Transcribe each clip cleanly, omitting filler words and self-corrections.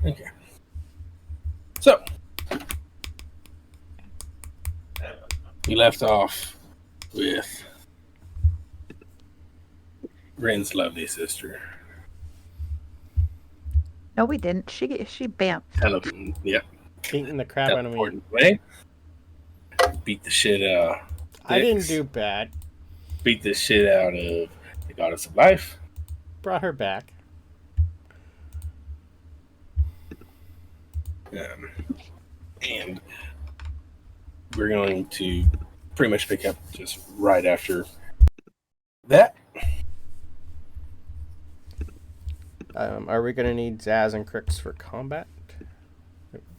Okay. So, we left off with Ren's lovely sister. No, we didn't. She bamfed. Yep. Beating the crap out of me. Way. Beat the shit out. I didn't do bad. Beat the shit out of the goddess of life. Brought her back. And we're going to pretty much pick up just right after that. Are we going to need Zaz and Krix for combat?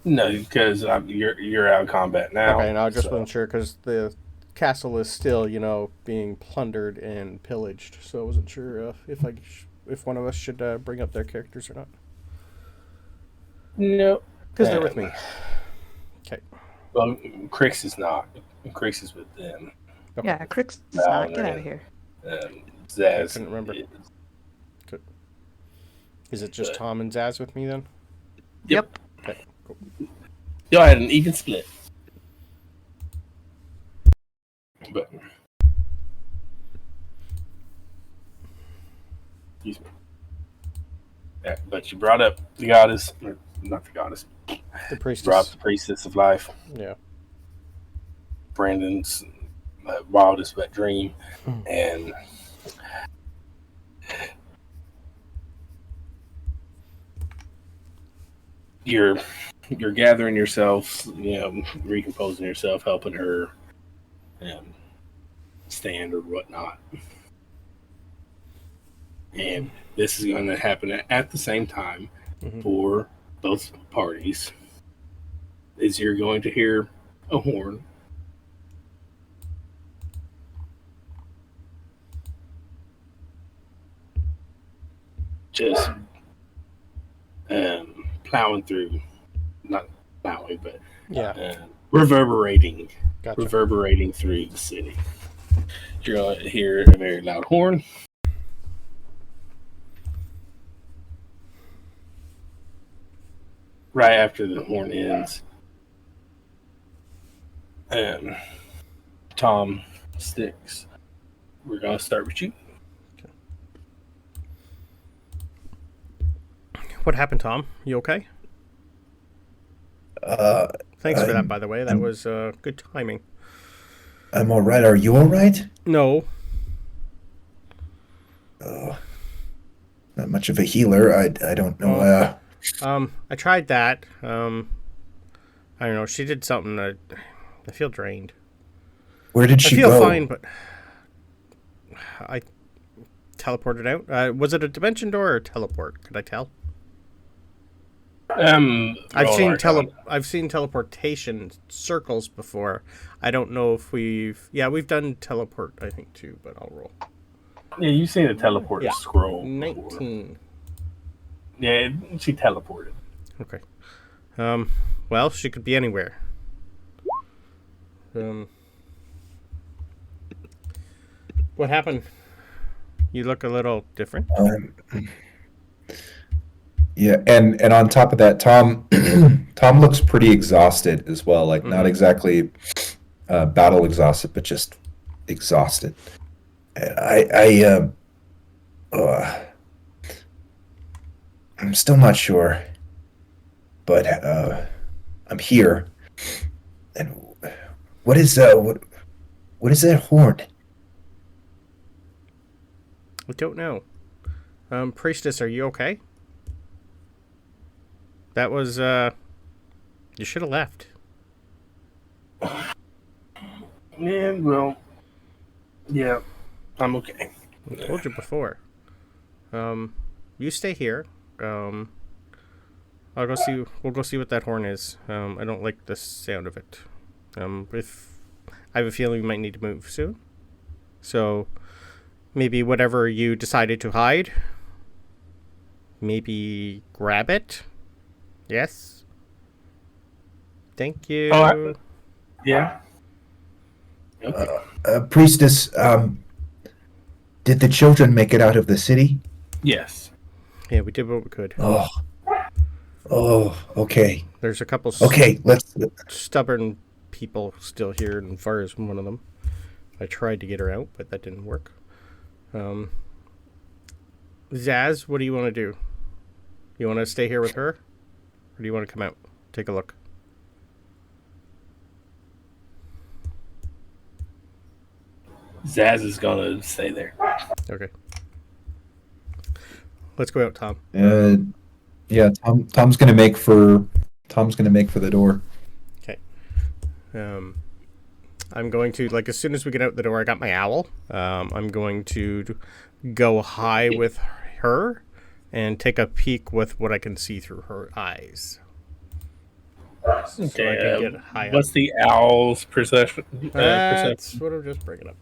No, because you're out of combat now. Okay, no, I just wasn't sure because the castle is still, being plundered and pillaged. So I wasn't sure if one of us should bring up their characters or not. No, because they're with me. Okay. Well, Krix is not. Krix is with them. Okay. Yeah, Krix is not. Get out of here. Zaz. I couldn't remember. Is it just Tom and Zaz with me then? Yep. Okay, cool. Y'all had an even split. But excuse me. Yeah, but you brought up the goddess, or not the goddess. The priestess. Brought the priestess of life. Yeah. Brandon's wildest wet dream, and you're gathering yourself, recomposing yourself, helping her stand or whatnot. And this is going to happen at the same time for both parties. Is you're going to hear a horn. Just plowing through, not plowing, but reverberating through the city. You're going to hear a very loud horn. Right after the horn ends, Tom, Stkx, we're going to start with you. What happened, Tom? You okay? Thanks for that, by the way. That was good timing. I'm all right. Are you all right? No. Not much of a healer. I don't know. I tried that. I don't know. She did something. I feel drained. Where did she go? I feel fine, but I teleported out. Was it a dimension door or a teleport? Could I tell? I've seen teleportation circles before. I don't know if we've done teleport, I think, too, but I'll roll. Yeah, you've seen a teleport scroll. 19. Before. Yeah, she teleported. Okay. Well, she could be anywhere. What happened? You look a little different. Yeah, and on top of that, Tom looks pretty exhausted as well. Like not exactly battle exhausted, but just exhausted. And I'm still not sure, but I'm here. And what is that horn? I don't know. Priestess, are you okay? That was, you should have left. Yeah, well, yeah, I'm okay. I told you before. You stay here. We'll go see what that horn is. I don't like the sound of it. If I have a feeling we might need to move soon. So, maybe whatever you decided to hide, maybe grab it. Yes. Thank you. Oh, yeah. Okay. Priestess, did the children make it out of the city? Yes. Yeah, we did what we could. Oh, Oh, okay. There's a couple Okay, let's... stubborn people still here, and Far is one of them. I tried to get her out, but that didn't work. Zaz, what do you want to do? You want to stay here with her? Or do you want to come out? Take a look. Zaz is going to stay there. Okay. Let's go out, Tom. Yeah, Tom's gonna make for the door. Okay. I'm going to, like, as soon as we get out the door, I got my owl. I'm going to go high with her and take a peek with what I can see through her eyes. So I can get high what's up. the owl's perception? That's what I'm just bringing up.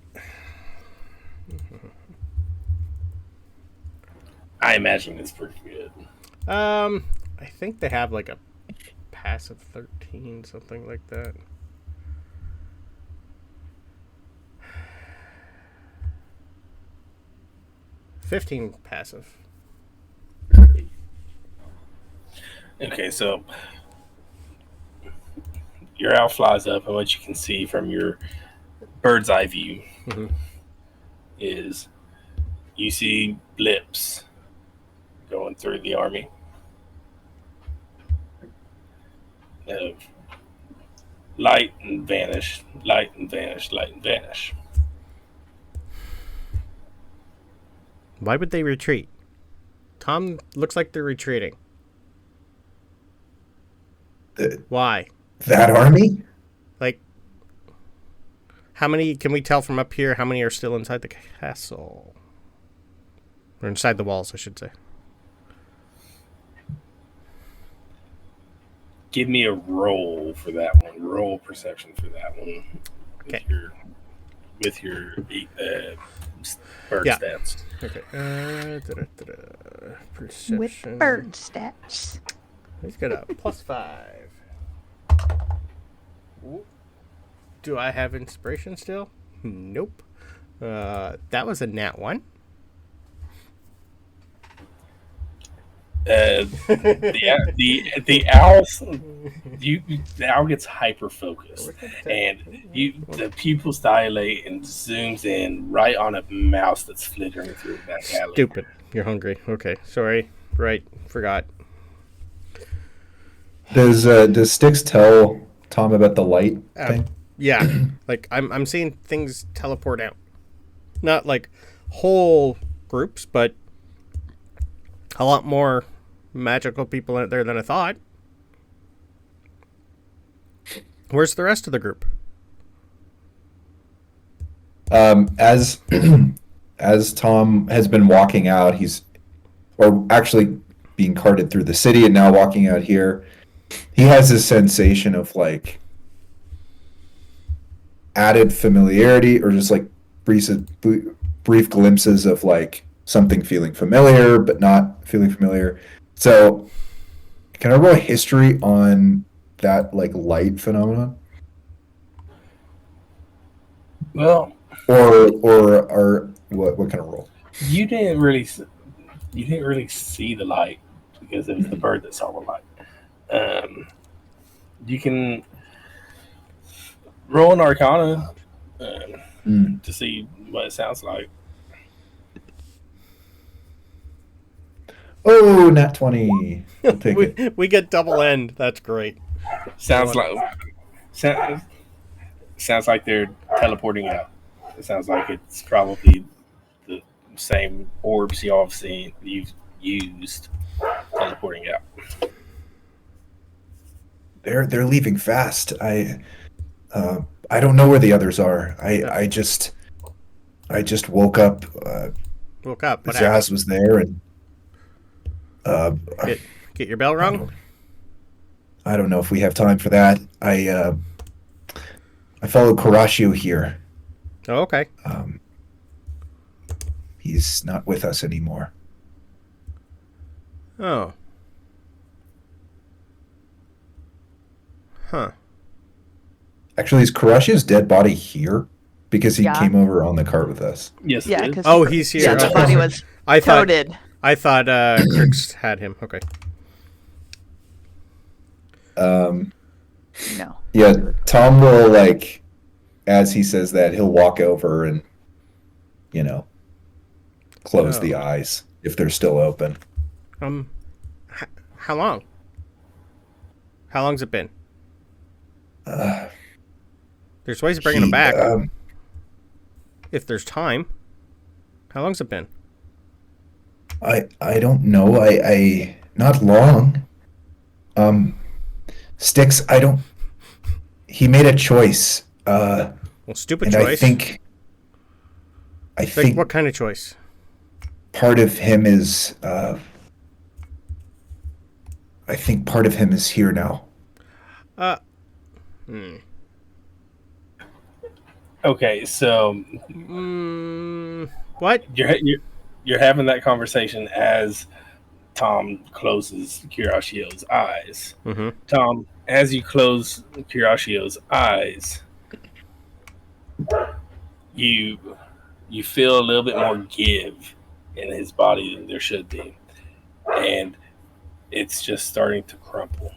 I imagine it's pretty good. I think they have like a passive 13, something like that. $15 passive. Okay, so your owl flies up, and what you can see from your bird's eye view is you see blips going through the army of light and vanish, light and vanish, light and vanish. Why would they retreat? Tom looks like they're retreating. Why? That army? Like, how many can we tell from up here? How many are still inside the castle? Or inside the walls, I should say. Give me a roll for that one. Roll perception for that one. Okay. With your bird stats. Okay. Perception. With bird stats. He's got a +5. Do I have inspiration still? Nope. That was a nat 1. The owl gets hyper focused, and the pupils dilate and zooms in right on a mouse that's flittering through the back alley. Stupid. You're hungry. Okay. Sorry. Right. Forgot. Does Styx tell Tom about the light thing? Yeah. Like I'm seeing things teleport out. Not like whole groups, but a lot more magical people out there than I thought. Where's the rest of the group? As Tom has been walking out, or actually being carted through the city and now walking out here, he has this sensation of like added familiarity, or just like brief glimpses of like something feeling familiar but not feeling familiar. So can I roll a history on that like light phenomenon? Well, or what kind of roll? You didn't really see the light because it was the bird that saw the light. You can roll an Arcana to see what it sounds like. Oh, nat 20. I'll take it. We get double end. That's great. Sounds like they're teleporting out. It sounds like it's probably the same orbs y'all have seen you've used teleporting out. They're leaving fast. I don't know where the others are. I just woke up. Woke up. What Zaz happened? was there, and Get your bell rung? I don't know if we have time for that. I followed Karashio here. Oh, okay. He's not with us anymore. Oh. Huh. Actually, is Karashio's dead body here? Because he Yeah. came over on the cart with us. Yes, Yeah, it is. because Oh, he's here. yeah, the Okay. body was I thought toted. Krix had him. Okay. No. Yeah, Tom will, like, as he says that, he'll walk over and, close the eyes if they're still open. How long? How long's it been? There's ways of bringing them back. If there's time. How long's it been? I don't know. I not long. Stkx, I don't. He made a choice. Well, stupid and choice. I think what kind of choice? part of him is. I think part of him is here now. Okay, so What? you're having that conversation as Tom closes Kurashio's eyes. Mm-hmm. Tom, as you close Kurashio's eyes, you feel a little bit more give in his body than there should be, and it's just starting to crumple.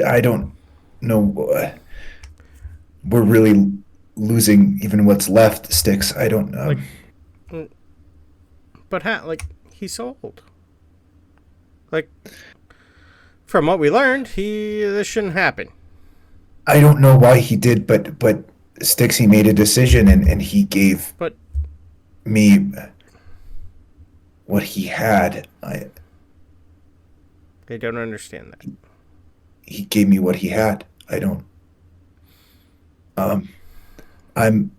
I don't know. We're really losing even what's left, Stkx. I don't know. But he's old. Like, from what we learned, this shouldn't happen. I don't know why he did, but Stkx, he made a decision and he gave me what he had. I don't understand that. He gave me what he had. I don't. I'm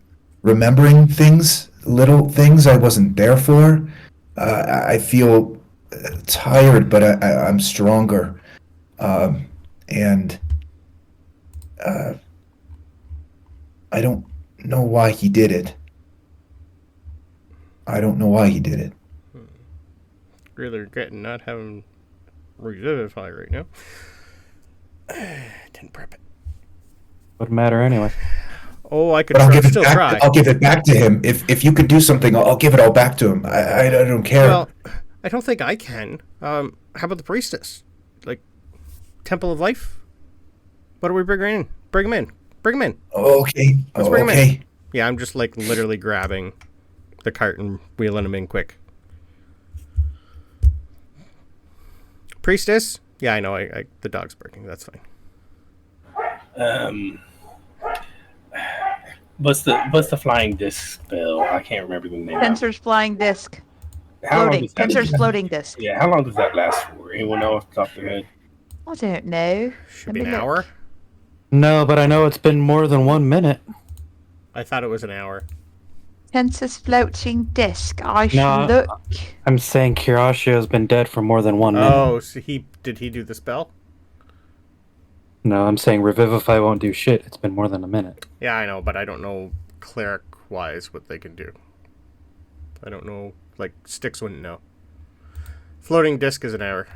remembering things, little things I wasn't there for. I feel tired, but I'm stronger. And I don't know why he did it. Really regretting not having Revivify right now. Didn't prep it. Wouldn't matter anyway. Oh, I could But still try. I'll give it back to him. If you could do something, I'll give it all back to him. I don't care. Well, I don't think I can. How about the priestess? Like, Temple of Life? What are we bringing in? Bring him in. Okay. Let's bring him okay. in. Yeah, I'm just literally grabbing the cart and wheeling him in quick. Priestess? Yeah, I know. The dog's barking. That's fine. What's the flying disc spell? I can't remember the name. Tensor's flying disc. Tensor's floating disc. Yeah, how long does that last for? Anyone know off the top of their head? I don't know. Should be an hour. No, but I know it's been more than 1 minute. I thought it was an hour. Tensor's floating disc. I should look. I'm saying Kurashio's been dead for more than 1 minute. Oh, so did he do the spell? No, I'm saying Revivify won't do shit. It's been more than a minute. Yeah, I know, but I don't know cleric-wise what they can do. I don't know. Stkx wouldn't know. Floating disc is an hour.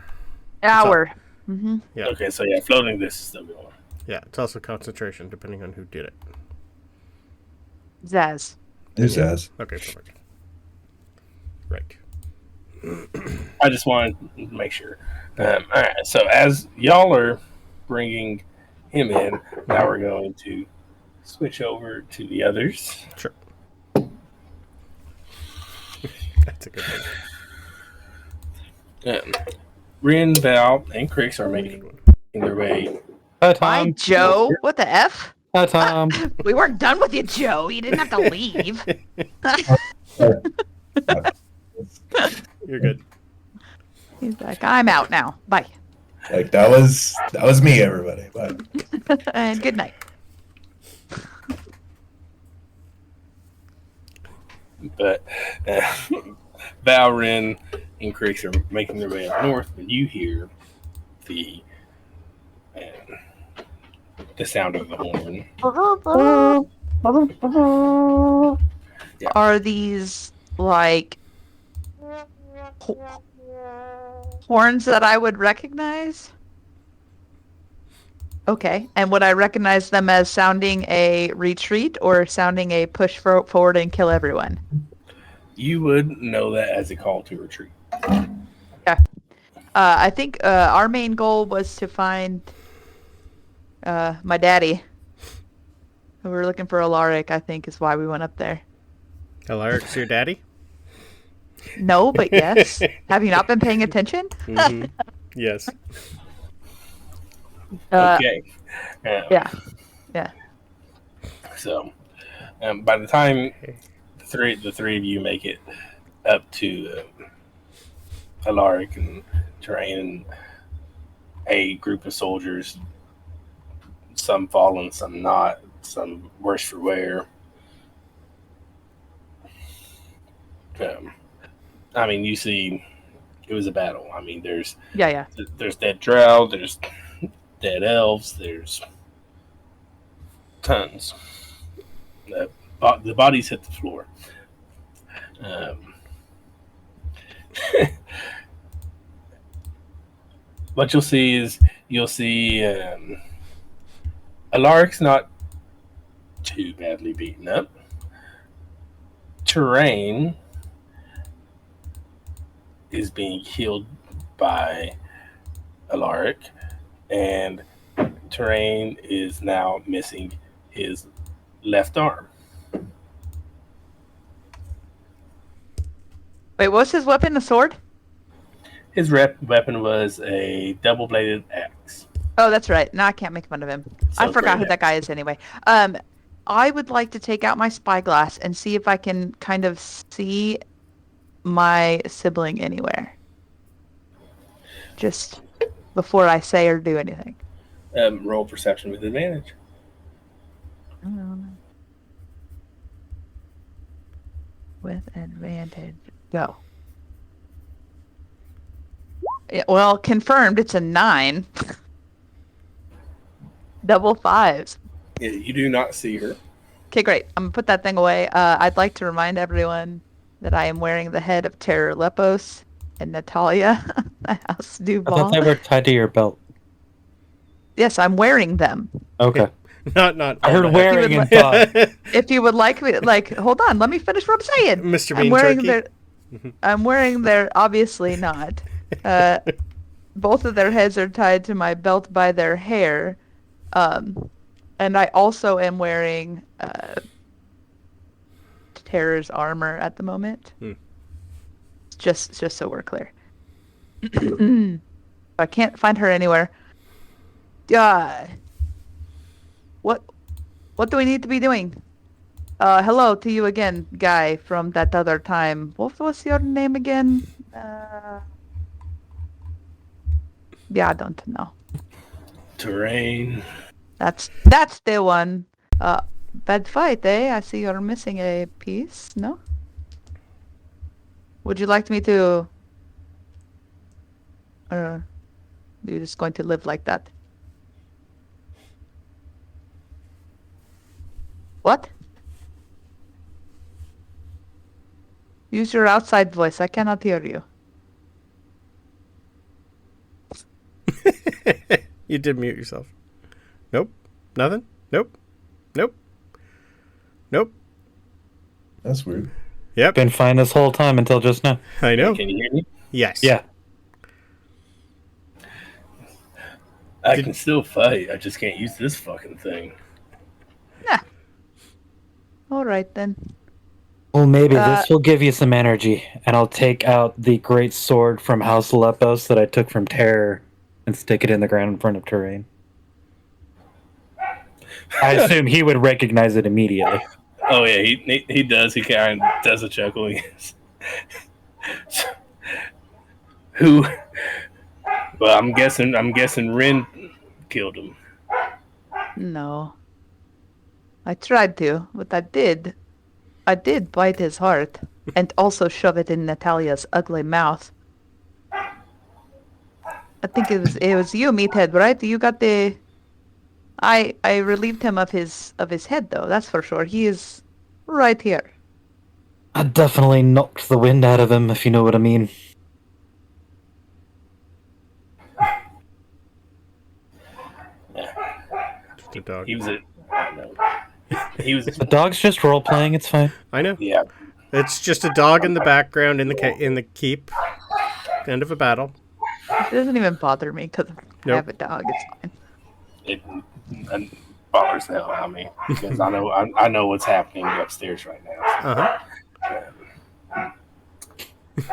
Hour. Mm-hmm. Yeah. Okay, so yeah, floating disc is still going. Yeah, it's also concentration, depending on who did it. Zaz. There's Zaz. Okay, perfect. Right. I just wanted to make sure. All right, so as y'all are bringing him in, now we're going to switch over to the others. Sure. That's a good one. Rin, Val, and Krix are making their way. Hi, Bye, Tom. Joe. What the F? Hi, Tom. We weren't done with you, Joe. You didn't have to leave. You're good. He's like, I'm out now. Bye. That was me, everybody. Bye. And good night. But Val, Rin, and Krix are making their way up north, and you hear the sound of the horn. Yeah. Are these horns that I would recognize? Okay. And would I recognize them as sounding a retreat or sounding a push forward and kill everyone? You would know that as a call to retreat. I think our main goal was to find my daddy. We were looking for Alaric, I think, is why we went up there. Alaric's your daddy? No, but yes. Have you not been paying attention? Mm-hmm. Yes. Okay. Yeah. So, by the time the three of you make it up to Alaric and Thri-kreen and a group of soldiers, some fallen, some not, some worse for wear. I mean, you see, it was a battle. I mean, there's dead Drow, there's dead elves, there's tons. The bodies hit the floor. What you'll see Alaric's not too badly beaten up. Thri-kreen is being healed by Alaric, and Thri-kreen is now missing his left arm. Wait, what was his weapon? A sword? His weapon was a double-bladed axe. Oh, that's right. No, I can't make fun of him. I forgot who that guy is anyway. I would like to take out my spyglass and see if I can kind of see my sibling anywhere. Just before I say or do anything. Roll perception with advantage. With advantage. Go. Yeah, well, confirmed. It's a 9. Double 5s. Yeah, you do not see her. Okay, great. I'm gonna put that thing away. I'd like to remind everyone that I am wearing the head of Terror Lepos and Natalia, the House I Duval. thought they were tied to your belt. Yes, I'm wearing them. Okay. Not. I heard wearing and thought. If you would like me, hold on, let me finish what I'm saying. Mr. Bean Turkey? I'm wearing their, obviously not. Both of their heads are tied to my belt by their hair. And I also am wearing Terror's armor at the moment. Just so we're clear. I can't find her anywhere. What do we need to be doing? Hello to you again, guy from that other time. What was your name again? Yeah, I don't know. Thri-kreen. That's the one. Bad fight, eh? I see you're missing a piece, no? Would you like me to... Or you're just going to live like that? What? Use your outside voice. I cannot hear you. You did mute yourself. Nope. Nothing? Nope. That's weird. Yep. Been fine this whole time until just now. I know. Can you hear me? Yes. Yeah. I can still fight. I just can't use this fucking thing. Nah. All right, then. Well, maybe this will give you some energy, and I'll take out the great sword from House Lepos that I took from Terror and stick it in the ground in front of Thri-kreen. I assume he would recognize it immediately. Oh yeah, he does. He kind of does a chuckle. Who? Well, I'm guessing Rin killed him. No. I tried to, but I did bite his heart and also shove it in Natalia's ugly mouth. I think it was you, Meathead, right? You got the... I relieved him of his head, though. That's for sure. He is right here. I definitely knocked the wind out of him, if you know what I mean. The dog. He was a. I don't know. He was. The dog's just role playing. It's fine. I know. Yeah. It's just a dog in the background in the keep. End of a battle. It doesn't even bother me because I Nope. have a dog. It's fine. It bothers the hell out of me because I know what's happening upstairs right now.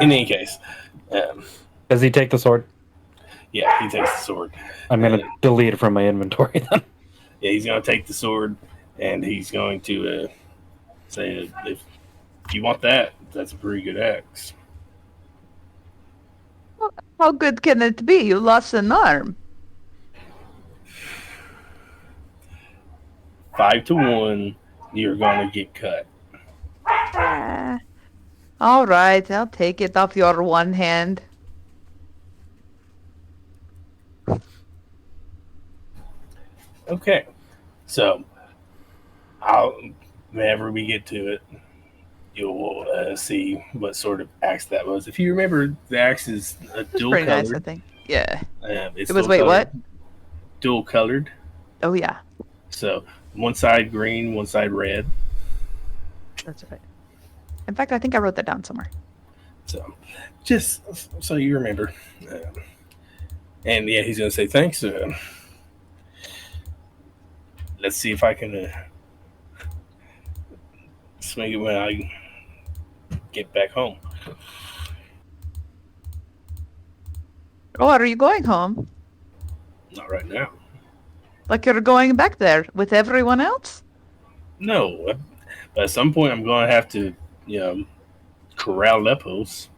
In any case, Does he take the sword? yeah, he takes the sword. I'm going to delete it from my inventory then. Yeah, he's going to take the sword and he's going to say, if you want that, that's a pretty good axe. How good can it be? You lost an arm. 5-1, you're going to get cut. All right, I'll take it off your one hand. Okay, so whenever we get to it, you'll see what sort of axe that was. If you remember, the axe is dual Pretty colored. nice, I think. Yeah. It was what? Dual colored. Oh yeah. So one side green, one side red. That's right. In fact, I think I wrote that down somewhere. So just so you remember. And yeah, he's going to say thanks. Let's see if I can swing it when I get back home. Oh, are you going home? Not right now. Like you're going back there with everyone else? No, but at some point I'm going to have to, corral Lepos.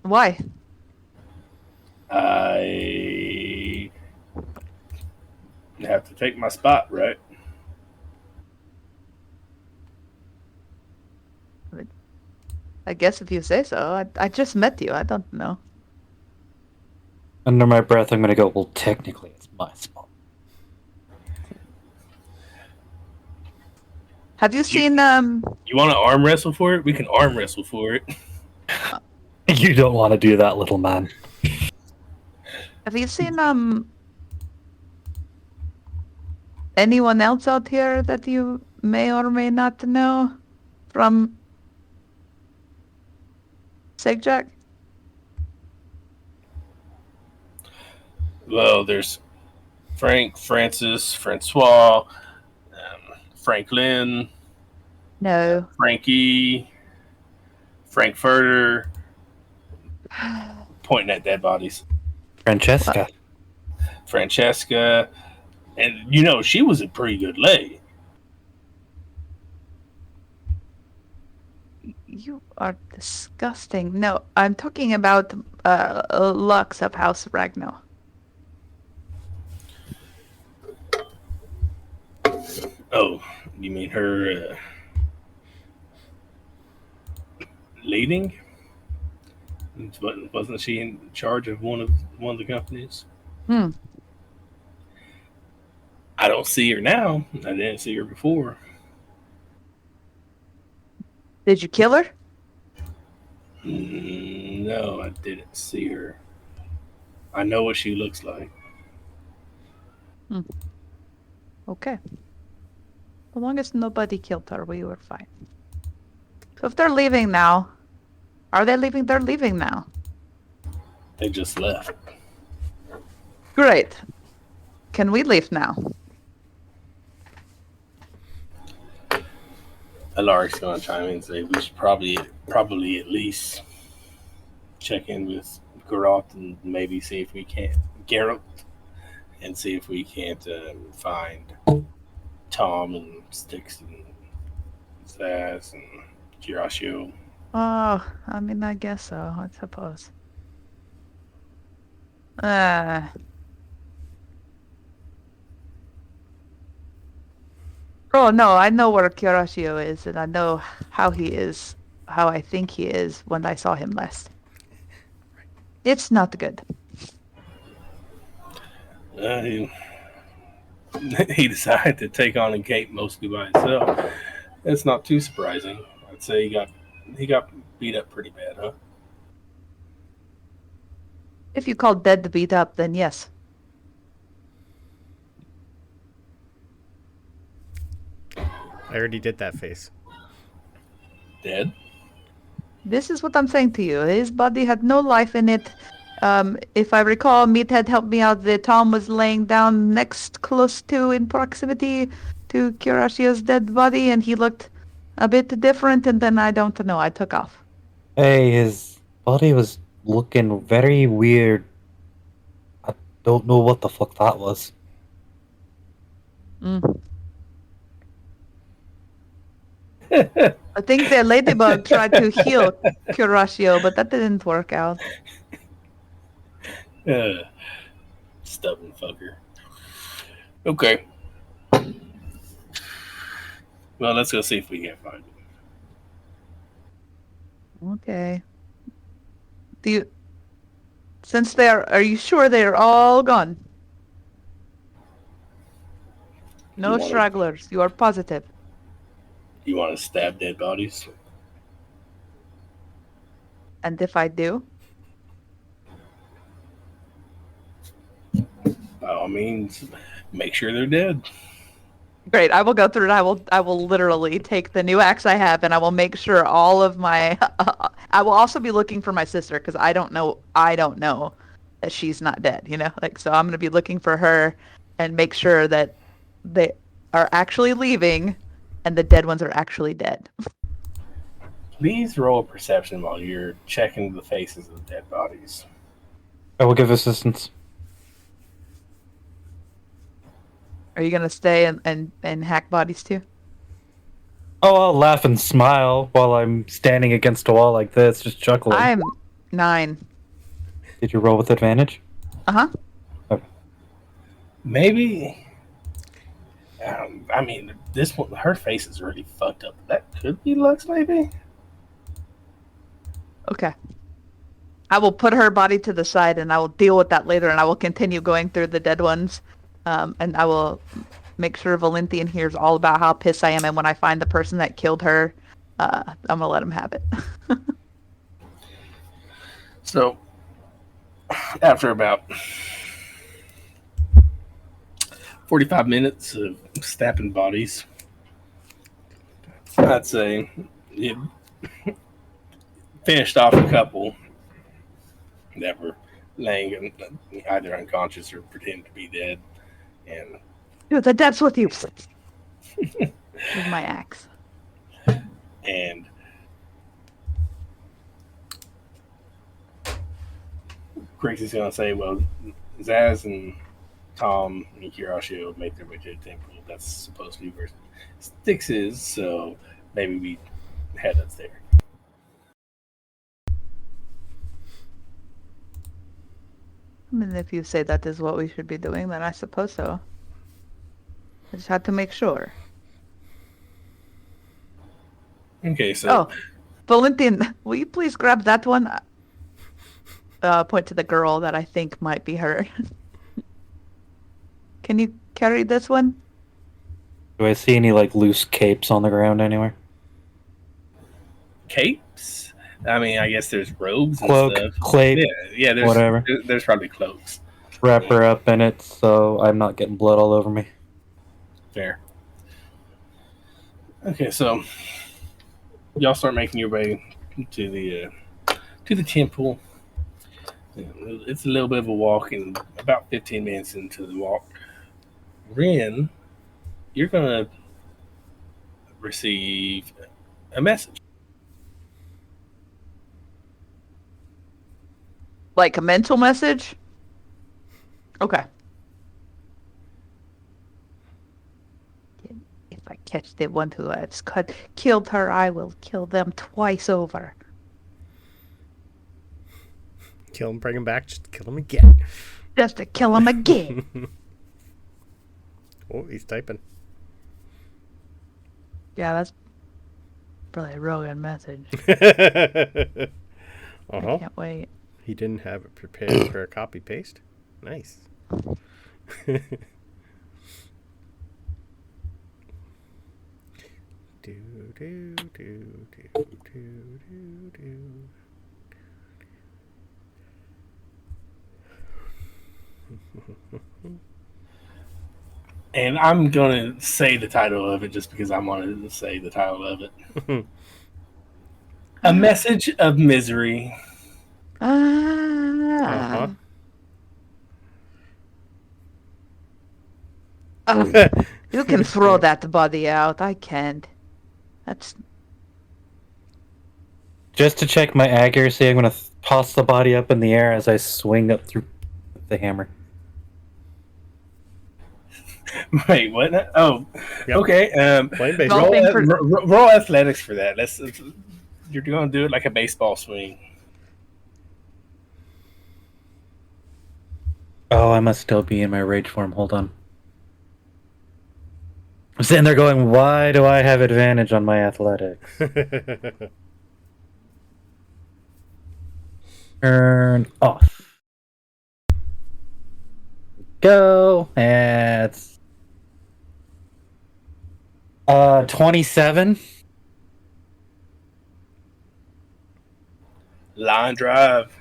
Why? I have to take my spot, right? I guess if you say so. I just met you. I don't know. Under my breath, I'm going to go, well, technically, it's my spot. Have you seen You want to arm wrestle for it? We can arm wrestle for it. You don't want to do that, little man. have you seen anyone else out here that you may or may not know from Stkx? Well, there's Frank, Francis, Francois, Franklin, No. Frankie, Frankfurter, pointing at dead bodies. Francesca. Francesca, and she was a pretty good lay. You are disgusting. No, I'm talking about Lux of House Ragnar. Oh, you mean her leading? Wasn't she in charge of one of the companies? Hmm. I don't see her now. I didn't see her before. Did you kill her? No, I didn't see her. I know what she looks like. Okay. As long as nobody killed her, we were fine. So if they're leaving now, are they leaving? They're leaving now. They just left. Great. Can we leave now? Alaric's going to chime in and say we should probably at least check in with Geralt and maybe see if we can't find Tom and Styx and Zaz and Kirashio. Oh, I mean, I guess so, I suppose. Oh, no, I know where Kirashio is, and I know how he is, how I think he is when I saw him last. It's not good. He decided to take on a gate mostly by himself. That's not too surprising. I'd say he got beat up pretty bad, huh? If you call dead to beat up, then yes. I already did that face. Dead? This is what I'm saying to you. His body had no life in it. If I recall, Meathead helped me out. The Tom was laying down close to, in proximity to Kurashio's dead body, and he looked a bit different, and then I don't know, I took off. Hey, his body was looking very weird. I don't know what the fuck that was. I think the ladybug tried to heal Kurashio, but that didn't work out. Stubborn fucker. Okay. Well, let's go see if we can find him. Okay. Since are you sure they're all gone? No stragglers. You are positive. You want to stab dead bodies? And if I do? By all means, make sure they're dead. Great. I will go through it. I will literally take the new axe I have, and I will make sure all of my. I will also be looking for my sister because I don't know that she's not dead. You know, so I'm gonna be looking for her and make sure that they are actually leaving, and the dead ones are actually dead. Please roll a perception while you're checking the faces of the dead bodies. I will give assistance. Are you gonna stay and hack bodies too? Oh, I'll laugh and smile while I'm standing against a wall like this, just chuckling. I'm 9. Did you roll with advantage? Uh-huh. Okay. Maybe. I mean, this one, her face is really fucked up. That could be Lux, maybe. Okay. I will put her body to the side, and I will deal with that later, and I will continue going through the dead ones. And I will make sure Valentine hears all about how pissed I am, and when I find the person that killed her, I'm going to let him have it. So, after about 45 minutes of stabbing bodies, I'd say you finished off a couple that were laying either unconscious or pretending to be dead. And Dude, the dead's with you. With my axe. And Griggs is going to say, well, Zaz and Tom and Kurashio make their way to the temple. That's supposed to be where Stkx is, so maybe we head us there. I mean, if you say that is what we should be doing, then I suppose so. I just had to make sure. Okay, so... Oh, Valentine, will you please grab that one? Point to the girl that I think might be her. Can you carry this one? Do I see any, loose capes on the ground anywhere? Capes? I mean, I guess there's robes and Cloak, stuff. clape, yeah, there's, whatever. There's probably cloaks. Wrap her up in it so I'm not getting blood all over me. Fair. Okay, so y'all start making your way to the temple. It's a little bit of a walk, and about 15 minutes into the walk, Ren, you're gonna receive a message. Like a mental message? Okay. If I catch the one who has killed her, I will kill them twice over. Kill him, bring him back, just kill him again. Just to kill him again. Oh, he's typing. Yeah, that's probably a real good message. I Can't wait. He didn't have it prepared for a copy paste. Nice. And I'm going to say the title of it just because I wanted to say the title of it. A Message of Misery. Uh-huh. You can throw that body out. I can't. That's Just to check my accuracy, I'm going to toss the body up in the air as I swing up through the hammer. Wait, what? Oh, Yep. okay. Playing baseball. Roll athletics for that. You're going to do it like a baseball swing. Oh, I must still be in my rage form. Hold on. I'm sitting there going, why do I have advantage on my athletics? Turn off. Go. It's 27. Line drive.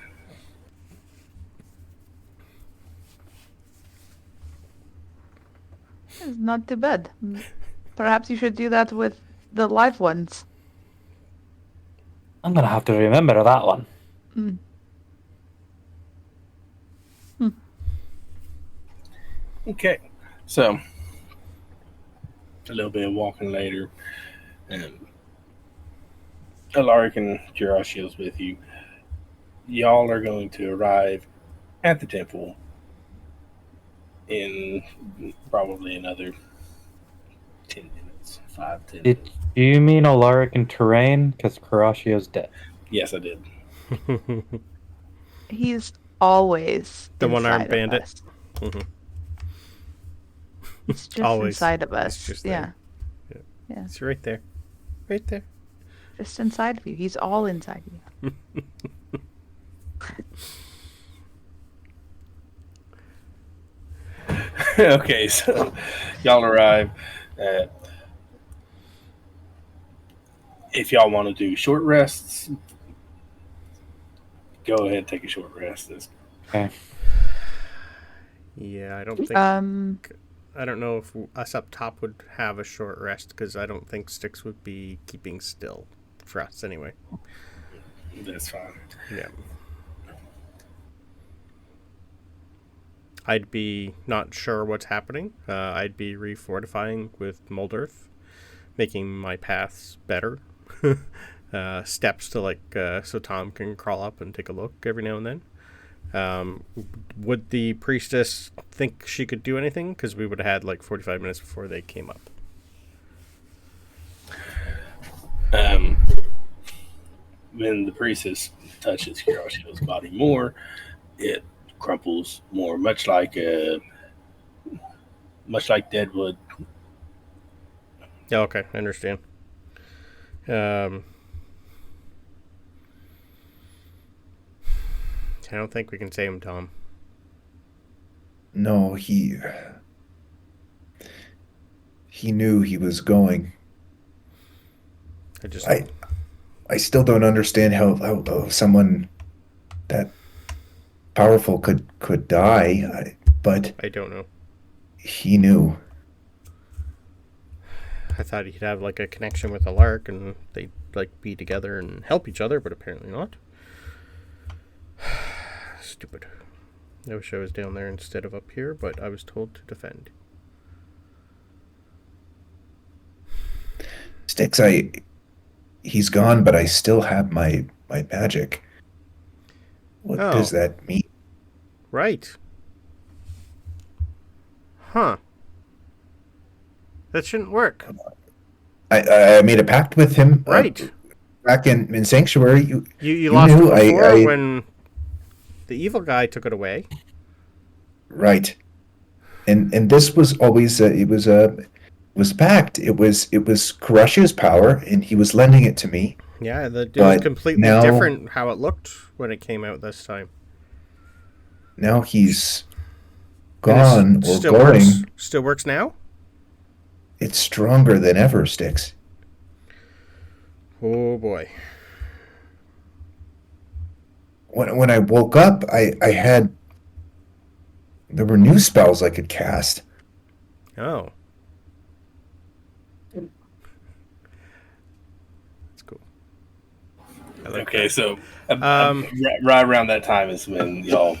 It's not too bad. Perhaps you should do that with the live ones. I'm going to have to remember that one. Okay, so a little bit of walking later, and Alaric and Jurashio's with you. Y'all are going to arrive at the temple in probably another 10 minutes. 5-10 minutes. Do you mean Alaric and Terrain? Because Kurashio's dead. Yes, I did. He's always The one-armed inside bandit. of us. Mhm. It's just Always. inside of It's us. just Yeah. there. Yeah. It's right there. Right there. Just inside of you. He's all inside of you. Okay, so y'all arrive. If y'all want to do short rests, go ahead and take a short rest. Okay. Yeah, I don't think... I don't know if us up top would have a short rest, because I don't think Stkx would be keeping still for us anyway. That's fine. Yeah. I'd be not sure what's happening. I'd be refortifying with mold earth, making my paths better. Steps to so Tom can crawl up and take a look every now and then. Would the priestess think she could do anything? Because we would have had 45 minutes before they came up. When the priestess touches Hiroshio's body more, it crumples more, much like deadwood. Yeah, okay, I understand. I don't think we can save him, Tom. No, he knew he was going. I still don't understand how someone that powerful could die, but I don't know. He knew. I thought he'd have a connection with Alaric and they'd be together and help each other, but apparently not. Stupid. I wish I was down there instead of up here, but I was told to defend. Stkx, he's gone, but I still have my magic. What does that mean? Right. Huh. That shouldn't work. I made a pact with him. Right. Back in Sanctuary. You lost it before when the evil guy took it away. Right. And this was always it was a pact. It was Kurashio's power, and he was lending it to me. Yeah, it was completely different how it looked when it came out this time. Now he's gone or still going. Still works now? It's stronger than ever, Stkx. Oh boy. When I woke up, I had there were new spells I could cast. Oh. That's cool. I like Okay, that. so right around that time is when y'all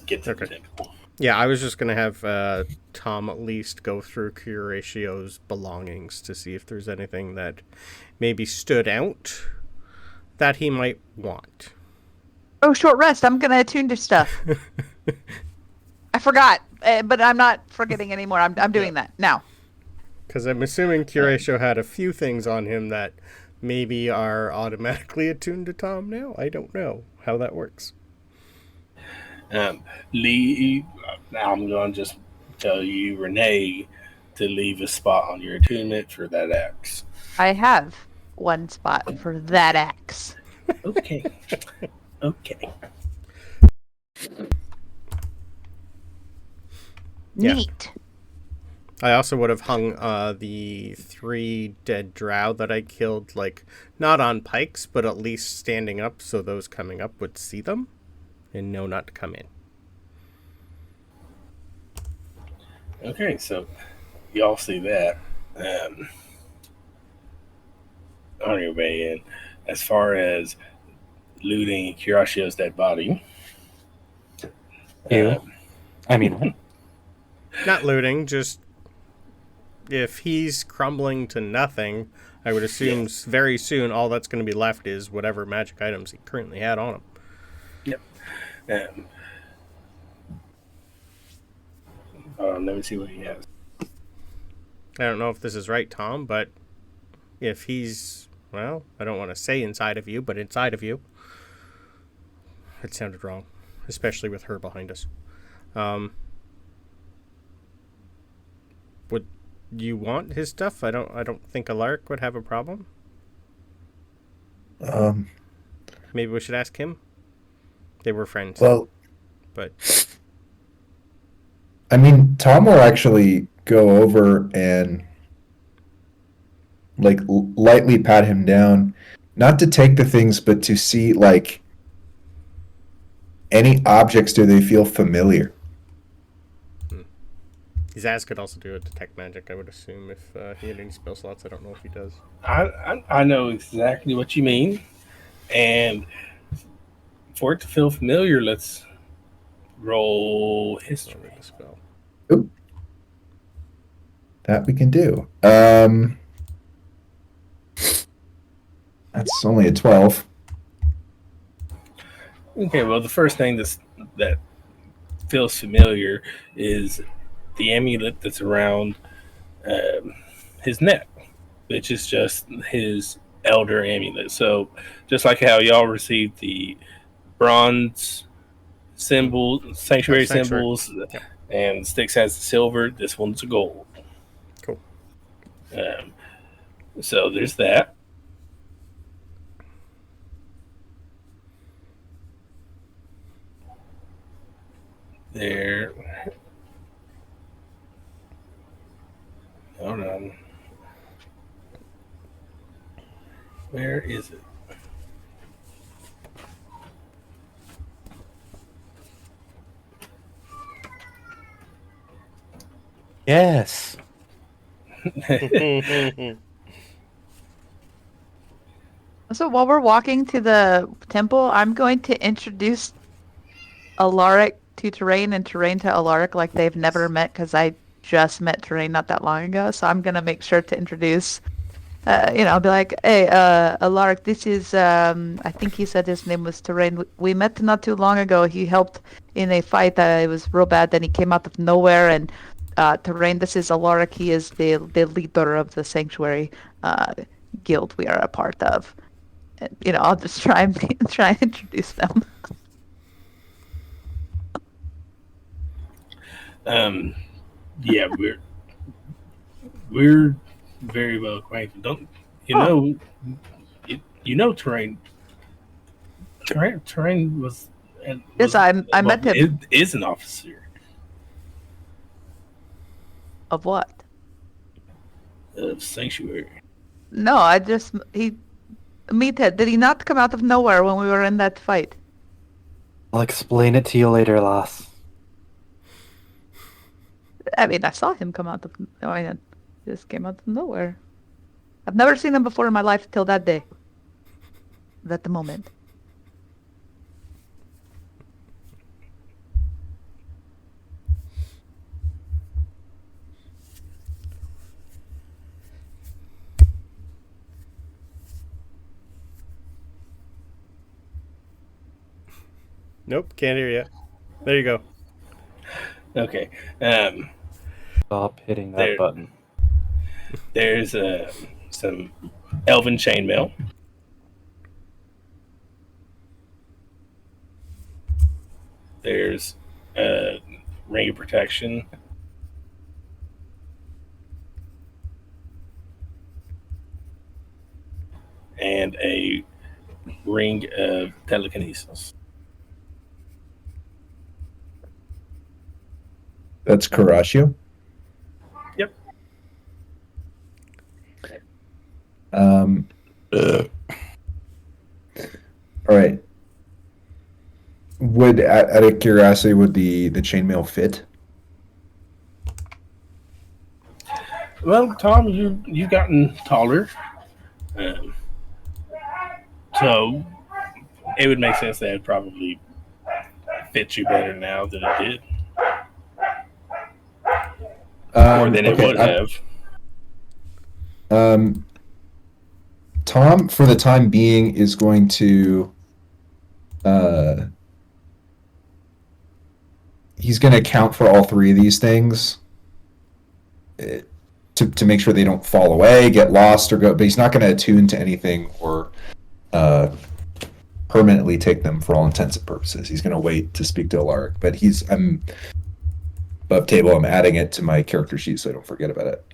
get to the temple. Yeah, I was just going to have Tom at least go through Curatio's belongings to see if there's anything that maybe stood out that he might want. Oh, short rest. I'm going to attune to stuff. I forgot, but I'm not forgetting anymore. I'm doing that now. Because I'm assuming Curatio had a few things on him that maybe are automatically attuned to Tom now. I don't know how that works. Lee, I'm going to just tell you, Renee, to leave a spot on your attunement for that axe. I have one spot for that axe. Okay. Okay. Yeah. Neat. I also would have hung the 3 dead drow that I killed, like, not on pikes, but at least standing up so those coming up would see them and know not to come in. Okay, so y'all see that. On your way in, as far as looting Curatio's dead body. What? Not looting, just if he's crumbling to nothing, I would assume very soon all that's going to be left is whatever magic items he currently had on him. Yep. Let me see what he has. I don't know if this is right, Tom, but if he's, well, I don't want to say inside of you, but inside of you. It sounded wrong, especially with her behind us. Would you want his stuff? I don't think Alaric would have a problem. Maybe we should ask him. They were friends. Well, but I mean, Tom will actually go over and like lightly pat him down, not to take the things, but to see like any objects. Do they feel familiar? Zaz could also do a detect magic, I would assume, if he had any spell slots. I don't know if he does. I know exactly what you mean, and for it to feel familiar, let's roll history. Spell. Ooh. That we can do. That's only a 12. Okay, well, the first thing that feels familiar is the amulet that's around his neck, which is just his elder amulet. So just like how y'all received the bronze symbol, sanctuary symbols, and Stkx has the silver, this one's a gold. Cool. So there's that. There. Hold on. Where is it? Yes. So while we're walking to the temple, I'm going to introduce Alaric to Thri-kreen and Thri-kreen to Alaric like they've never met, because I just met Thri-kreen not that long ago. So I'm going to make sure to introduce, I'll be like, hey, Alaric, this is, I think he said his name was Thri-kreen. We met not too long ago. He helped in a fight that was real bad. Then he came out of nowhere. And Thri-kreen, this is Alaric. He is the leader of the sanctuary guild we are a part of. And, I'll just try and introduce them. Yeah, we're very well acquainted. Don't you know? You know, Thri-kreen was. Yes, I met him. Is an officer Of what? of sanctuary. No, Meathead, did he not come out of nowhere when we were in that fight? I'll explain it to you later, lass. I mean, I saw him come out of. I mean, just came out of nowhere. I've never seen him before in my life till that day. At the moment. Nope, can't hear you. There you go. Okay. Stop hitting that button. There's some elven chainmail. There's a ring of protection. And a ring of telekinesis. That's Karashio. Yep. All right. Would out of curiosity, would the chainmail fit? Well, Tom, you've gotten taller, so it would make sense that it'd probably fit you better now than it did, or than it would have. Tom, for the time being, is going to he's going to account for all three of these things to make sure they don't fall away, get lost, or go. But he's not going to attune to anything or permanently take them for all intents and purposes. He's going to wait to speak to Alaric. But I'm above table. I'm adding it to my character sheet so I don't forget about it.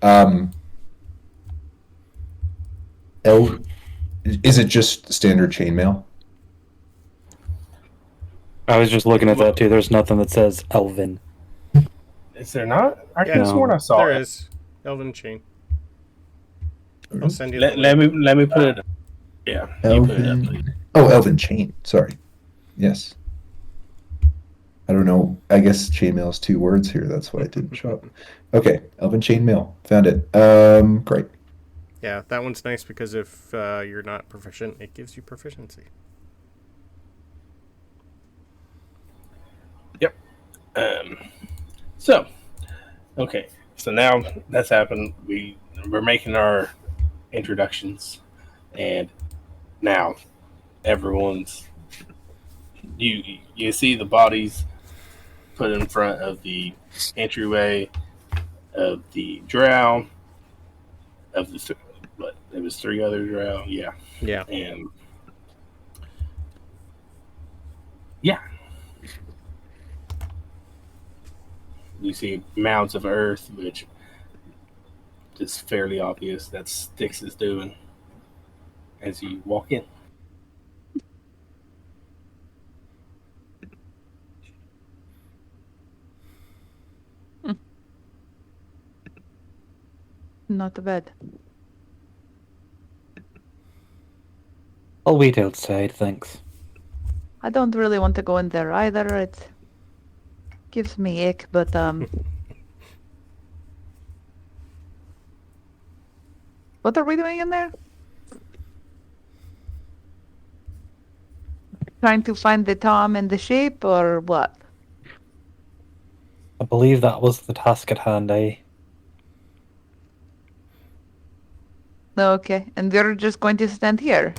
Is it just standard chainmail? I was just looking at that too. There's nothing that says elven. Is there not? I could have No. sworn I saw There it. is. Elven chain. I'll send you Let me put it. Yeah. You put it up, please. Oh, elven chain. Sorry. Yes. I don't know. I guess chainmail is 2 words here. That's why it didn't show up. Okay, elven chainmail. Found it. Great. Yeah, that one's nice because if you're not proficient, it gives you proficiency. Yep. So, okay. So now that's happened. We're making our introductions, and now everyone's you see the bodies put in front of the entryway of the Drow, of the what? There was 3 other Drow, yeah, and yeah. You see mounds of earth, which is fairly obvious that Stkx is doing as you walk in. Not bad. I'll wait outside, thanks. I don't really want to go in there either. It gives me ick, but what are we doing in there? Trying to find the Tom and the sheep, or what? I believe that was the task at hand, Okay, and we're just going to stand here.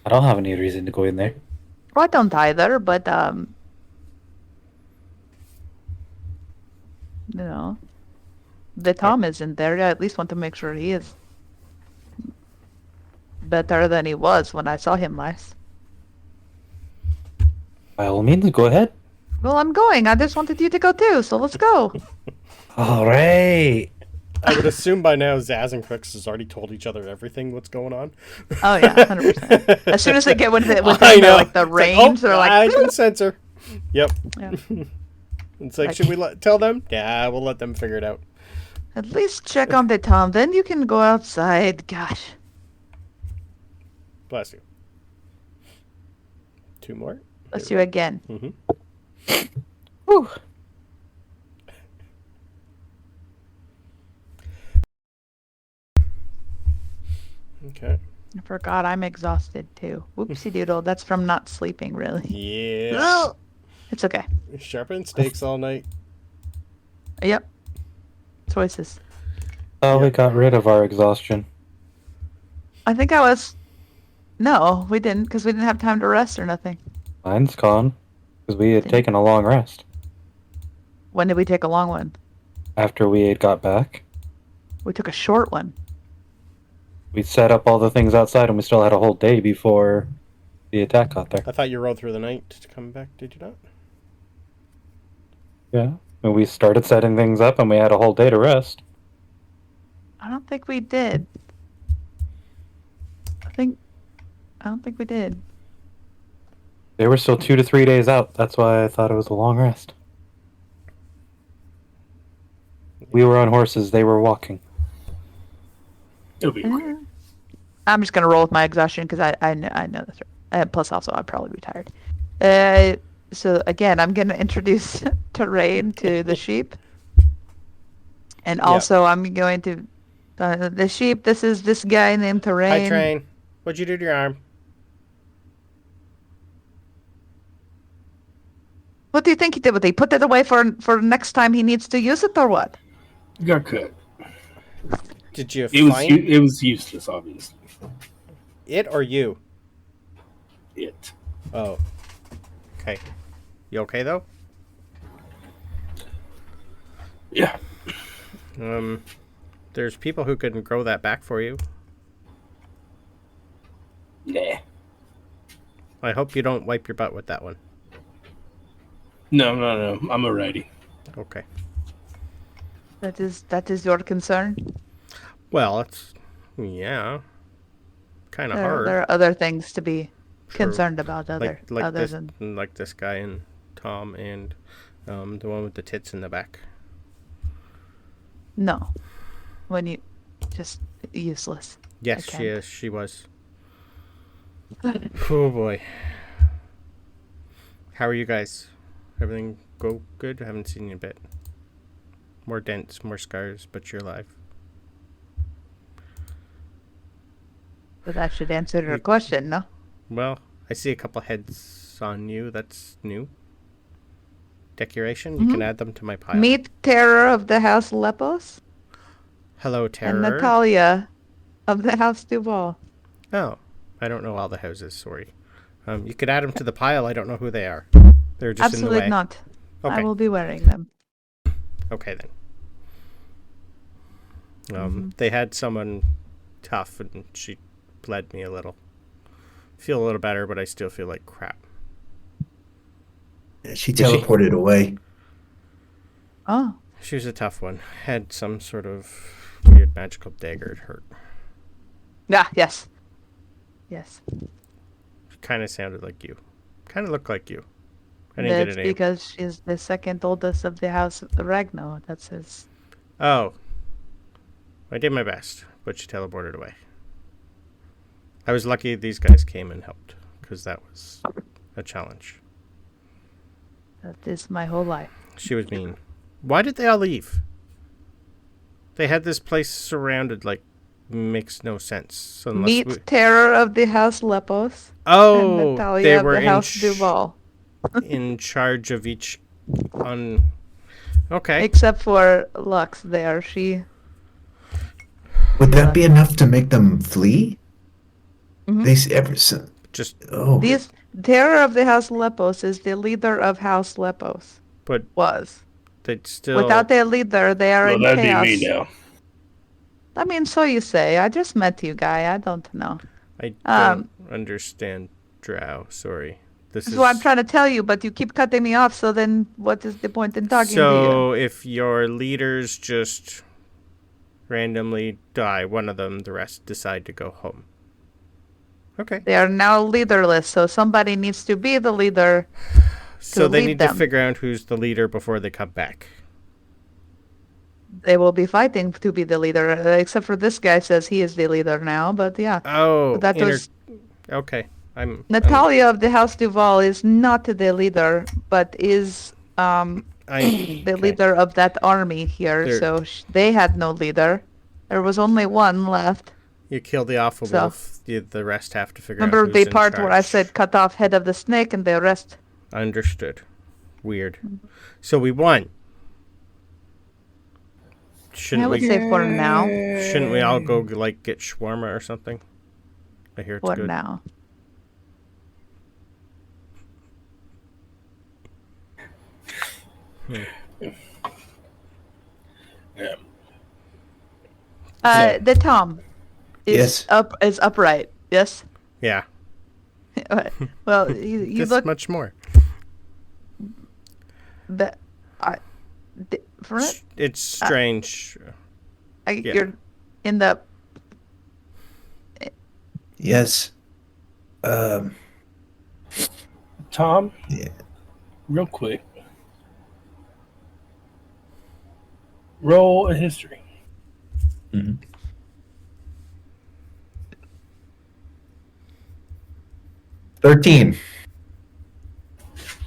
I don't have any reason to go in there. Well, I don't either, but you know, the Tom isn't there. I at least want to make sure he is better than he was when I saw him last. By all means, go ahead. Well, I'm going. I just wanted you to go too, so let's go. All right. I would assume by now Zaz and Krix has already told each other everything what's going on. Oh yeah, 100%. As soon as they get within I know. like the range, they're like, I can censor. Yep. Yeah. It's like, should we tell them? Yeah, we'll let them figure it out. At least check on the Tom, then you can go outside. Gosh. Bless you. 2 more. Bless you again. Mm-hmm. Whew. Okay. I forgot I'm exhausted too. Whoopsie doodle. That's from not sleeping, really. Yeah. It's okay. Sharpen steaks all night. Yep. Choices. Oh, we Yep. got rid of our exhaustion. I think I was. No, we didn't, because we didn't have time to rest or nothing. Mine's gone because we had Dang. taken a long rest When did we take a long one? after we had got back. We took a short one. We set up all the things outside, and we still had a whole day before the attack got there. I thought you rolled through the night to come back. Did you not? Yeah, and we started setting things up, and we had a whole day to rest. I don't think we did. I don't think we did. They were still 2 to 3 days out. That's why I thought it was a long rest. We were on horses. They were walking. It'll be quick. I'm just gonna roll with my exhaustion because I know that's right. Plus, also, I'd probably be tired. So again, I'm gonna introduce Terrain to the sheep, and also I'm going to the sheep. This is this guy named Terrain. Hi, Train. What'd you do to your arm? What do you think he did with it? He put it away for next time he needs to use it, or what? Got cut. Did you It find it was useless, obviously. it or you? It. Oh. Okay. You okay, though? Yeah. There's people who can grow that back for you. Nah. I hope you don't wipe your butt with that one. No. I'm alrighty. Okay. That is your concern. Well, it's... Yeah. Kind of hard. There are other things to be True. concerned about other this, than like this guy and Tom and the one with the tits in the back. no. When you just useless. Yes, Okay. she was. Oh boy. How are you guys? Everything go good? I haven't seen you in a bit. More dents, more scars, but you're alive. But that should answer your question, no? Well, I see a couple heads on you. That's new. Decoration. You can add them to my pile. Meet Terror of the House Lepos Hello, and Terror. Natalia of the House Duval. Oh, I don't know all the houses. Sorry. You could add them to the pile. I don't know who they are. They're just in the Absolutely way. not. Okay. I will be wearing them. Okay then. They had someone tough, and she bled me a little. Feel a little better, but I still feel like crap. She teleported away. Oh, She was a tough one. Had some sort of weird magical dagger. It hurt. yeah, yes. Kind of sounded like you. Kind of looked like you. I didn't get That's a name. because she's the second oldest of the House of the Ragno. That's his. Oh. I did my best, but she teleported away. I was lucky these guys came and helped, because that was a challenge. That is my whole life. She was mean. Why did they all leave? They had this place surrounded, like, makes no sense. Meet Terror of the House Lepos and Oh, Natalia they of were the House Duval. in charge of each on... Okay. Except for Lux there. She... Would that be enough to make them flee? Mhm. Just, These Terror of the House Lepos is the leader of House Lepos. but Was. they'd still... Without their leader, they are Well, in that'd chaos. be me now. I mean, so you say. I just met you, guy. I don't know. I don't understand Drow. Sorry. This This is is what I'm trying to tell you, but you keep cutting me off, so then what is the point in talking to you? So if your leaders just randomly die, one of them, the rest decide to go home. Okay. They are now leaderless, so somebody needs to be the leader. So they lead need to them. figure out who's the leader before they come back. They will be fighting to be the leader, except for this guy says he is the leader now, but yeah. Oh, That was okay. I'm Natalia of the House Duval is not the leader, but is the Okay. leader of that army here, There- so they had no leader. There was only one left. You kill the alpha So- wolf. The rest have to figure out Remember who's the in part where I charge. said cut off head of the snake and the rest? Understood. Weird. So we won. I Shouldn't would we? say for now. Shouldn't we all go like get shawarma or something? I hear it's For good. now. Yeah. The Tom is Yes. is upright. Yes. Yeah. Well, you Just look much more. different. It's strange. Yeah. You're in the. Yes. Tom, Yeah. real quick. Roll a history. Mhm. 13.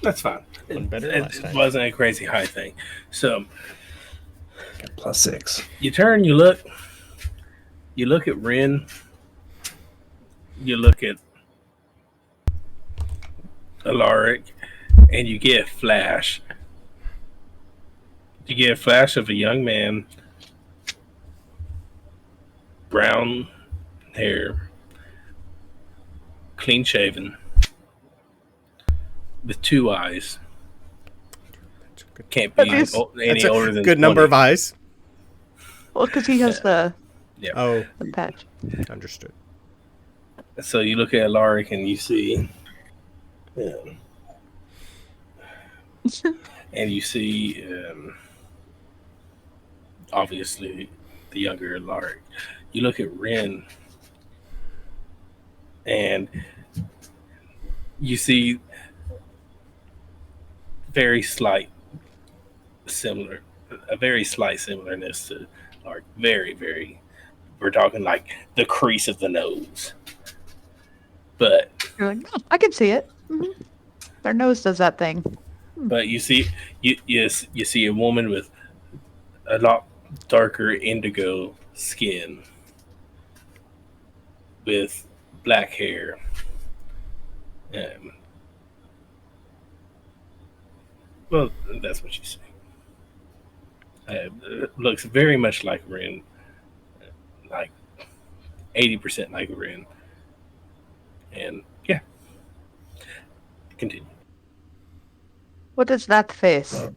That's fine. One better than last It time. wasn't a crazy high thing. So Got +6. you turn, you look at Rin, you look at Alaric, and you get a flash. You get a flash of a young man, brown hair, clean shaven, with 2 eyes. Can't be That's any That's a older than good number of 20. eyes. Well, because he has the Oh, patch. understood. So you look at Alaric and you see, and you see, obviously, the younger Alaric. You look at Rin, and you see a very slight similarness to Alaric. Very, very. We're talking like the crease of the nose. But You're like, oh, I can see it. Their nose does that thing. you see you see a woman with a lot darker indigo skin with black hair. Well, that's what you see. Looks very much like Rin, like 80% like Rin. And yeah, continue. What is that face?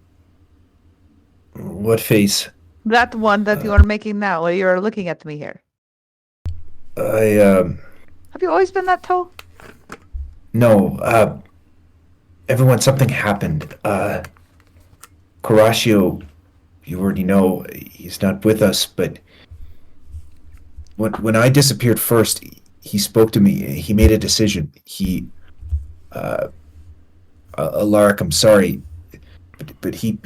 What face? That one that you are making now, while you're looking at me here. I Have you always been that tall? No, everyone, something happened. Horatio, you already know, he's not with us, but when I disappeared first, he spoke to me. He made a decision. Alaric, I'm sorry, but he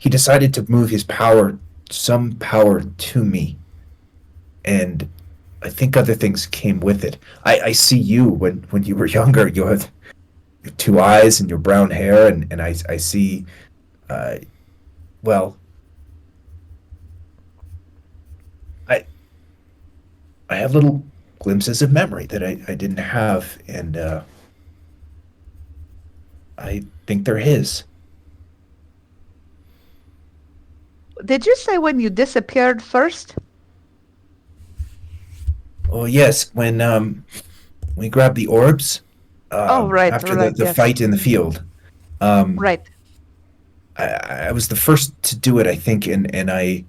decided to move his power, some power, to me, and I think other things came with it. I see you when you were younger. You had 2 eyes and your brown hair, and I see, well, I have little glimpses of memory that I didn't have, and I think they're his. Did you say when you disappeared first? Oh yes, when we grabbed the orbs. Right, After right, the yes. fight in the field. Right. I was the first to do it, I think, and I.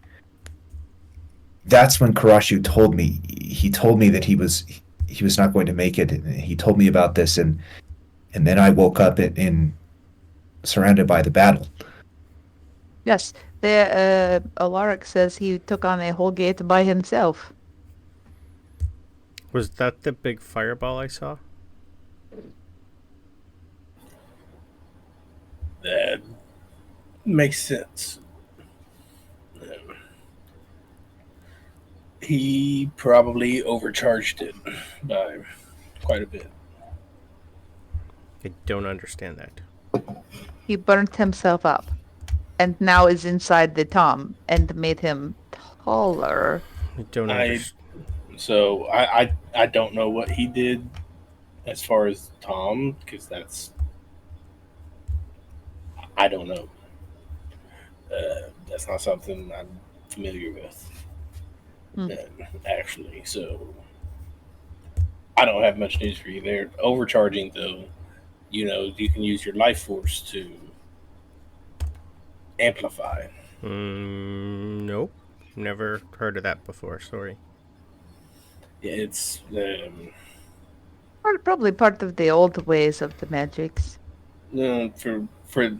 That's when Karashu told me. He told me that he was not going to make it. And he told me about this, and then I woke up in surrounded by the battle. Yes. The Alaric says he took on a whole gate by himself. Was that the big fireball I saw? That makes sense. He probably overcharged it by quite a bit. I don't understand that. He burnt himself up, and now is inside the Tom and made him taller. I don't I understand. so I don't know what he did as far as Tom, because I don't know. That's not something I'm familiar with, Hmm. actually. So I don't have much news for you there. Overcharging, though, you can use your life force to amplify. Nope. Never heard of that before. Sorry. Yeah, it's Probably part of the old ways of the magics. for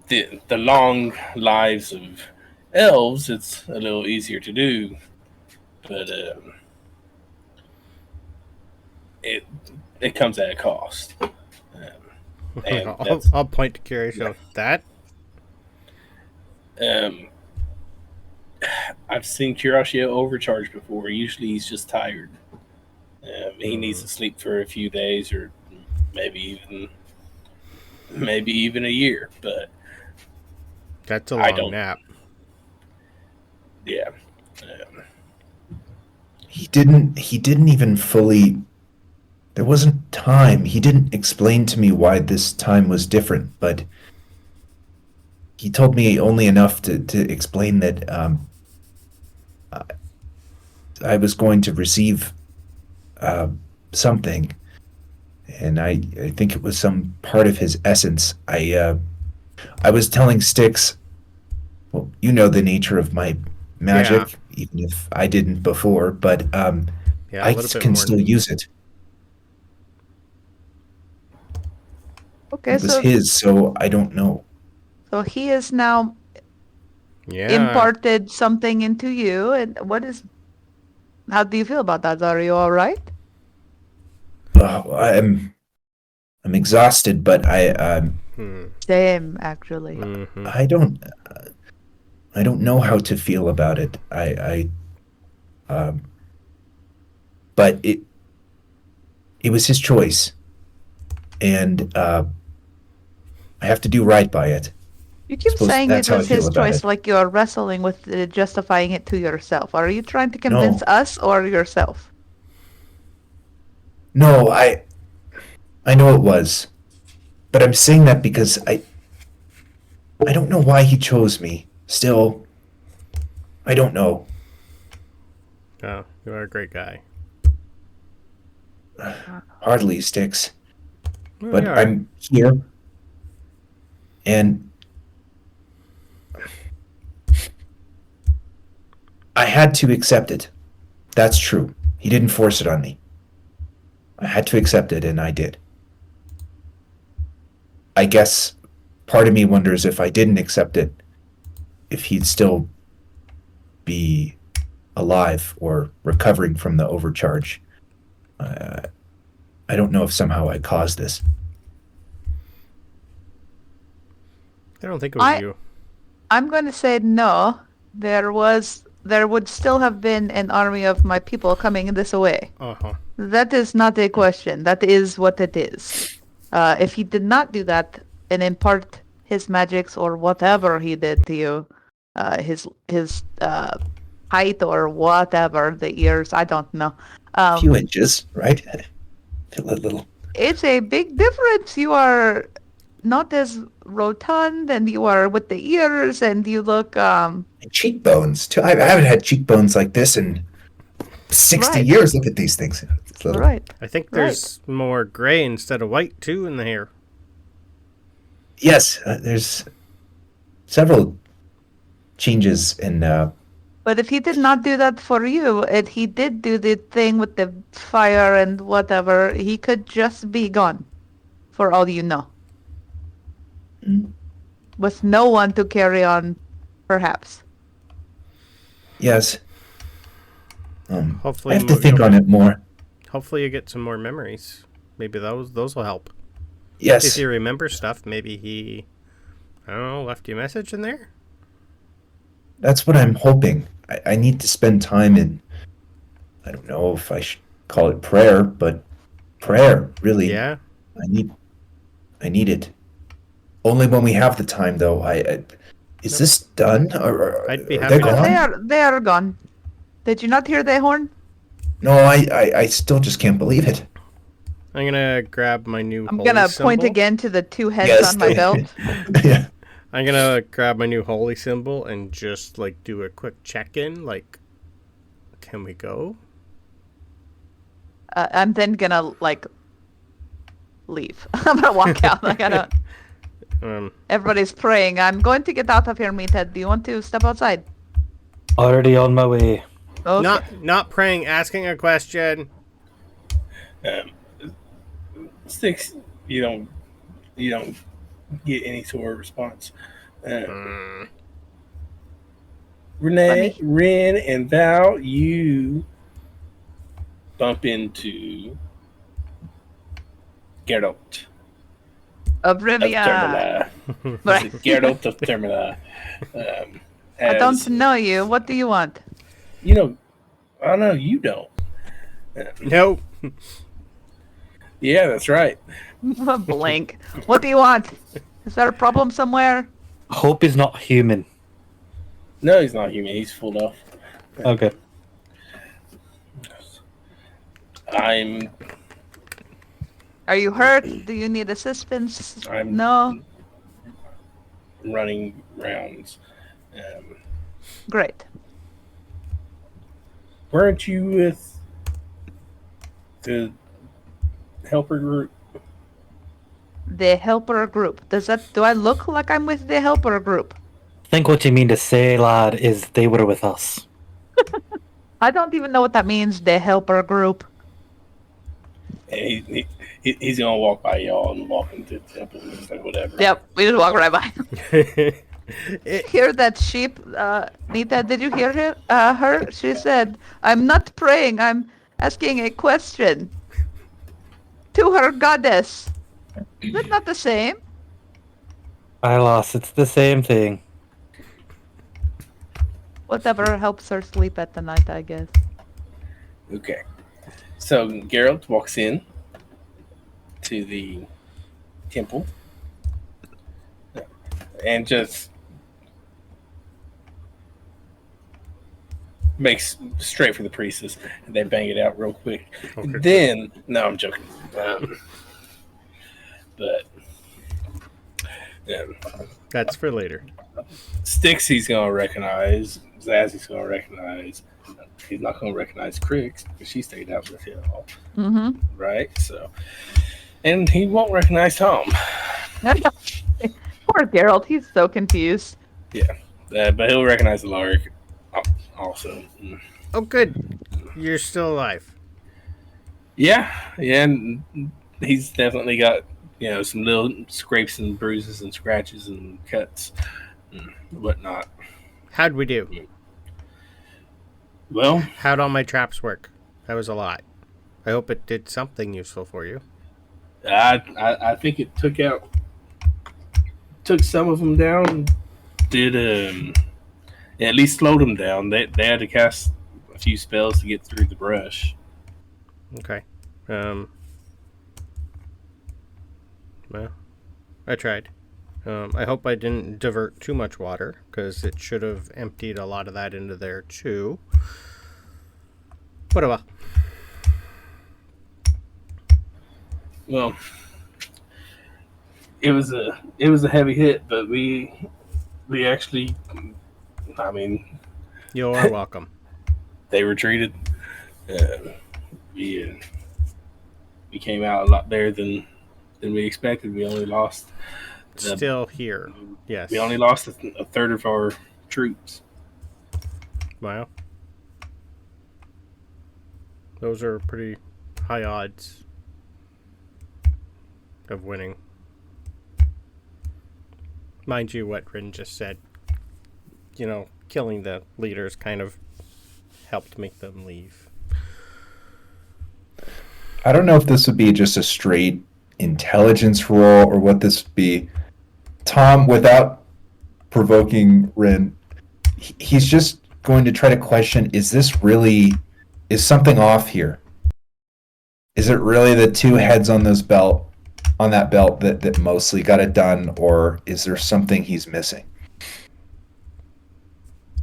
the long lives of elves. It's a little easier to do, but it it comes at a cost. And I'll point to Curious. That um, I've seen Curiosio overcharged before. Usually he's just tired. He needs to sleep for a few days, or maybe even a year. But that's a I long don't. nap. Yeah, He didn't even fully. There wasn't time. He didn't explain to me why this time was different, but he told me only enough to explain that I was going to receive something, and I think it was some part of his essence. I was telling Styx, well, you know the nature of my magic, even if I didn't before, but Yeah, I a little bit can more. still use it. Okay, It was his, so I don't know. so he is now Yeah. imparted something into you, and how do you feel about that? Are you all right? I'm exhausted, but Same, actually. Mm-hmm. I don't know how to feel about it. But it was his choice, and I have to do right by it. You keep Suppose saying that's it how I was feel his about choice, it. like you're wrestling with justifying it to yourself. Are you trying to convince us or yourself? No, I know it was, but I'm saying that because I don't know why he chose me. Still, I don't know. Oh, you are a great guy. Hardly Sticks, Well, but you are. I'm here, and I had to accept it. That's true. He didn't force it on me. I had to accept it, and I did. I guess part of me wonders if I didn't accept it, if he'd still be alive or recovering from the overcharge. I don't know if somehow I caused this. I don't think it was you. I'm going to say no. There would still have been an army of my people coming this way. Uh-huh. That is not a question. That is what it is. If he did not do that and impart his magics or whatever he did to you, his height or whatever, the ears, I don't know. A few inches, right? A little. It's a big difference. You are not as rotund, and you are with the ears, and you look Cheekbones too. I haven't had cheekbones like this in 60 Right. years. Look at these things. It's little. right. I think there's more gray instead of white, too, in the hair. Yes, there's several changes in. But if he did not do that for you, and he did do the thing with the fire and whatever, he could just be gone, for all you know. With no one to carry on, perhaps. Yes. Hopefully, I have to think on it more. Hopefully, you get some more memories. Maybe those will help. Yes. If you remember stuff, maybe he, I don't know, left you a message in there? That's what I'm hoping. I need to spend time in, I don't know if I should call it prayer, but prayer, really. Yeah. I need it. Only when we have the time, though. Is this done? I'd be are happy they to- gone? They are gone. Did you not hear the horn? No, I still just can't believe it. I'm gonna grab my new I'm holy gonna symbol. point again to the 2 heads Yes. on my belt. Yeah. I'm gonna grab my new holy symbol and just like do a quick check-in. Like, can we go? I'm then gonna like leave. I'm gonna walk out. I gotta. Everybody's praying. I'm going to get out of here, Meathead. Do you want to step outside? Already on my way. Okay. Not praying, asking a question. Stkx, you don't get any sort of response. Renee, Ren, and Val, you bump into Geralt Of of Rivia. Termina. Right. Geralt of Termina. I don't know you. What do you want? You know, I know you don't. Nope. Yeah, that's right. Blank. What do you want? Is there a problem somewhere? Hope is not human. No, he's not human. He's full off. Okay. I'm Are you hurt? Do you need assistance? I'm- No? running rounds. Great. Weren't you with the helper group? The helper group. Do I look like I'm with the helper group? I think what you mean to say, lad, is they were with us. I don't even know what that means, the helper group. And he's gonna walk by y'all and walk into the temple and just like whatever. Yep, we just walk right by. Hear that sheep, Nita? Did you hear her? She said, "I'm not praying. I'm asking a question to her goddess." Is that not the same? I lost. It's the same thing. Whatever helps her sleep at the night, I guess. Okay. So Geralt walks in to the temple and just makes straight for the priestess, and they bang it out real quick. Okay. Then, no, I'm joking. But That's for later. Stkx he's gonna recognize. Zazzy's gonna recognize. He's not gonna recognize Krix because she stayed out with y'all, Mm-hmm. right? So, and he won't recognize Tom. Poor Geralt, he's so confused. But he'll recognize the Lark also. Oh, good. You're still alive. Yeah, and he's definitely got some little scrapes and bruises and scratches and cuts and whatnot. How'd we do? Well, How'd all my traps work? That was a lot. I hope it did something useful for you. I think it took some of them down. Did at least slowed them down. They had to cast a few spells to get through the brush. Okay. Well, I tried. I hope I didn't divert too much water, because it should have emptied a lot of that into there too. Whatever. Well, it was a heavy hit, but we actually, I mean, You're welcome. they retreated. We came out a lot better than we expected. We only lost. Still here. Yes. We only lost a third of our troops. Wow. Those are pretty high odds of winning. Mind you, what Rin just said, killing the leaders kind of helped make them leave. I don't know if this would be just a straight intelligence roll or what this would be. Tom, without provoking Rin, he's just going to try to question, is something off here? Is it really the two heads on this belt on that belt that mostly got it done, or is there something he's missing?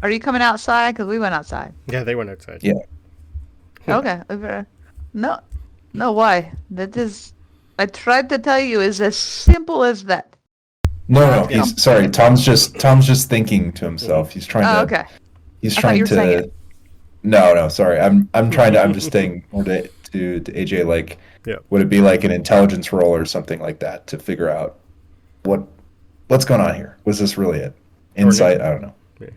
Are you coming outside? Because we went outside. Yeah, they went outside. Yeah. Okay. No. No, why? That is... I tried to tell you is as simple as that. No, he's sorry. Tom's just thinking to himself. He's trying to. Okay. He's I thought trying you were saying to. it. No, sorry. I'm trying to. I'm just saying more to AJ. Like, Yeah. would it be like an intelligence roll or something like that to figure out what's going on here? Was this really it? Insight? I don't know. Yeah.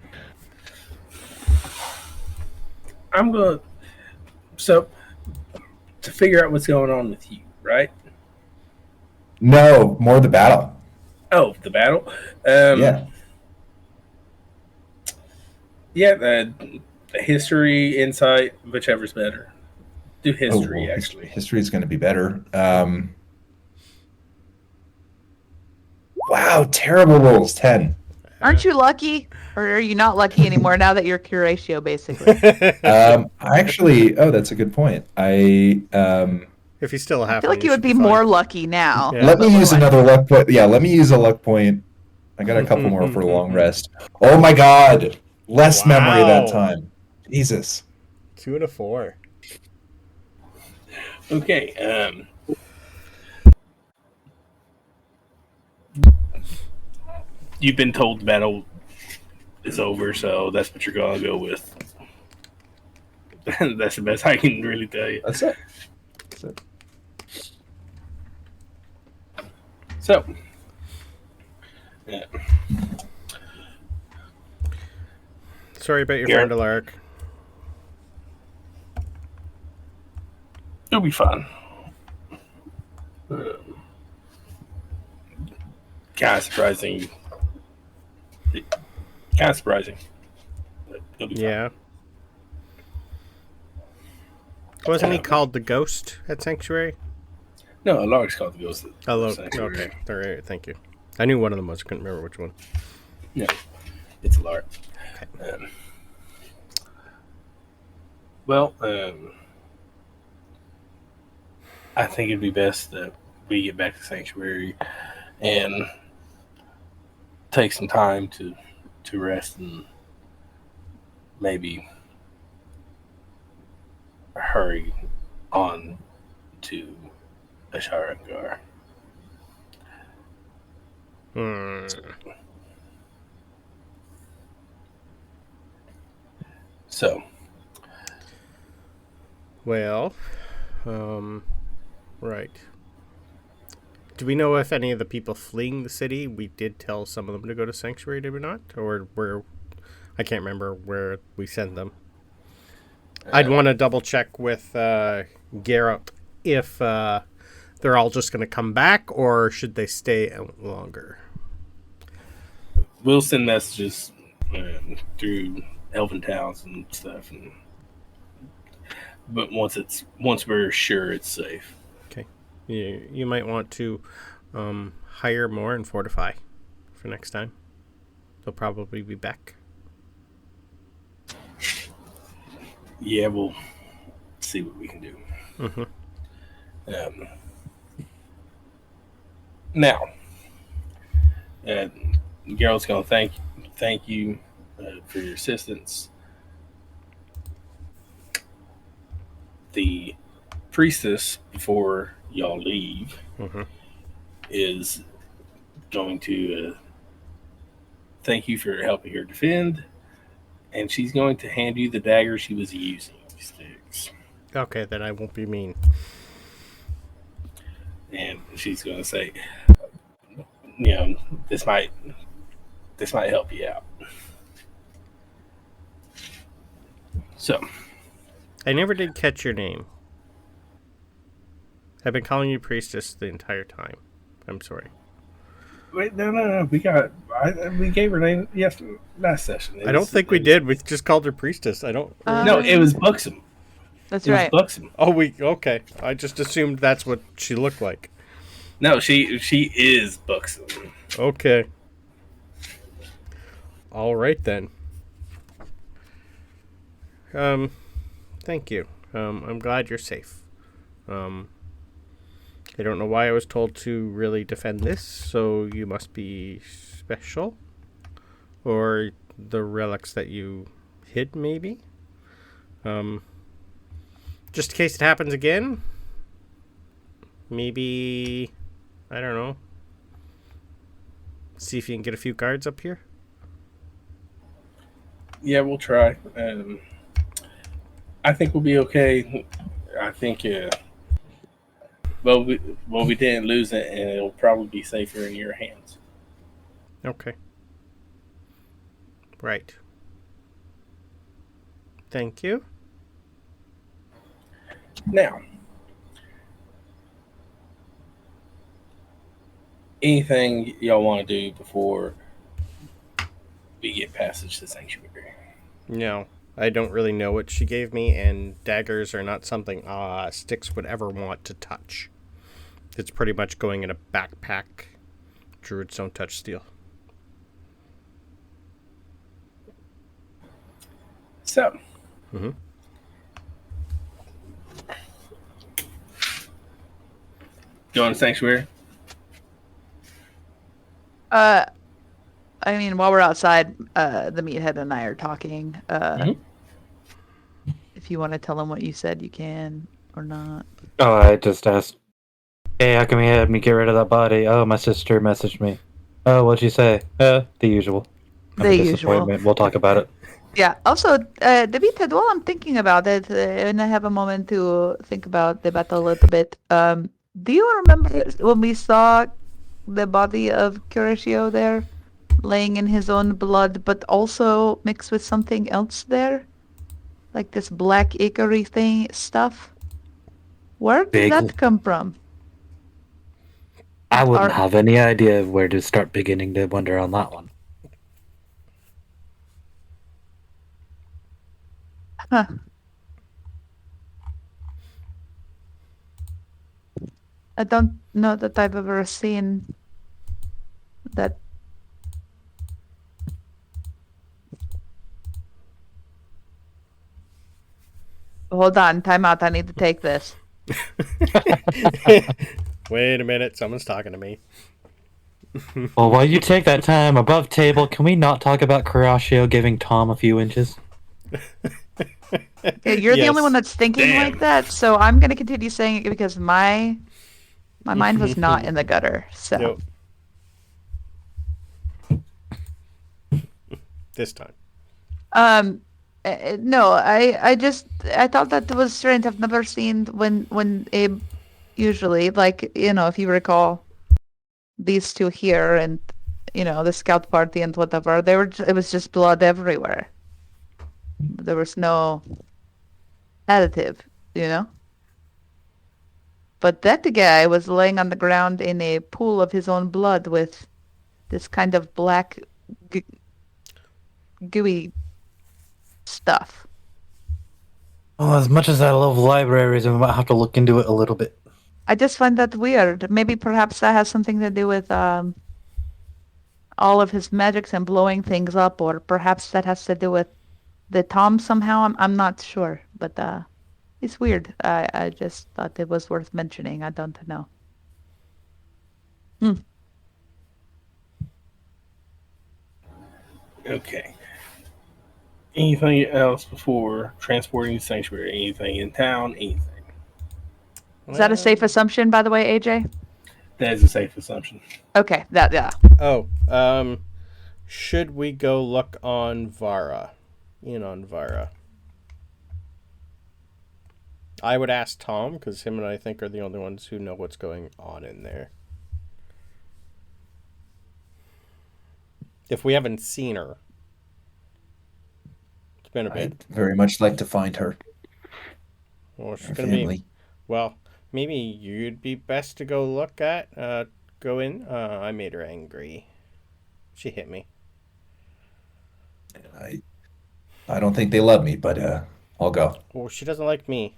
I'm going to... So, to figure out what's going on with you, right? No, more the battle. Oh, the battle? Yeah. Yeah, history, insight, whichever's better. Do history, well, actually. History is going to be better. Wow, terrible rolls. 10. Aren't you lucky? Or are you not lucky anymore now that you're Curatio, basically? Actually, that's a good point. If he's still a half, I feel like you would be more lucky now. Yeah. Let me use another luck point. Yeah, let me use a luck point. I got a couple more for a long rest. Oh my god! Less memory that time. Jesus. 2 and a 4. Okay, you've been told the battle is over, so that's what you're going to go with. That's the best I can really tell you. That's it. So, yeah. Sorry about your Garrett. friend Alaric. It'll be fun. Kind of surprising. But it'll be fun. Yeah. Wasn't he called the Ghost at Sanctuary? No, Alaric's called the Ghost. Okay. All right, thank you. I knew one of them was. I couldn't remember which one. No, it's Alaric. Okay. I think it'd be best that we get back to Sanctuary and take some time to rest and maybe hurry on to Asharangar. So, well, right. Do we know if any of the people fleeing the city, we did tell some of them to go to Sanctuary, did we not? Or where, I can't remember where we sent them. I'd want to double check with Garrett if they're all just going to come back or should they stay out longer. we'll send messages through Elven Towns and stuff, but once we're sure it's safe. Okay. You might want to hire more and fortify for next time. They'll probably be back. Yeah, we'll see what we can do. Mm-hmm. Now, Geralt's going to thank you for your assistance. The priestess, before y'all leave, is going to thank you for helping her defend, and she's going to hand you the dagger she was using, Stkx. Okay, then I won't be mean. And she's going to say, this might help you out. So, I never did catch your name. I've been calling you priestess the entire time. I'm sorry. wait, no. We gave her name last session. I don't think we did. We just called her priestess. I don't. No, it was Buxom. That's It was right. Buxom. Oh, okay. I just assumed that's what she looked like. No, she is Buxom. Okay. All right then. Thank you. I'm glad you're safe. I don't know why I was told to really defend this, so you must be special. Or the relics that you hid, maybe? Just in case it happens again. Maybe, I don't know. See if you can get a few guards up here. Yeah, we'll try. I think we'll be okay. I think, well, we didn't lose it, and it'll probably be safer in your hands. Okay. Right. Thank you. Now, anything y'all want to do before we get passage to Sanctuary? No, I don't really know what she gave me, and daggers are not something Stkx would ever want to touch. It's pretty much going in a backpack. Druids don't touch steel. So, going to Sanctuary? I mean, while we're outside, the meathead and I are talking. If you want to tell him what you said, you can, or not. Oh, I just asked, hey, how come you had me get rid of that body? Oh, my sister messaged me. Oh, what'd you say? The usual. The usual. We'll talk about it. Yeah. Also, the meathead, while I'm thinking about it, and I have a moment to think about the battle a little bit, do you remember when we saw the body of Curatio there, laying in his own blood, but also mixed with something else there? Like this black ichory thing stuff? Where did that come from? I wouldn't have any idea of where to start beginning to wonder on that one. Huh. I don't know that I've ever seen that. Hold on, time out. I need to take this. Wait a minute, someone's talking to me. Well, while you take that time above table, can we not talk about Curatio giving Tom a few inches? Okay, you're the only one that's thinking like that, so I'm going to continue saying it because my mind was not in the gutter. So Nope. This time. No, I thought that was strange. I've never seen when Abe usually, like, if you recall these two here and the scout party and whatever, it was just blood everywhere. There was no additive, But that guy was laying on the ground in a pool of his own blood with this kind of black gooey stuff. Well, as much as I love libraries, we might have to look into it a little bit. I just find that weird. Maybe perhaps that has something to do with all of his magics and blowing things up, or perhaps that has to do with the Tom somehow. I'm not sure, but it's weird. I just thought it was worth mentioning. I don't know. Okay. Anything else before transporting to Sanctuary? Anything in town? Anything? Is that a safe assumption, by the way, AJ? That is a safe assumption. Okay, yeah. Oh, should we go look on Vara? On Vara. I would ask Tom, because him and I think are the only ones who know what's going on in there. If we haven't seen her. It's been a bit. I'd very much like to find her. Well, she's Her going family. to be... Well, maybe you'd be best to go look at, go in. I made her angry. She hit me. I don't think they love me, but I'll go. Well, she doesn't like me.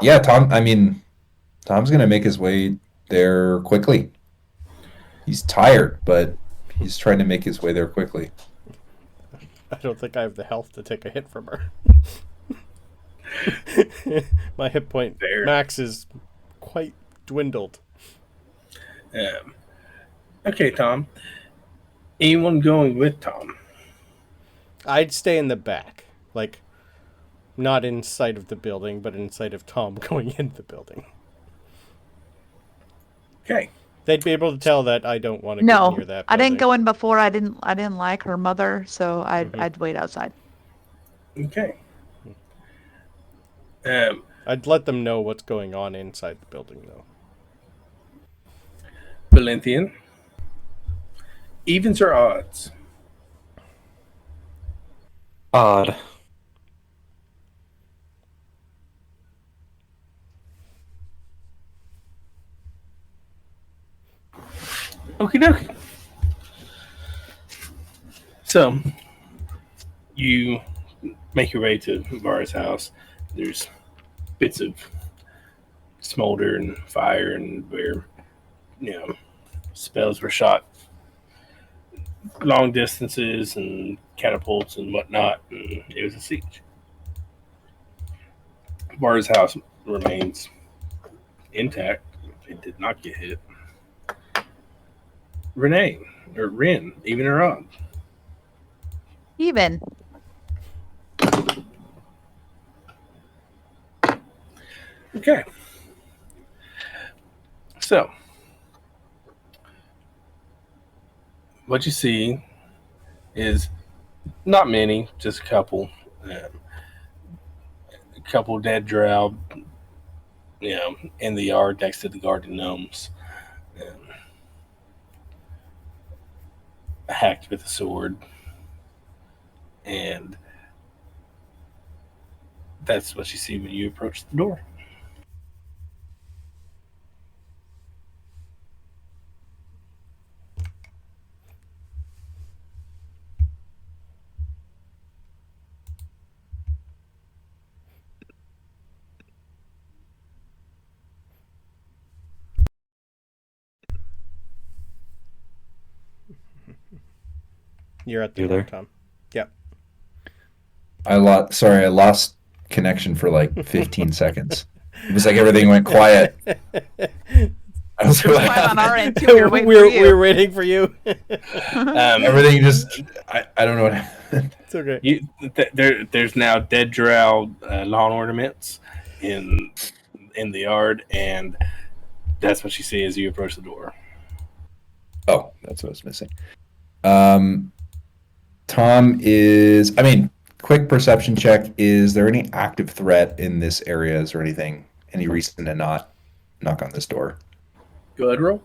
Yeah, Tom's gonna make his way there quickly. He's tired, but he's trying to make his way there quickly. I don't think I have the health to take a hit from her. My hit point max is quite dwindled. Okay, Tom. Anyone going with Tom? I'd stay in the back. Like, not in sight of the building, but in sight of Tom going in the building. Okay. They'd be able to tell that I don't want to go near that building. I didn't go in before. I didn't like her mother, so I'd wait outside. Okay. I'd let them know what's going on inside the building, though. Valenthian. Evens or odds? Odd. Okie dokie. So, you make your way to Vara's house. There's bits of smolder and fire, and where, spells were shot long distances and catapults and whatnot, and it was a siege. Vara's house remains intact. It did not get hit. Ren, even or odd? Even. Okay. So, what you see is not many, just a couple. A couple dead drow, in the yard next to the garden gnomes. Hacked with a sword. And that's what you see when you approach the door. You're at the door, Tom. Yep. I lost connection for like 15 seconds. It was like everything went quiet. I was quiet on our end too. We were waiting for you. Everything just I don't know what happened. It's okay. There's now dead drow lawn ornaments in the yard, and that's what you see as you approach the door. Oh, that's what I was missing. Tom is, quick perception check. Is there any active threat in this area? Is there anything, any reason to not knock on this door? Go ahead, roll.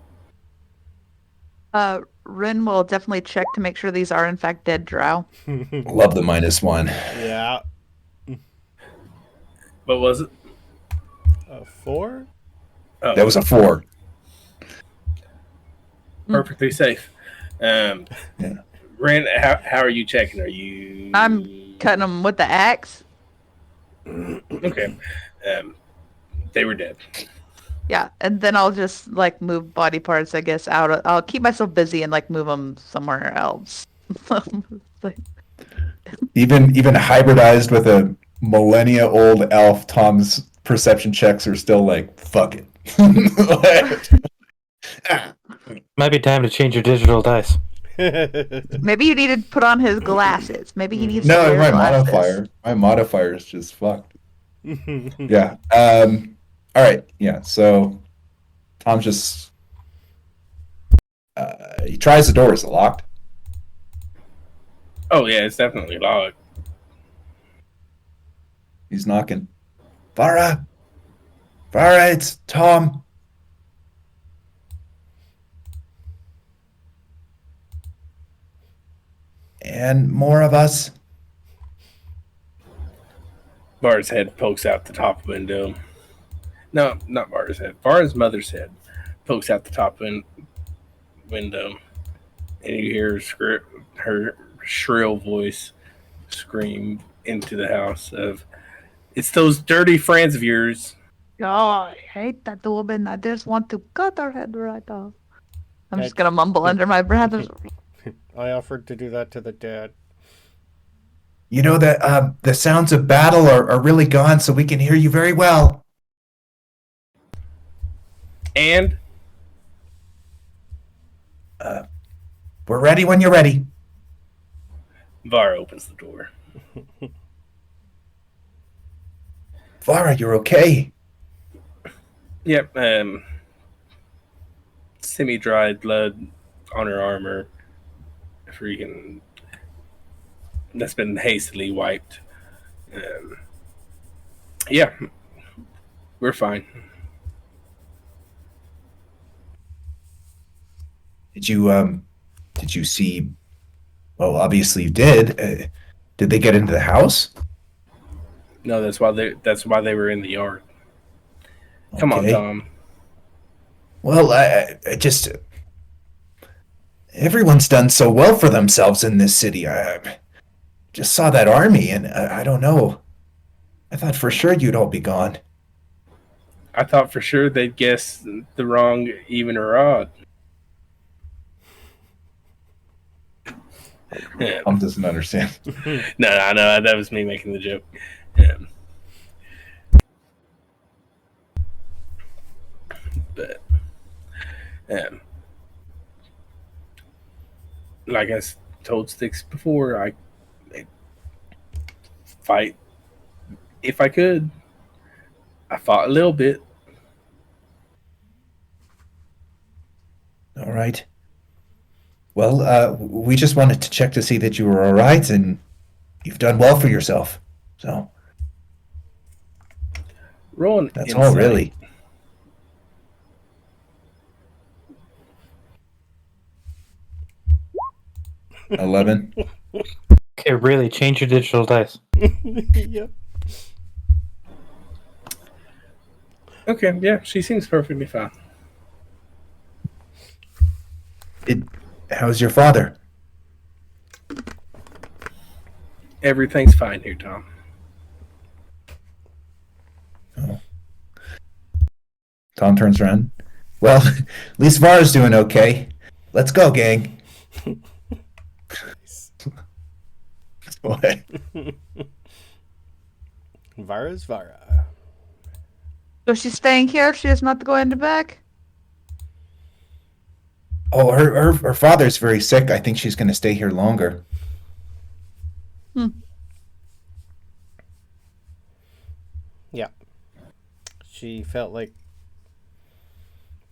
Rin will definitely check to make sure these are in fact dead drow. Love the -1. Yeah. What was it? A 4? Oh. That was a 4. Perfectly safe. Yeah. Ren, how are you checking? Are you? I'm cutting them with the axe. Okay. They were dead. Yeah, and then I'll just move body parts, I guess, out. I'll keep myself busy and move them somewhere else. Even hybridized with a millennia-old elf, Tom's perception checks are still fuck it. Might be time to change your digital dice. Maybe you need to put on his glasses. Maybe he needs to wear my glasses. My modifier is just fucked. Yeah. All right. Yeah. So Tom's just he tries the door. Is it locked? Oh yeah, it's definitely locked. He's knocking. Vara, it's Tom. And more of us. Vara's head pokes out the top window. No, not Vara's head. Vara's mother's head pokes out the top window. And you hear her shrill voice scream into the house of, "It's those dirty friends of yours." Oh, I hate that woman. I just want to cut her head right off. I'm just going to mumble under my breath. I offered to do that to the dad. You know that the sounds of battle are really gone, so we can hear you very well. And We're ready when you're ready. Var opens the door. Vara, you're okay. Yep. Semi-dried blood on her armor. Freaking. That's been hastily wiped. Yeah, we're fine. Did you see? Well, obviously you did. Did they get into the house? No, that's why they were in the yard. Come on, Okay. Tom. Well, I just everyone's done so well for themselves in this city. I just saw that army, and I don't know. I thought for sure you'd all be gone. I thought for sure they'd guess the wrong even or odd. Yeah. Tom doesn't understand. No, that was me making the joke. But like I told Stkx before, I'd fight if I could. I fought a little bit. All right. Well, we just wanted to check to see that you were all right, and you've done well for yourself. So Rolling that's insight. all, really. $11. Okay, really, change your digital dice. Yep. Okay, yeah, she seems perfectly fine. How's your father? Everything's fine here, Tom. Oh. Tom turns around. Well, at least Vara's doing okay. Let's go, gang. What? Vara's Vara. So she's staying here? She is not going back? Oh, her father's very sick. I think she's going to stay here longer. Yeah. She felt like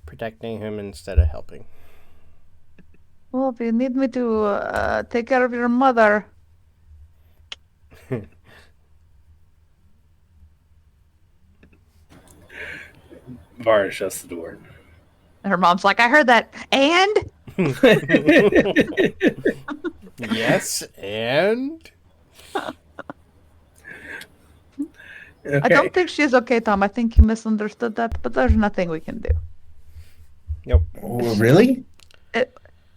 protecting him instead of helping. Well, if you need me to take care of your mother. Vara shuts the door. Her mom's like, I heard that. And? Yes, and? Okay. I don't think she's okay, Tom. I think you misunderstood that, but there's nothing we can do. Nope. Oh, really?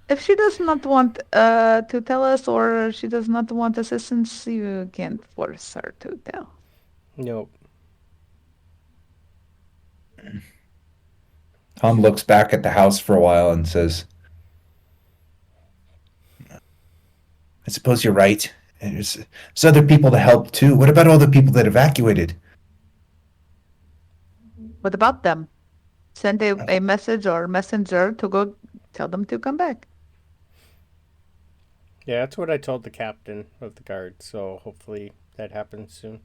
If she does not want to tell us or she does not want assistance, you can't force her to tell. Nope. Tom looks back at the house for a while and says, I suppose you're right. There's other people to help too. What about all the people that evacuated? What about them? Send a message or messenger to go tell them to come back. Yeah, that's what I told the captain of the guard, so hopefully that happens soon.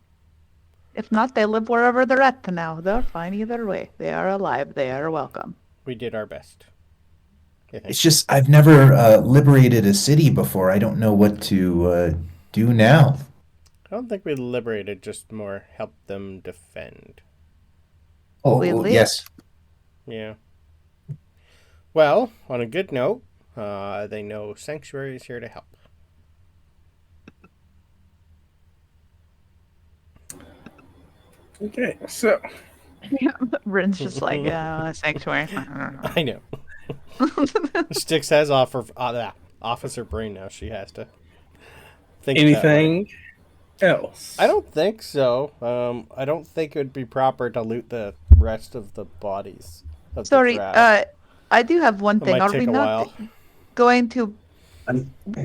If not, they live wherever they're at now. They're fine either way. They are alive. They are welcome. We did our best. It's just I've never liberated a city before. I don't know what to do now. I don't think we liberated, just more help them defend. Oh, yes. Yeah. Well, on a good note, they know Sanctuary is here to help. Okay, so Yeah, Rin's just like, sanctuary. I know. Stkx has officer brain now. She has to think. anything else? I don't think so. I don't think it would be proper to loot the rest of the bodies. Of Sorry, the Drow. I do have one It thing. might Are take we a not while. going to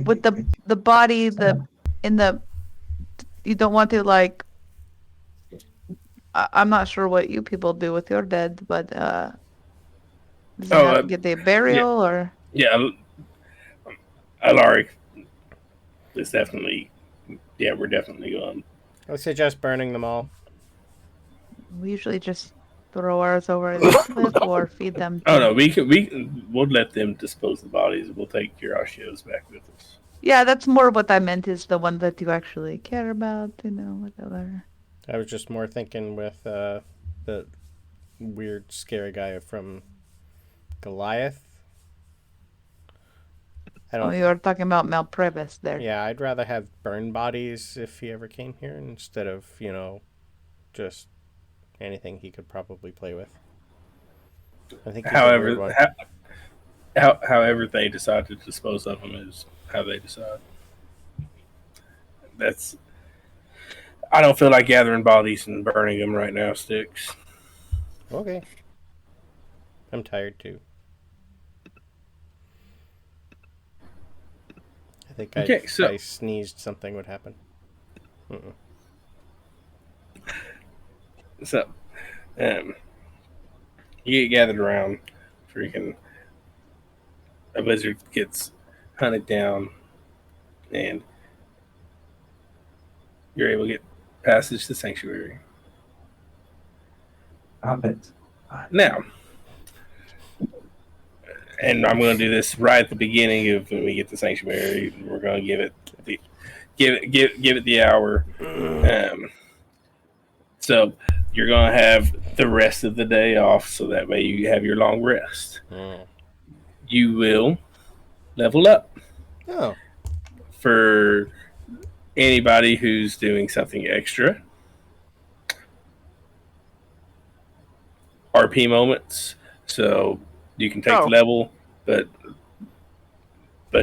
with the body in the you don't want to like. I'm not sure what you people do with your dead, but does it have to get the burial or? Yeah, Alaric is definitely. Yeah, we're definitely going. I would suggest burning them all. We usually just throw ours over the cliff or feed them. Oh no, we'll let them dispose of the bodies. We'll take your Ashios back with us. Yeah, that's more what I meant. Is the one that you actually care about, whatever. I was just more thinking with the weird, scary guy from Goliath. Oh, you were talking about Malprevis there. Yeah, I'd rather have burned bodies if he ever came here instead of, just anything he could probably play with. I think. However, however they decide to dispose of them is how they decide. I don't feel like gathering bodies and burning them right now, Stkx. Okay. I'm tired too. I think if I sneezed, something would happen. So, you get gathered around, freaking a wizard gets hunted down, and you're able to get passage to Sanctuary. Stop it. Now, and I'm going to do this right at the beginning of when we get to Sanctuary. We're going to give it the hour. So you're going to have the rest of the day off, so that way you have your long rest. You will level up. Oh. For anybody who's doing something extra. RP moments, so you can take the level, but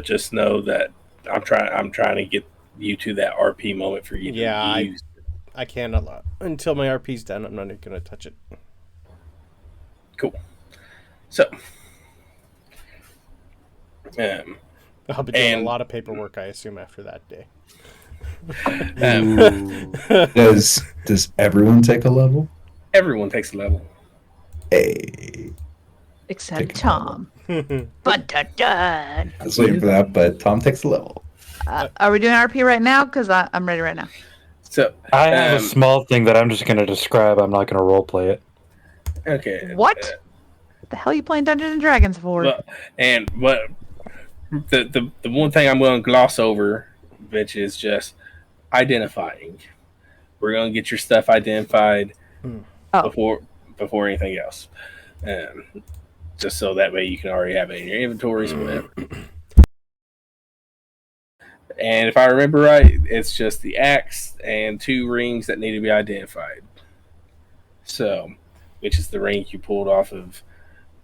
just know that I'm trying to get you to that RP moment for you to use. I can't until my RP's done. I'm not even gonna touch it. Cool. So, I'll be doing a lot of paperwork, I assume, after that day. Does everyone take a level? Everyone takes a level. Hey. Except Tom. But I was waiting for that, but Tom takes a level. Are we doing RP right now? Because I'm ready right now. So I have a small thing that I'm just going to describe. I'm not going to role play it. Okay. What? What the hell are you playing Dungeons and Dragons for? Well, and what the one thing I'm going to gloss over, which is just identifying. We're going to get your stuff identified before anything else. Just so that way you can already have it in your inventories or whatever. And if I remember right, it's just the axe and 2 rings that need to be identified. So, which is the ring you pulled off of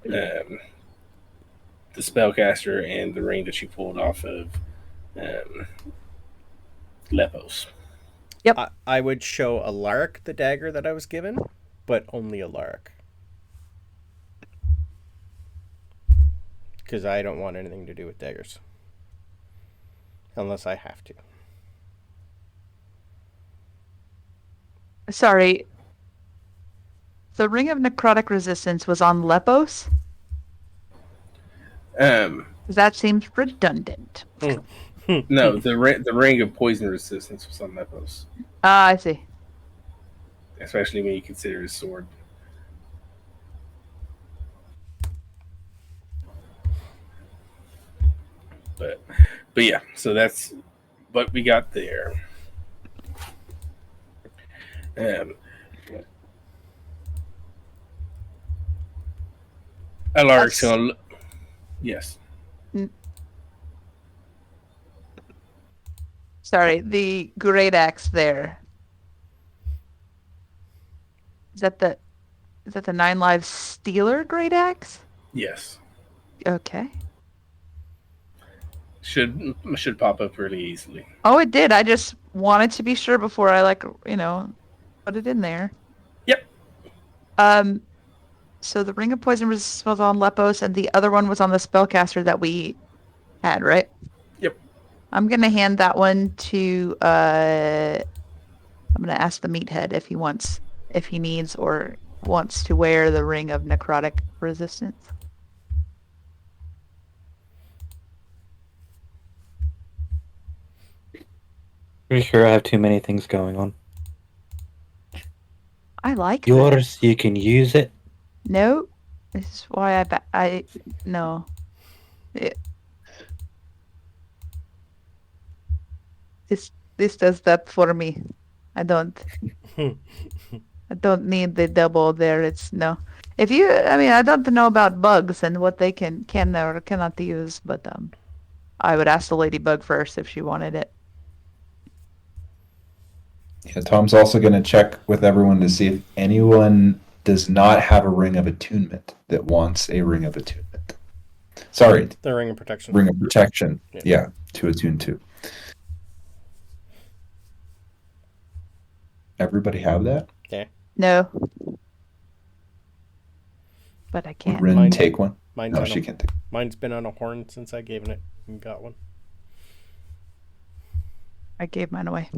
the spellcaster and the ring that you pulled off of Lepos. Yep. I would show Alaric the dagger that I was given, but only Alaric. Because I don't want anything to do with daggers. Unless I have to. Sorry. The Ring of Necrotic Resistance was on Lepos? That seems redundant. No, the ring of poison resistance was on Lepos. Ah, I see. Especially when you consider his sword. But yeah, so that's what we got there. Alaric's gonna yes. Sorry, the great axe there. Is that the 9 Lives Stealer great axe? Yes. Okay. Should pop up really easily. Oh, it did. I just wanted to be sure before I put it in there. Yep. So the Ring of Poison Resistance was on Lepos, and the other one was on the spellcaster that we had, right? Yep. I'm gonna hand that one to I'm going to ask the meathead if he needs or wants to wear the ring of necrotic resistance. Pretty sure I have too many things going on. I like Yours, this. you can use it. No, this is why no. This does that for me. I don't need the double there. It's no. I don't know about bugs and what they can or cannot use, but I would ask the ladybug first if she wanted it. Yeah, Tom's also going to check with everyone to see if anyone does not have a ring of attunement that wants a ring of attunement. Sorry, The ring of protection. ring of protection. Yeah. Yeah, to attune to. Everybody have that? Okay. No. But I Would can't. Rin take one? Mine's No, on she a, can't take. mine's been on a horn since I gave it and got one. I gave mine away.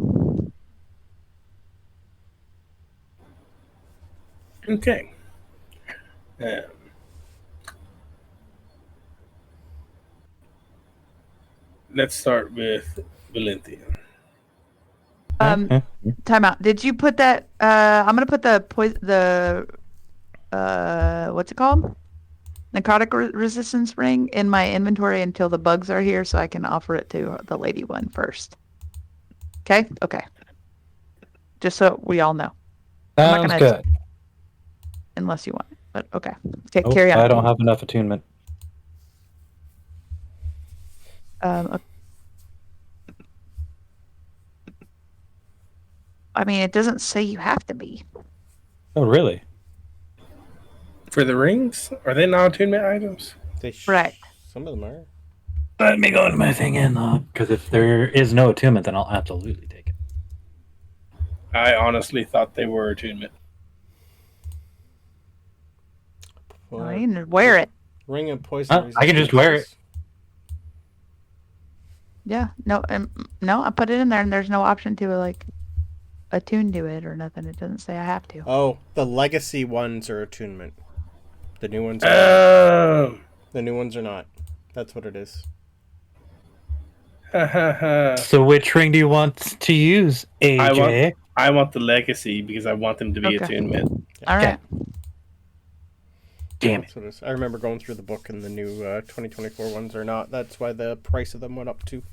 Okay. Let's start with Valentia. Time out. Did you put that? I'm gonna put the what's it called? Necrotic resistance ring in my inventory until the bugs are here, so I can offer it to the lady one first. Okay. Okay. Just so we all know. Sounds good. Unless you want it, but okay. Okay, Nope, carry on. I don't have enough attunement. I mean, it doesn't say you have to be. Oh, really? For the rings, are they not attunement items? Right. Some of them are. Let me go into my thing and because if there is no attunement, then I'll absolutely take it. I honestly thought they were attunement. No, you can wear it. Ring of poison. I can just wear it. Yeah. No. No. I put it in there, and there's no option to like attune to it or nothing. It doesn't say I have to. Oh, the legacy ones are attunement. The new ones are not. The new ones are not. That's what it is. So which ring do you want to use, AJ? I want the legacy because I want them to be attunement. All right. Damn it. That's what it is. I remember going through the book and the new 2024 ones are not. That's why the price of them went up too.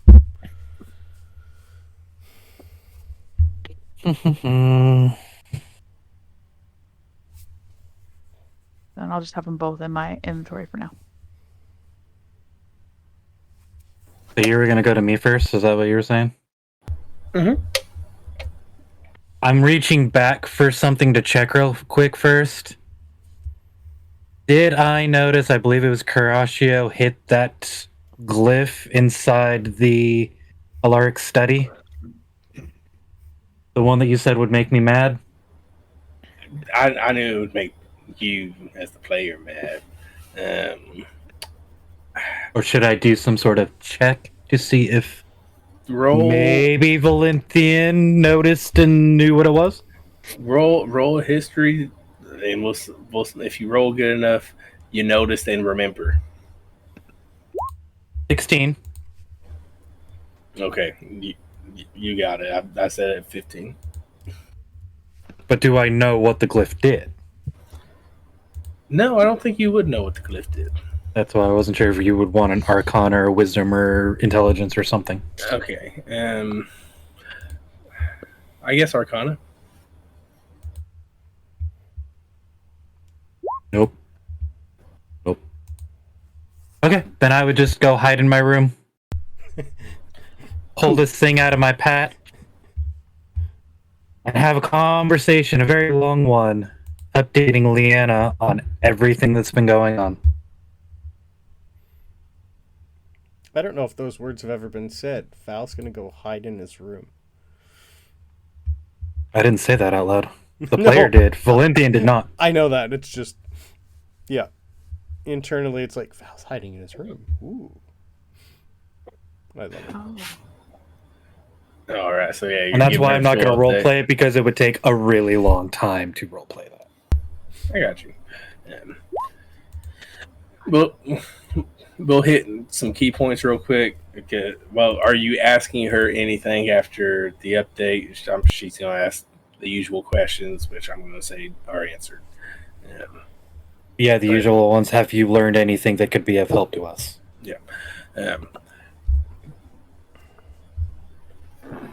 Then I'll just have them both in my inventory for now. So you were going to go to me first? Is that what you were saying? Mm-hmm. I'm reaching back for something to check real quick first. Did I notice, I believe it was Caraccio, hit that glyph inside the Alaric study? The one that you said would make me mad? I knew it would make you, as the player, mad. Or should I do some sort of check to see if maybe Valenthian noticed and knew what it was? Roll history, and we'll if you roll good enough, you notice and remember. 16. Okay, you got it. I said it at 15. But do I know what the glyph did? No, I don't think you would know what the glyph did. That's why I wasn't sure if you would want an Arcana or Wisdom or Intelligence or something. Okay. I guess Arcana. Nope. Okay, then I would just go hide in my room. Pull this thing out of my pat. And have a conversation, a very long one, updating Leanna on everything that's been going on. I don't know if those words have ever been said. Val's gonna go hide in his room. I didn't say that out loud. The player did. Valenthian did not. I know that. It's just, yeah. Internally, it's like, Val's hiding in his room. Ooh. I love it. All right, so yeah, And that's giving why her I'm not full going to role update. play it, because it would take a really long time to role play that. I got you. We'll hit some key points real quick. Okay. Well, are you asking her anything after the update? She's going to ask the usual questions, which I'm going to say are answered. Yeah, the usual ones. Have you learned anything that could be of help to us? Yeah.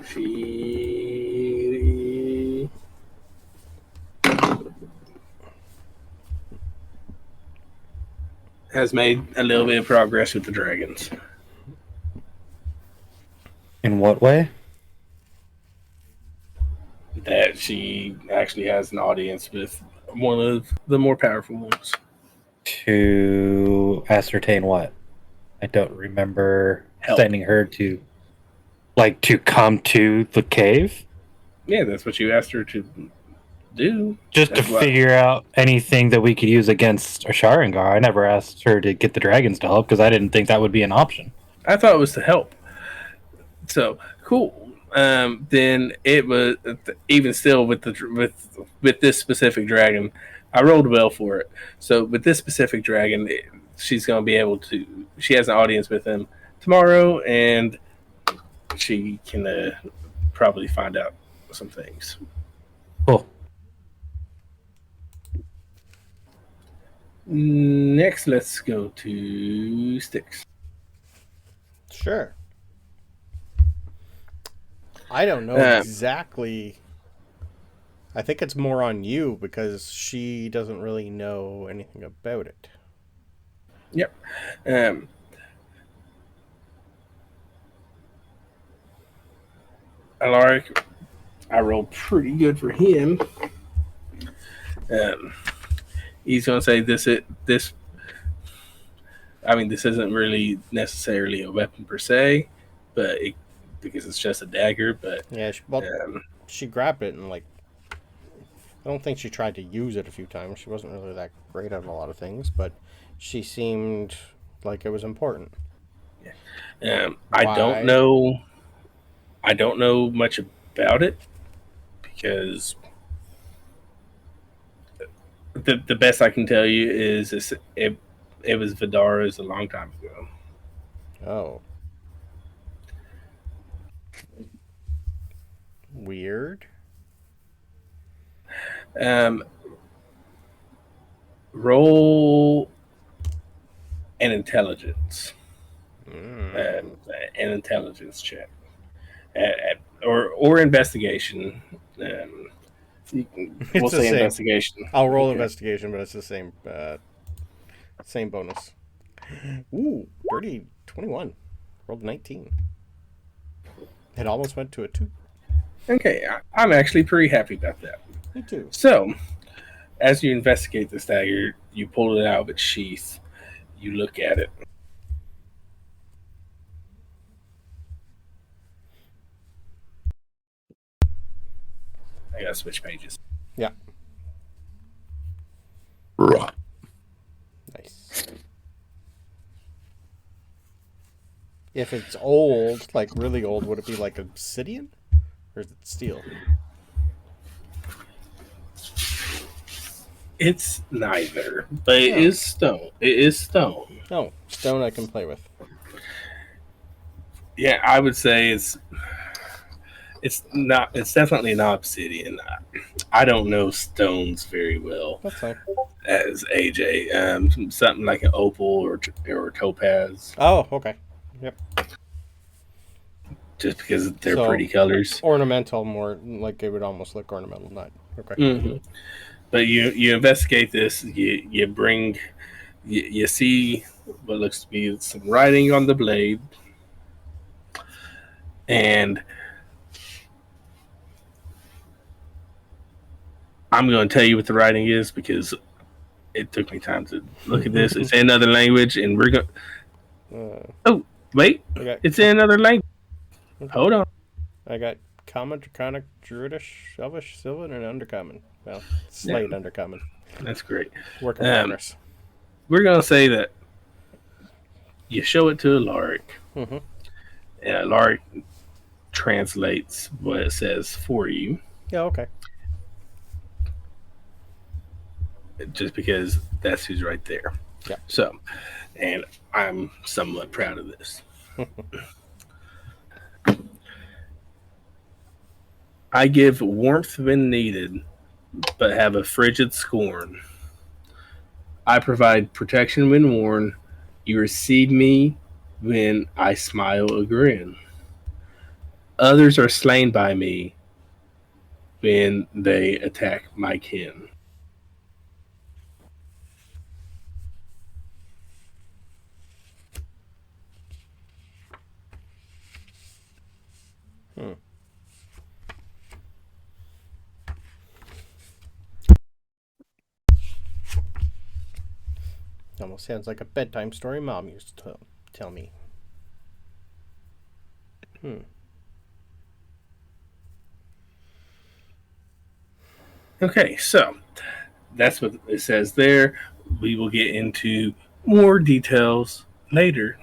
She has made a little bit of progress with the dragons. In what way? That she actually has an audience with one of the more powerful ones. To ascertain what? I don't remember Help. sending her to come to the cave. Yeah, that's what you asked her to do. Just That's to what- figure out anything that we could use against Sharingar. I never asked her to get the dragons to help because I didn't think that would be an option. I thought it was to help. So cool. Then it was even still with this specific dragon. I rolled well for it. So with this specific dragon, she's going to be able to. She has an audience with him tomorrow, and she can probably find out some things. Cool. Next, let's go to Stkx. Sure. I don't know exactly. I think it's more on you because she doesn't really know anything about it. Yep. Alaric, I rolled pretty good for him. He's going to say this. I mean, this isn't really necessarily a weapon per se, but because it's just a dagger. But yeah, she grabbed it and I don't think she tried to use it a few times. She wasn't really that great at a lot of things, but she seemed like it was important. I don't know. I don't know much about it because the best I can tell you is it was Vidara's a long time ago. Oh. Weird. Roll an intelligence. An intelligence check. Or investigation. We'll say investigation. I'll roll investigation, but it's the same bonus. Ooh, dirty 21. Rolled 19. It almost went to a 2. Okay, I'm actually pretty happy about that. Me too. So, as you investigate this dagger, you pull it out of its sheath. You look at it. I gotta switch pages. Yeah. Right. Nice. If it's old, like really old, would it be like obsidian? Or is it steel? It's neither, but it is stone. It is stone. Oh, stone I can play with. Yeah, I would say it's not. It's definitely not obsidian. I don't know stones very well. That's fine. As AJ, something like an opal or topaz. Oh, okay. Yep. Just because they're pretty colors. Ornamental, more like it would almost look ornamental, not okay. Mm-hmm. But you investigate this. You bring. You see what looks to be some writing on the blade, and I'm going to tell you what the writing is because it took me time to look at this. It's in another language, and we're going. Oh, wait! Okay. It's in another language. Okay. Hold on. I got common, draconic, druidish, elvish, sylvan, and undercommon. Well, slight undercommon. That's great. Work in progress. We're going to say that you show it to Alaric. Mm-hmm. And Alaric translates what it says for you, Yeah, okay. just because that's who's right there. Yep. So, and I'm somewhat proud of this. I give warmth when needed, but have a frigid scorn. I provide protection when worn. You receive me when I smile a grin. Others are slain by me when they attack my kin. Almost sounds like a bedtime story Mom used to tell me. Okay, so that's what it says there. We will get into more details later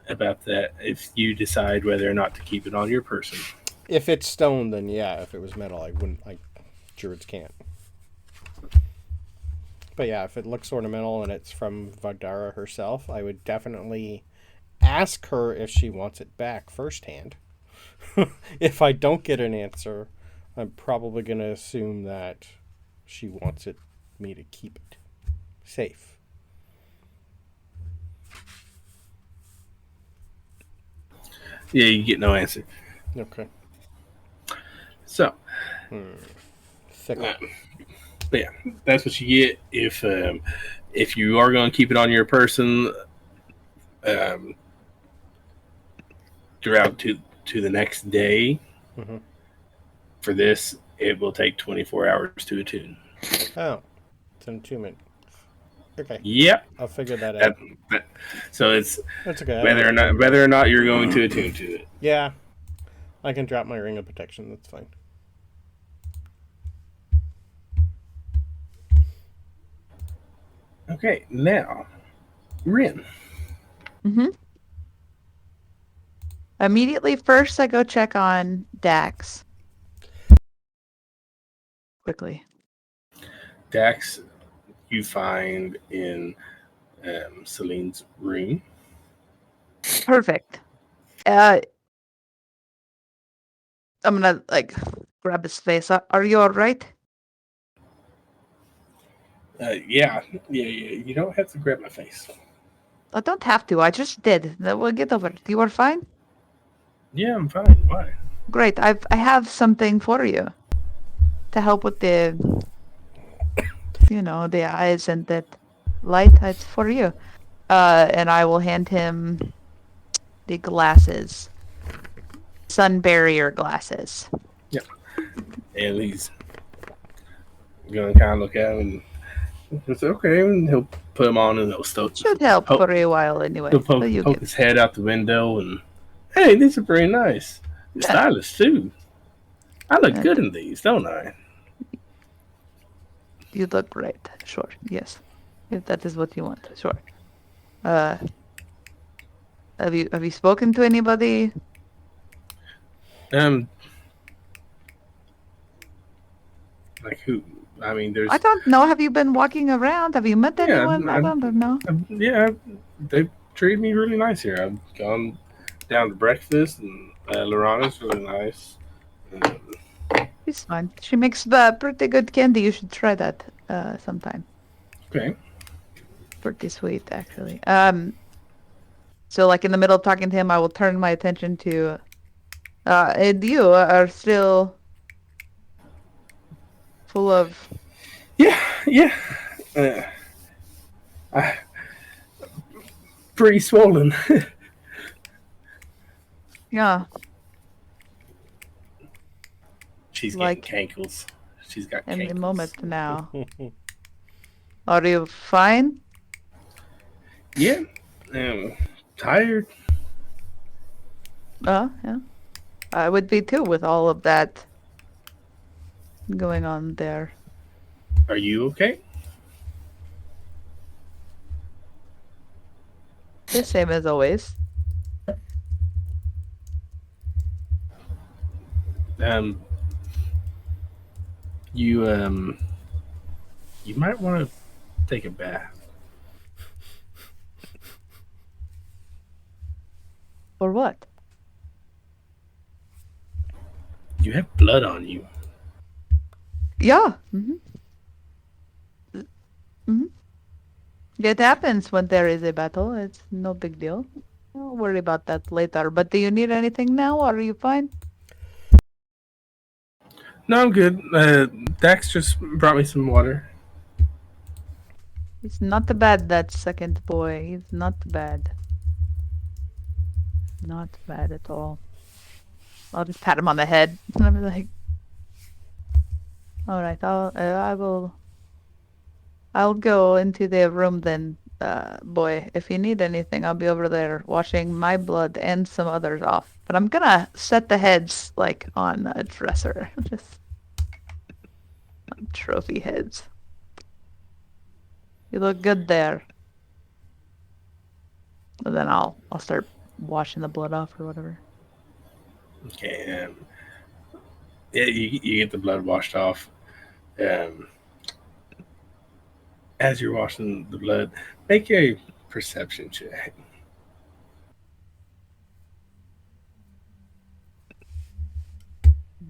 about that if you decide whether or not to keep it on your person. If it's stone, then yeah. If it was metal, I wouldn't. Druids can't. But yeah, if it looks ornamental and it's from Vardara herself, I would definitely ask her if she wants it back firsthand. If I don't get an answer, I'm probably going to assume that she wants me to keep it safe. Yeah, you get no answer. Okay. So, Fickle. but yeah, that's what you get if you are going to keep it on your person throughout to the next day. Mm-hmm. For this, it will take 24 hours to attune. Oh, it's an attunement. Okay. Yep. I'll figure that out. So it's That's okay. whether or not you're going to attune to it. Yeah, I can drop my ring of protection. That's fine. Okay, now, Rin. Mm-hmm. Immediately first, I go check on Dax. Quickly. Dax, you find in Celine's room. Perfect. I'm gonna grab his face. Are you all right? Yeah. You don't have to grab my face. I don't have to. I just did. We'll get over it. You are fine? Yeah, I'm fine. Why? Great. I have something for you to help with the eyes and that light. It's for you. And I will hand him the glasses. Sun barrier glasses. Yeah. And he's going to kind of look at him and it's okay. And he'll put them on and he'll still should help for a while anyway. He'll poke his head out the window and, hey, these are very nice. Yeah. Stylish too. I look good in these, don't I? You look great. Sure. Yes. If that is what you want. Sure. Have you spoken to anybody? Like who? I mean, there's. I don't know. Have you been walking around? Have you met anyone? I don't know. Yeah, they treated me really nice here. I've gone down to breakfast, and Lorana's really nice. She's fine. She makes pretty good candy. You should try that sometime. Okay. Pretty sweet, actually. So, in the middle of talking to him, I will turn my attention to. And you are still full of. Yeah. Pretty swollen. Yeah. She's getting cankles. She's got in cankles. the moment now. Are you fine? Yeah. Tired. Yeah. I would be too with all of that going on there. Are you okay? The same as always. Um, you you might want to take a bath. For what? You have blood on you. Yeah. Mm-hmm. It happens when there is a battle. It's no big deal. I'll worry about that later. But do you need anything now, or are you fine? No, I'm good. Dax just brought me some water. He's not bad, that second boy. He's not bad. Not bad at all. I'll just pat him on the head. And I'm like, all right, I'll go into the room then, boy. If you need anything, I'll be over there washing my blood and some others off. But I'm gonna set the heads like on a dresser, just trophy heads. You look good there. And then I'll start washing the blood off or whatever. Okay. Yeah, you get the blood washed off. As you're washing the blood, make a perception check.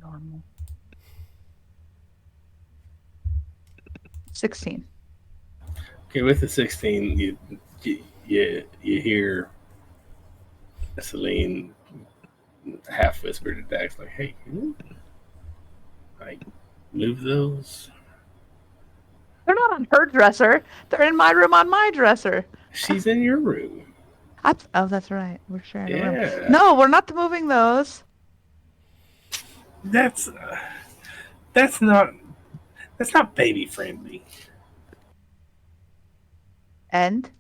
Normal. 16. Okay, with the 16, you hear Celine half whisper to Dax, like, "Hey, can you like move those?" They're not on her dresser. They're in my room on my dresser. She's in your room. Oh, that's right. We're sharing a room. Yeah. No, we're not moving those. That's not baby friendly, And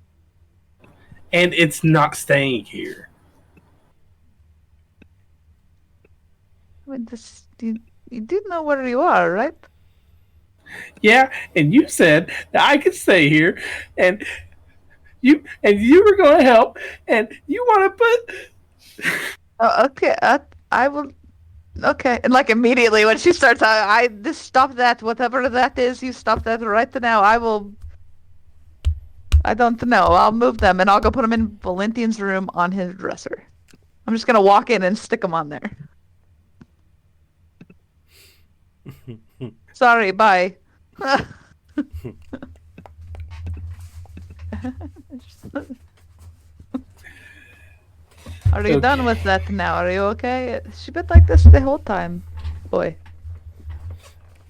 and it's not staying here. I mean, you do know where you are, right? Yeah, and you said that I could stay here, and you were going to help, and you want to put. Oh, okay. I will. Okay, and like immediately when she starts, I just stop that. Whatever that is, you stop that right now. I will. I don't know. I'll move them and I'll go put them in Valentine's room on his dresser. I'm just gonna walk in and stick them on there. Sorry, bye. Are you done with that now? Are you okay? She's been like this the whole time, boy.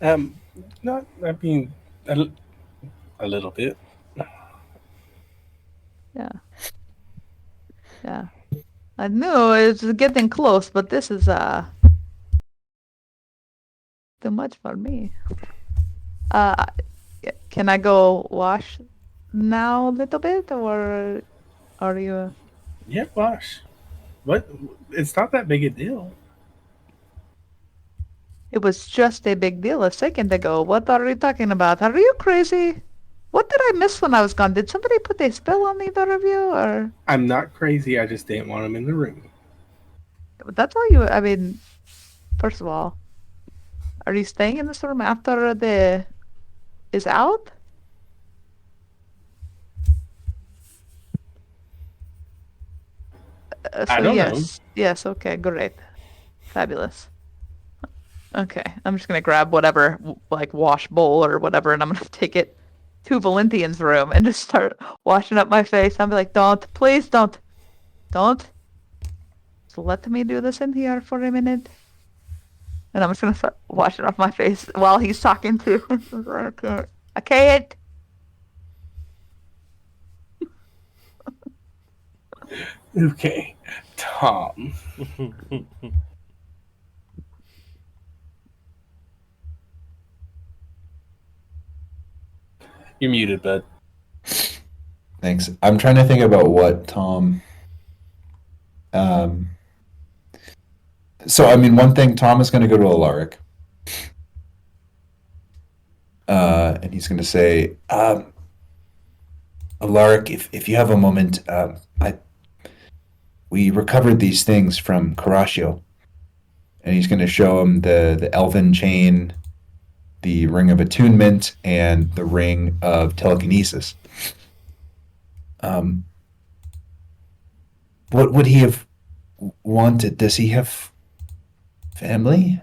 Not. I mean, a little bit. Yeah. Yeah. I knew it was getting close, but this is too much for me. Can I go wash now a little bit, or are you? Yeah, wash. What? It's not that big a deal. It was just a big deal a second ago. What are you talking about? Are you crazy? What did I miss when I was gone? Did somebody put a spell on either of you, or? I'm not crazy. I just didn't want him in the room. That's all you. I mean, first of all, are you staying in this room after the is out? I don't know. Yes. Okay. Great. Fabulous. Okay. I'm just gonna grab whatever, like wash bowl or whatever, and I'm gonna take it to Valentine's room and just start washing up my face. I'll be like, don't, please don't. Just let me do this in here for a minute. And I'm just gonna start washing off my face while he's talking to. I can't. Okay, Tom. You're muted, bud. Thanks. I'm trying to think about what Tom. So I mean, one thing, Tom is going to go to Alaric, and he's going to say, "Alaric, if you have a moment, we recovered these things from Karashio, and he's going to show him the elven chain, the ring of attunement, and the ring of telekinesis. What would he have wanted? Does he have family?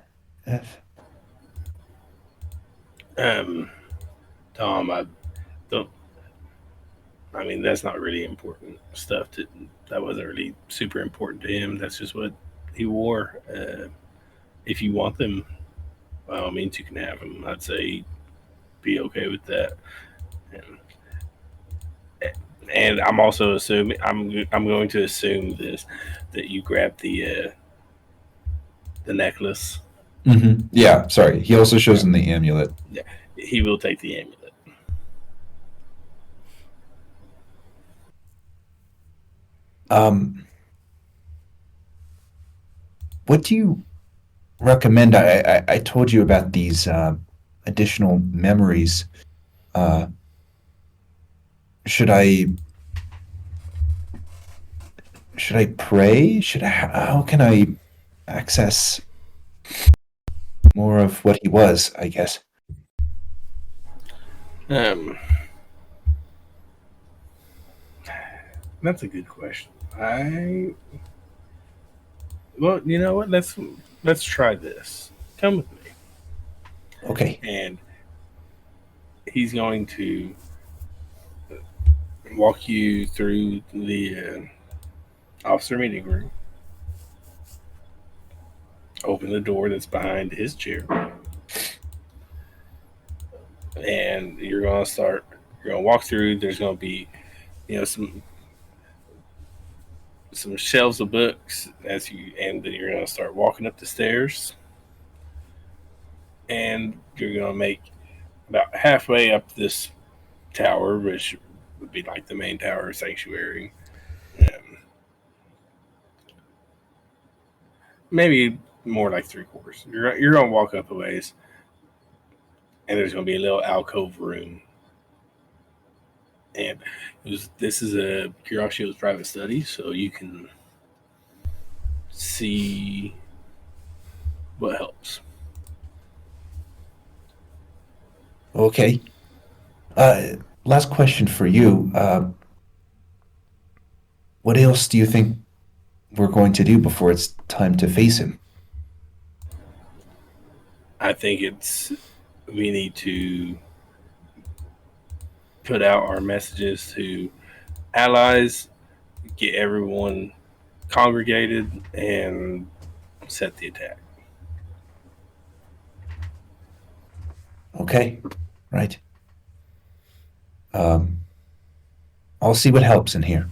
Tom, I don't. I mean, that's not really important stuff. That wasn't really super important to him. That's just what he wore. If you want them, by all means, you can have them. I'd say be okay with that. And I'm also assuming I'm going to assume this that you grabbed the necklace. Mm-hmm. Yeah, sorry. He also shows him the amulet. Yeah, he will take the amulet. What do you recommend? I told you about these additional memories. Should I pray? How can I access more of what he was, I guess? That's a good question. Well, you know what? Let's try this. Come with me. Okay. And he's going to walk you through the officer meeting room. Open the door that's behind his chair. And you're going to walk through. There's going to be, some shelves of books and then you're going to start walking up the stairs. And you're going to make about halfway up this tower, which would be like the main tower sanctuary. Maybe more like 3/4. You're going to walk up a ways, and there's going to be a little alcove room. And this is a Kurashio's private study, so you can see what helps. Okay. Last question for you. What else do you think we're going to do before it's time to face him? I think we need to put out our messages to allies, get everyone congregated, and set the attack. Okay, right. I'll see what helps in here.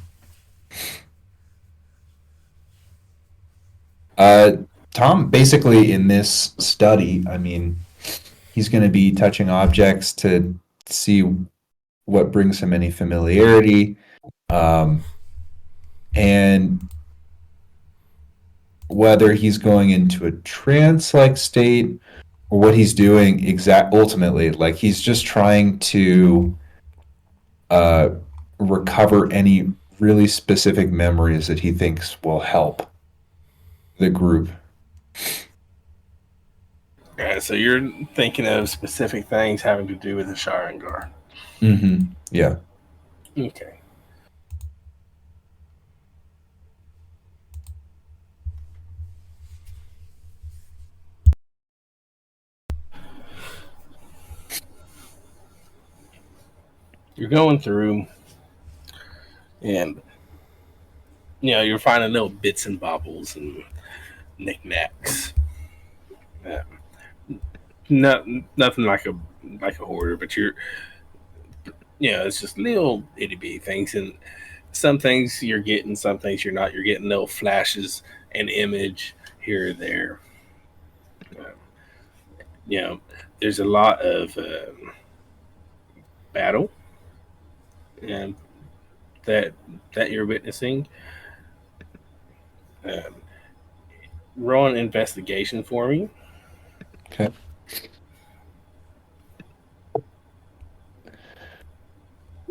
Tom, basically in this study, I mean, he's going to be touching objects to see what brings him any familiarity, and whether he's going into a trance-like state or what he's doing ultimately, like he's just trying to recover any really specific memories that he thinks will help the group. So you're thinking of specific things having to do with the Sharingar. Mm-hmm. Yeah. Okay. You're going through, and you're finding little bits and bobbles and knickknacks. Nothing like a hoarder, but it's just little itty bitty things, and some things you're getting, some things you're not. You're getting little flashes and image here or there. There's a lot of battle, and that you're witnessing. Roll an investigation for me. Okay.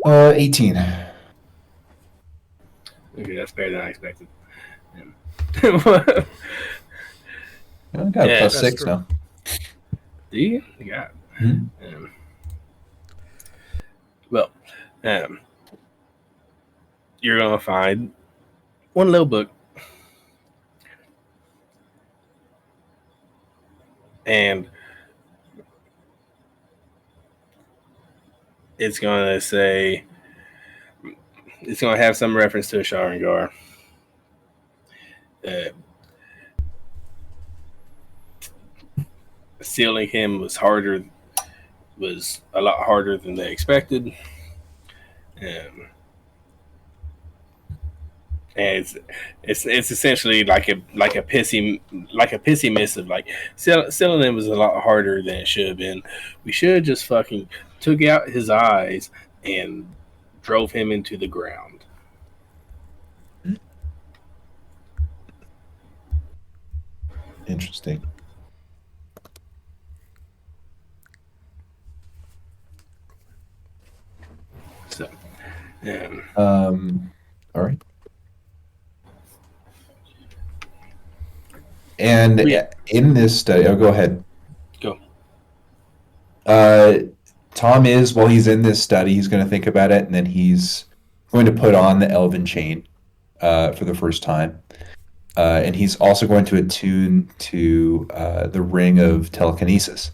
Uh, 18. Okay, that's better than I expected. I got Yeah, a plus that's 6 true. now. Do you? Yeah. Mhm. Well, you're gonna find one little book, and it's gonna say it's gonna have some reference to a Sharingar. Sealing him was a lot harder than they expected. And it's essentially like a pissy missive. Like sealing him was a lot harder than it should have been. We should have just fucking took out his eyes and drove him into the ground. Interesting. So, all right. And in this study, go ahead. Go. Tom is, while he's in this study, he's going to think about it, and then he's going to put on the Elven Chain for the first time. And he's also going to attune to the Ring of Telekinesis.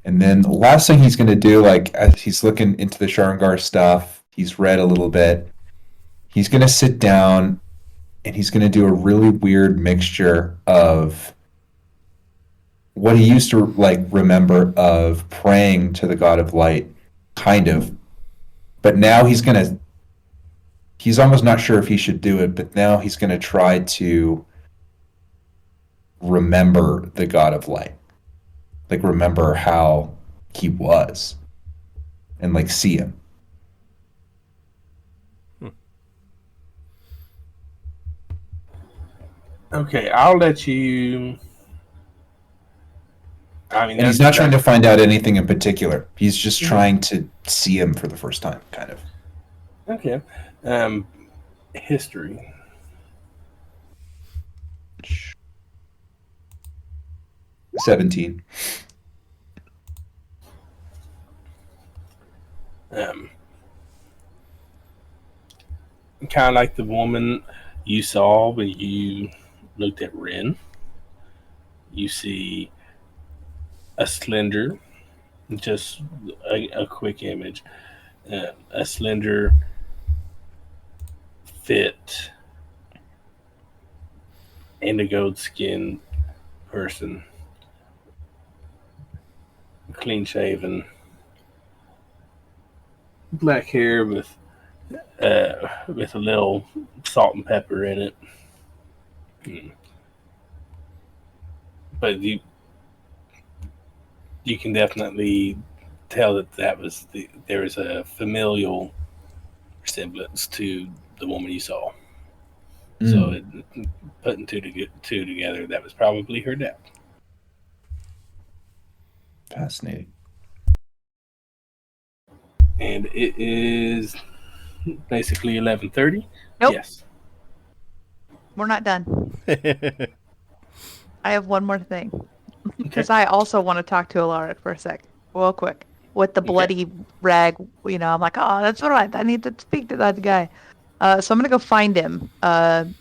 And then the last thing he's going to do, like as he's looking into the Sharingar stuff, he's read a little bit. He's going to sit down and he's going to do a really weird mixture of what he used to like remember of praying to the God of Light, kind of. But now he's almost not sure if he should do it, but now he's going to try to remember the God of Light. Like remember how he was and like see him. Okay, I'll let you. I mean, And he's not trying to find out anything in particular. He's just trying to see him for the first time, kind of. Okay. History. $17. Kind of like the woman you saw when you looked at Ren. You see a slender, just a quick image, a slender, fit, indigo skinned person, clean shaven, black hair with a little salt and pepper in it. But you can definitely tell that there was a familial resemblance to the woman you saw. So putting two together, that was probably her death. Fascinating. And it is basically 11:30. Nope. Yes. We're not done. I have one more thing. Because I also want to talk to Alaric for a sec. Real quick. With the bloody rag, I'm like, oh, that's all right. I need to speak to that guy. So I'm going to go find him. I'll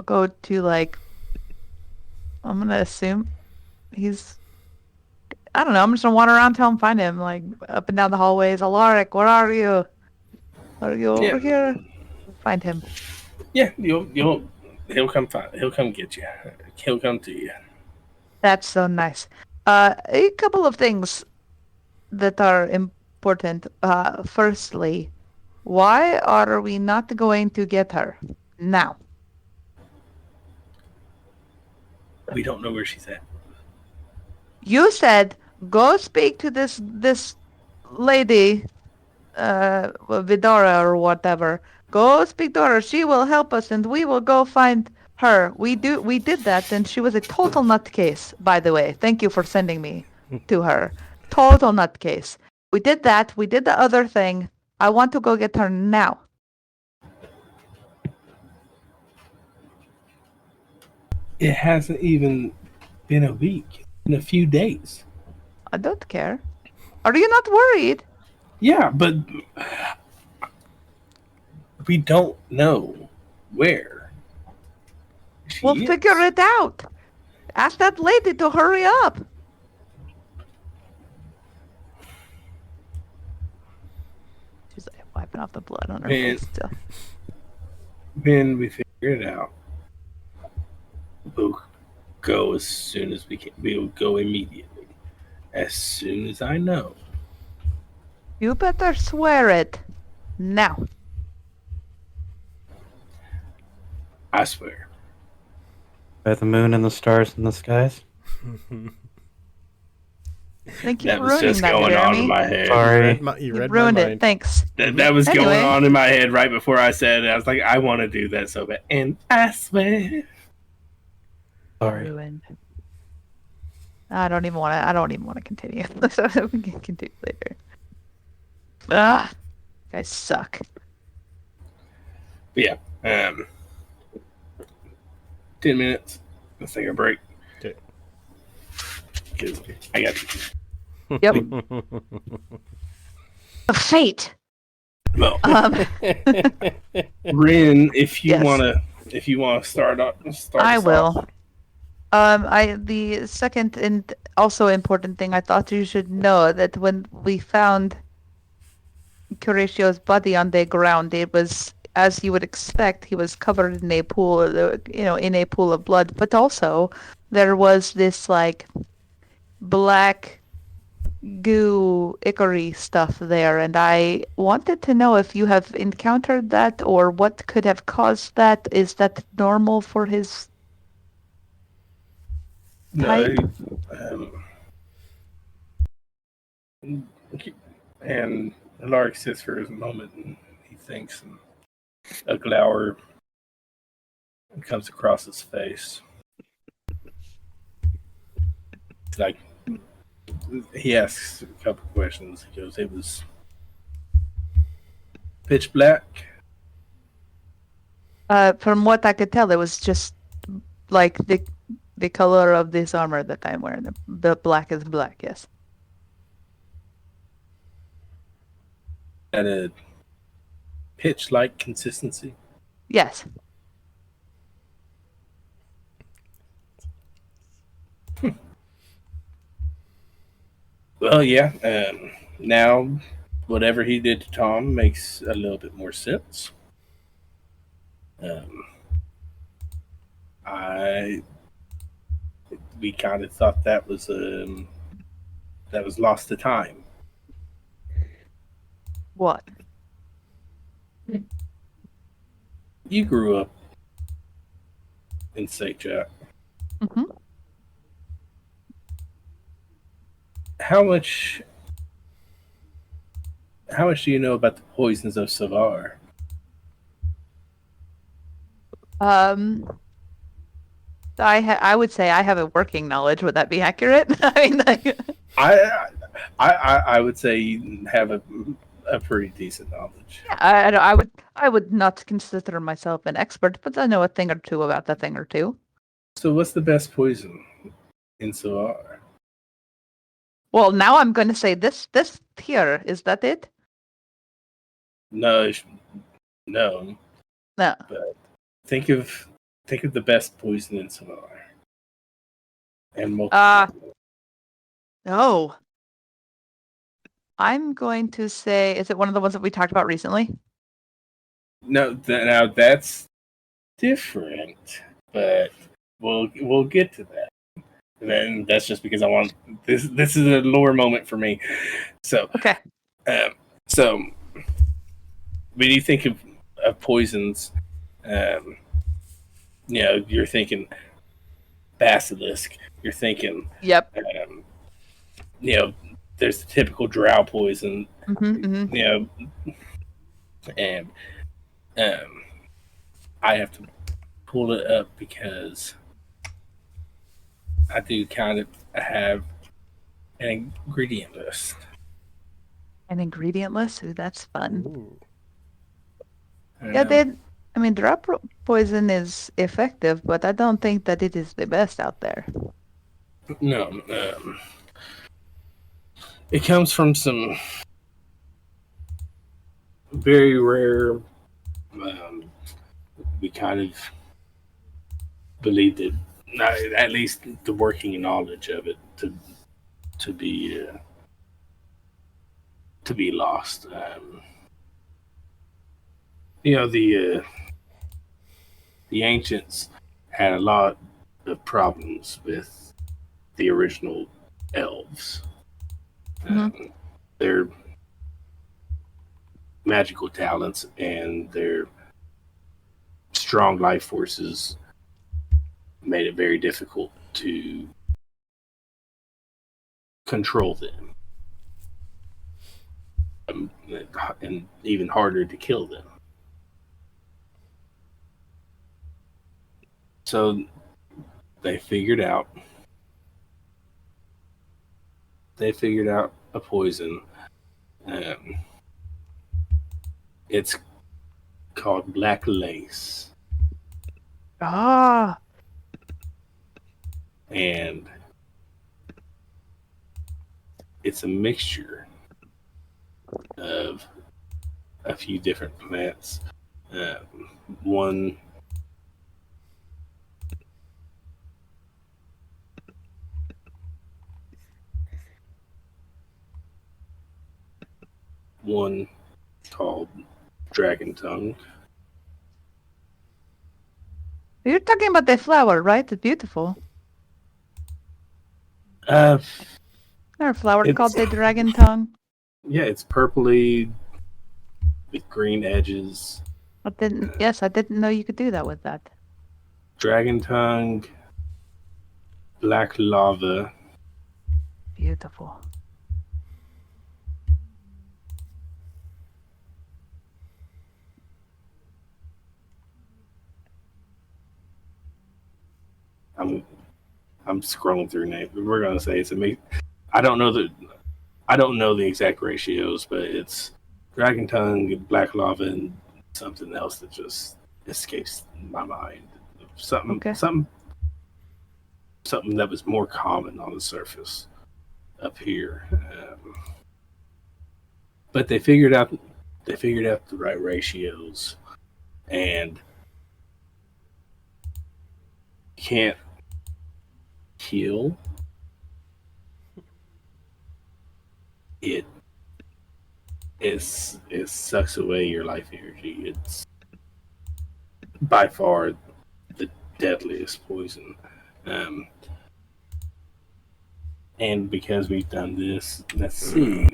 go to, I'm going to assume he's... I don't know. I'm just going to wander around until I find him, up and down the hallways. Alaric, where are you? Are you over here? Find him. Yeah, he'll come get you. He'll come to you. That's so nice. A couple of things that are important. Firstly, why are we not going to get her now? We don't know where she's at. You said go speak to this lady, Vidora or whatever. Go speak to her. She will help us, and we will go find her. We did that, and she was a total nutcase, by the way. Thank you for sending me to her. Total nutcase. We did that. We did the other thing. I want to go get her now. It hasn't even been a week. In a few days. I don't care. Are you not worried? Yeah, but we don't know where We'll she figure is. it out. Ask that lady to hurry up. She's like wiping off the blood on her Man. face still. When we figure it out, we'll go as soon as we can. We'll go immediately. As soon as I know. You better swear it. Now. I swear. By the moon and the stars in the skies. Thank you That for was ruining just that, going on in Jeremy. my head. Sorry. You You read ruined my it. mind. Thanks. That was Anyway. going on in my head right before I said it. I was like, I want to do that so bad. And I swear. Sorry. Ruined. I don't even want to continue. So we can continue later. Ah, you guys suck. But yeah. 10 minutes. Let's take a break. Okay. 'Cause I got Yep. Fate. well. Rin, if you Yes. wanna start I us will. off. The second and also important thing I thought you should know that when we found Horatio's body on the ground, it was, as you would expect, he was covered in a pool, in a pool of blood. But also, there was this like black goo ichor stuff there, and I wanted to know if you have encountered that or what could have caused that. Is that normal for his type? No, and Lark sits for a moment and he thinks, and a glower comes across his face. It's like he asks a couple questions. He goes, "It was pitch black." From what I could tell, it was just like the color of this armor that I'm wearing. The black is black, yes. At a pitch-like consistency. Yes. Well, yeah. Now, whatever he did to Tom makes a little bit more sense. We kind of thought that was lost to time. What? You grew up in Stkx. Mm-hmm. How much do you know about the poisons of Savar? I would say I have a working knowledge. Would that be accurate? I mean, like, I would say you have a pretty decent knowledge. I would not consider myself an expert, but I know a thing or two about that thing or two. So what's the best poison in Savar? Well, now I'm going to say this here. Is that it? No. No. But think of the best poison in Savar. And No. I'm going to say, is it one of the ones that we talked about recently? No, now that's different, but we'll get to that. Then that's just because I want this. This is a lore moment for me. So Okay. So when you think of poisons, you're thinking basilisk. You're thinking, Yep. there's the typical drow poison. Mm-hmm, mm-hmm. And I have to pull it up because I do kind of have an ingredient list. An ingredient list? Ooh, that's fun. Ooh. Yeah, I mean, drop poison is effective, but I don't think that it is the best out there. No, it comes from some very rare. We kind of believe that, not, at least the working knowledge of it, to be lost. The ancients had a lot of problems with the original elves. Their magical talents and their strong life forces made it very difficult to control them, and even harder to kill them. So they figured out a poison. It's called black lace. Ah, And it's a mixture of a few different plants. One called dragon tongue. you're talking about the flower, right? It's beautiful. Uh, There's a flower It's- called the dragon tongue. yeah, it's purpley with green edges. I didn't know you could do that with that. Dragon tongue, black lava, Beautiful. I'm scrolling through names. We're gonna say it's amazing. I don't know the exact ratios, but it's dragon tongue, black lava, and something else that just escapes my mind. Something Okay. something that was more common on the surface up here. But they figured out the right ratios, and can't kill it. It sucks away your life energy. It's by far the deadliest poison. And because we've done this, let's see.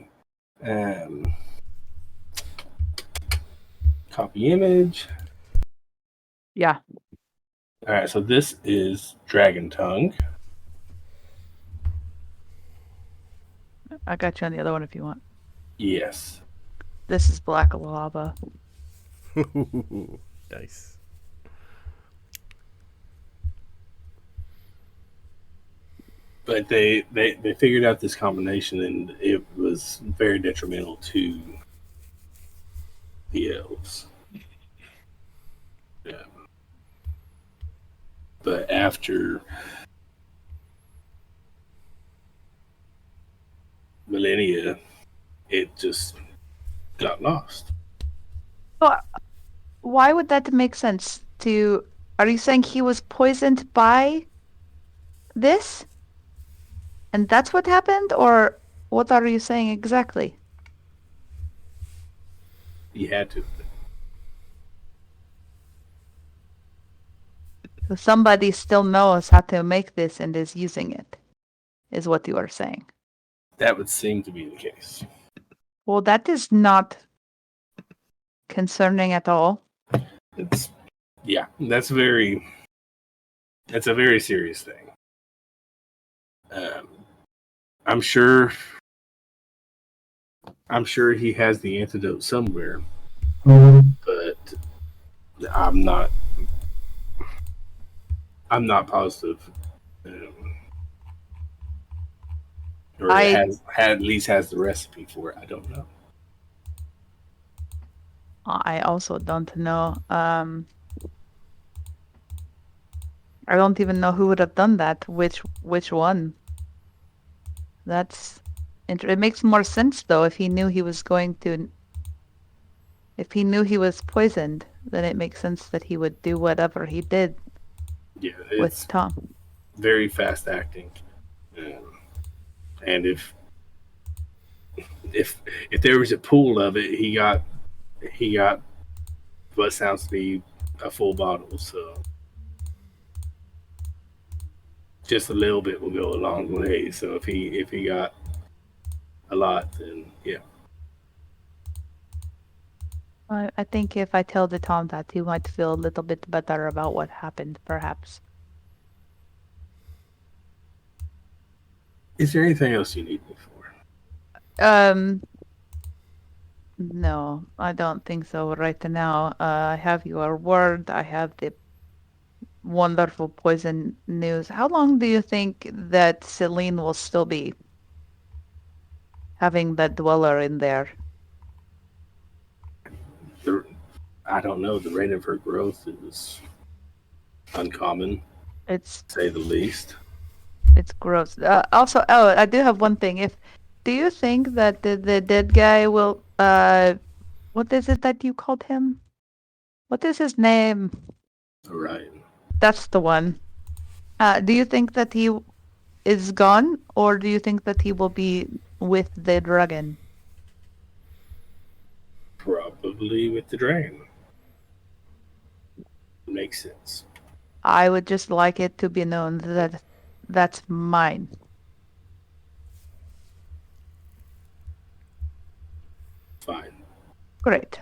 Copy image. Yeah. All right, so this is dragon tongue. I got you on the other one if you want. Yes. This is black lava. Nice. But they figured out this combination, and it was very detrimental to the elves. Yeah. But after millennia, it just got lost. Well, why would that make sense? Are you saying he was poisoned by this? And that's what happened? Or what are you saying exactly? You had to. So somebody still knows how to make this and is using it, is what you are saying. That would seem to be the case. Well, that is not concerning at all. That's a very serious thing. I'm sure he has the antidote somewhere, but I'm not positive. Or at least has the recipe for it. I don't know. I also don't know. I don't even know who would have done that. Which one? It makes more sense though if he knew he was going to. If he knew he was poisoned, then it makes sense that he would do whatever he did Yeah, with it's Tom. very fast acting, and if there was a pool of it, he got what sounds to be a full bottle. So just a little bit will go a long way. So if he got a lot, then yeah. I think if I tell the Tom that, he might feel a little bit better about what happened, perhaps. Is there anything else you need me for? No, I don't think so right now. I have your word. I have the wonderful poison news. How long do you think that Celine will still be having that dweller in there? I don't know. The rate of her growth is uncommon, It's to say the least. It's gross. Also, oh, I do have one thing. Do you think that the dead guy will what is it that you called him? What is his name? All right. That's the one. Do you think that he is gone, or do you think that he will be with the dragon? Probably with the dragon. Makes sense. I would just like it to be known that that's mine. Fine. Great.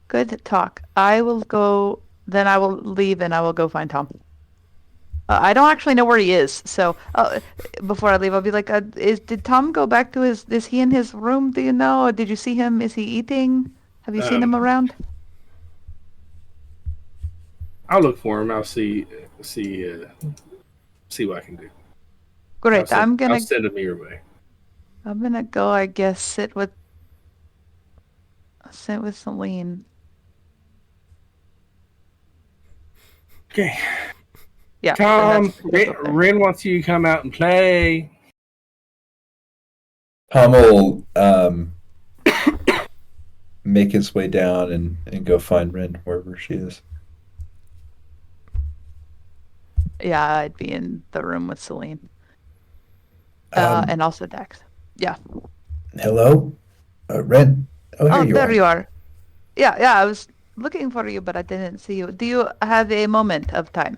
Good talk. I will go, then I will leave and I will go find Tom. I don't actually know where he is, so before I leave, I'll be like, did Tom go back to is he in his room, do you know? Or did you see him? Is he eating? Have you seen him around? I'll look for him. I'll see what I can do. Great. I'll send him your way. I'm gonna go, I guess, sit with Celine. Okay. Yeah. Tom, Ren wants you to come out and play. Tom will make his way down and go find Ren wherever she is. Yeah, I'd be in the room with Celine. And also Dax. Yeah. Hello? Ren? Oh, here there you are. Yeah, I was looking for you, but I didn't see you. Do you have a moment of time?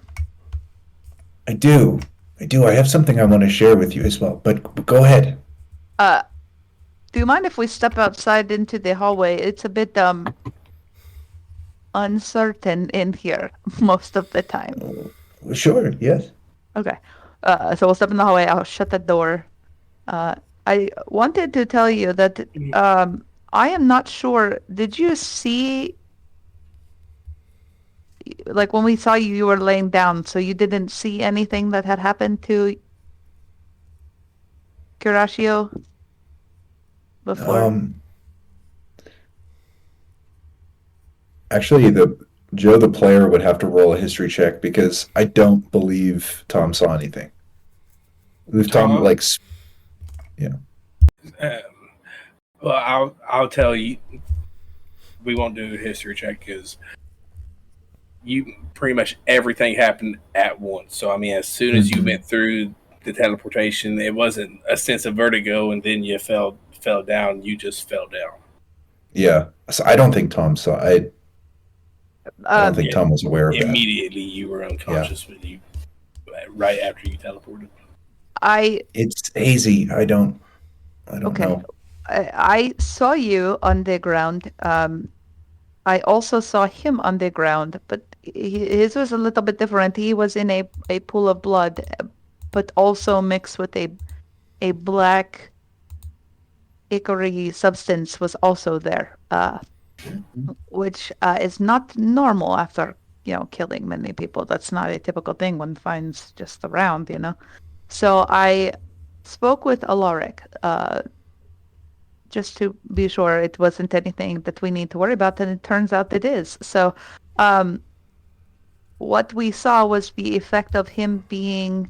I do. I have something I want to share with you as well, but go ahead. Do you mind if we step outside into the hallway? It's a bit uncertain in here most of the time. Sure, yes. Okay. So we'll step in the hallway. I'll shut the door. I wanted to tell you that I am not sure. Did you see, like when we saw you, you were laying down, so you didn't see anything that had happened to Kurashio before? Actually, Joe the player would have to roll a history check because I don't believe Tom saw anything. If Tom Well, I'll tell you. We won't do a history check because pretty much everything happened at once. So I mean, as soon as you went through the teleportation, it wasn't a sense of vertigo, and then you fell down. You just fell down. Yeah, so I don't think Tom saw. I don't think Tom was aware of that. Immediately, you were unconscious when you right after you teleported. It's hazy. I don't know. I saw you on the ground. I also saw him on the ground, but his was a little bit different. He was in a pool of blood, but also mixed with a black ichory substance was also there, which is not normal after killing many people. That's not a typical thing one finds just around, So I spoke with Alaric, just to be sure it wasn't anything that we need to worry about, and it turns out it is. So, what we saw was the effect of him being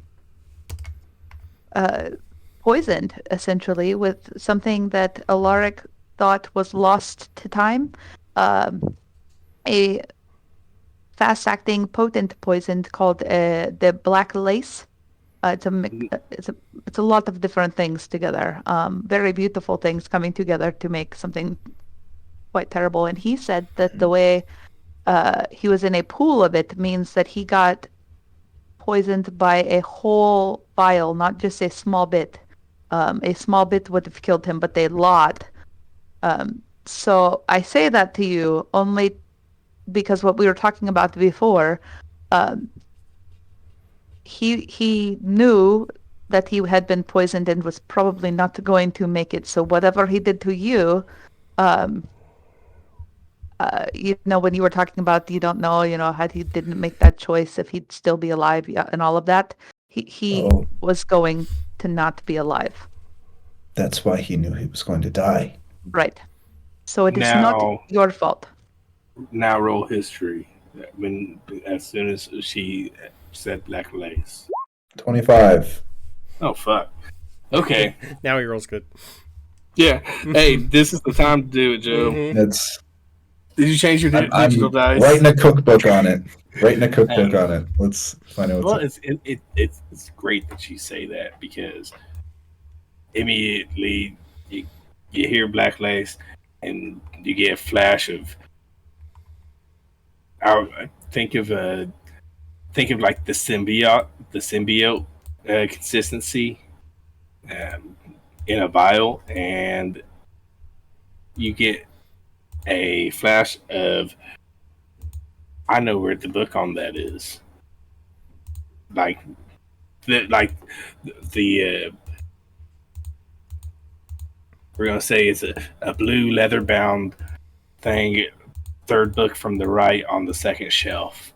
poisoned, essentially, with something that Alaric thought was lost to time. A fast-acting, potent poison called the Black Lace. It's a lot of different things together. Very beautiful things coming together to make something quite terrible. And he said that the way he was in a pool of it means that he got poisoned by a whole vial, not just a small bit. A small bit would have killed him, but a lot. So I say that to you only because what we were talking about before, he knew that he had been poisoned and was probably not going to make it. So whatever he did to you, when you were talking about you don't know, how he didn't make that choice, if he'd still be alive and all of that, he was going to not be alive. That's why he knew he was going to die. Right. So it is not your fault. Now roll history. As soon as she said Black Lace. 25. Oh fuck. Okay. Now he rolls good. Yeah. Hey, this is the time to do it, Joe. Mhm. Did you change your digital dice? Writing a cookbook on it. Let's find out. Well, it's great that you say that, because immediately you hear Black Lace and you get a flash of. Think of like the symbiote consistency in a vial, and you get a flash of, I know where the book on that is. Like the we're gonna say it's a blue leather bound thing, third book from the right on the second shelf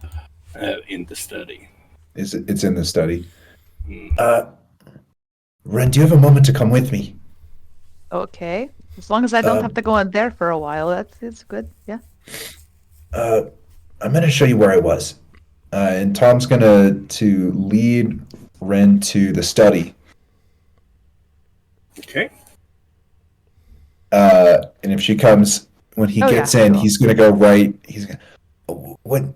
in the study. It's in the study. Ren, do you have a moment to come with me? Okay. As long as I don't have to go in there for a while, it's good. Yeah. I'm going to show you where I was. And Tom's going to lead Ren to the study. Okay. And if she comes, when he gets in, he's going to go right. When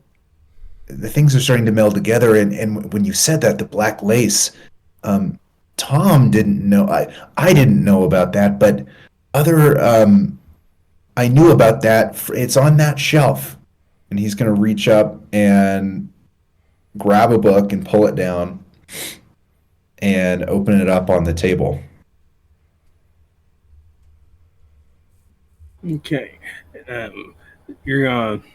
the things are starting to meld together, and when you said that, the black lace, Tom didn't know. I didn't know about that, but I knew about that. It's on that shelf. And he's going to reach up and grab a book and pull it down and open it up on the table. Okay. You're going to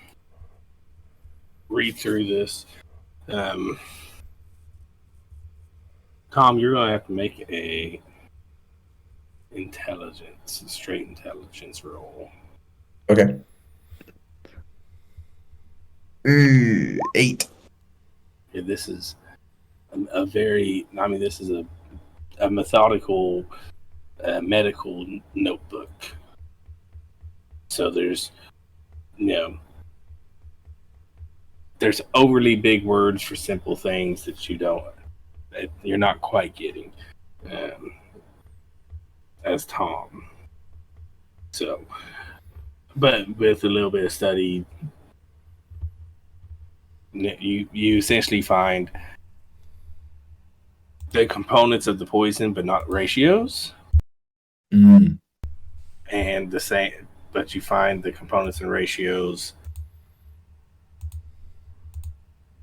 read through this. Tom, you're going to have to make a straight intelligence roll. Okay. 8. Yeah, this is this is a methodical medical notebook. So there's overly big words for simple things that you're not quite getting as Tom. So, but with a little bit of study, you essentially find the components of the poison, but not ratios. Mm. And the same, but you find the components and ratios.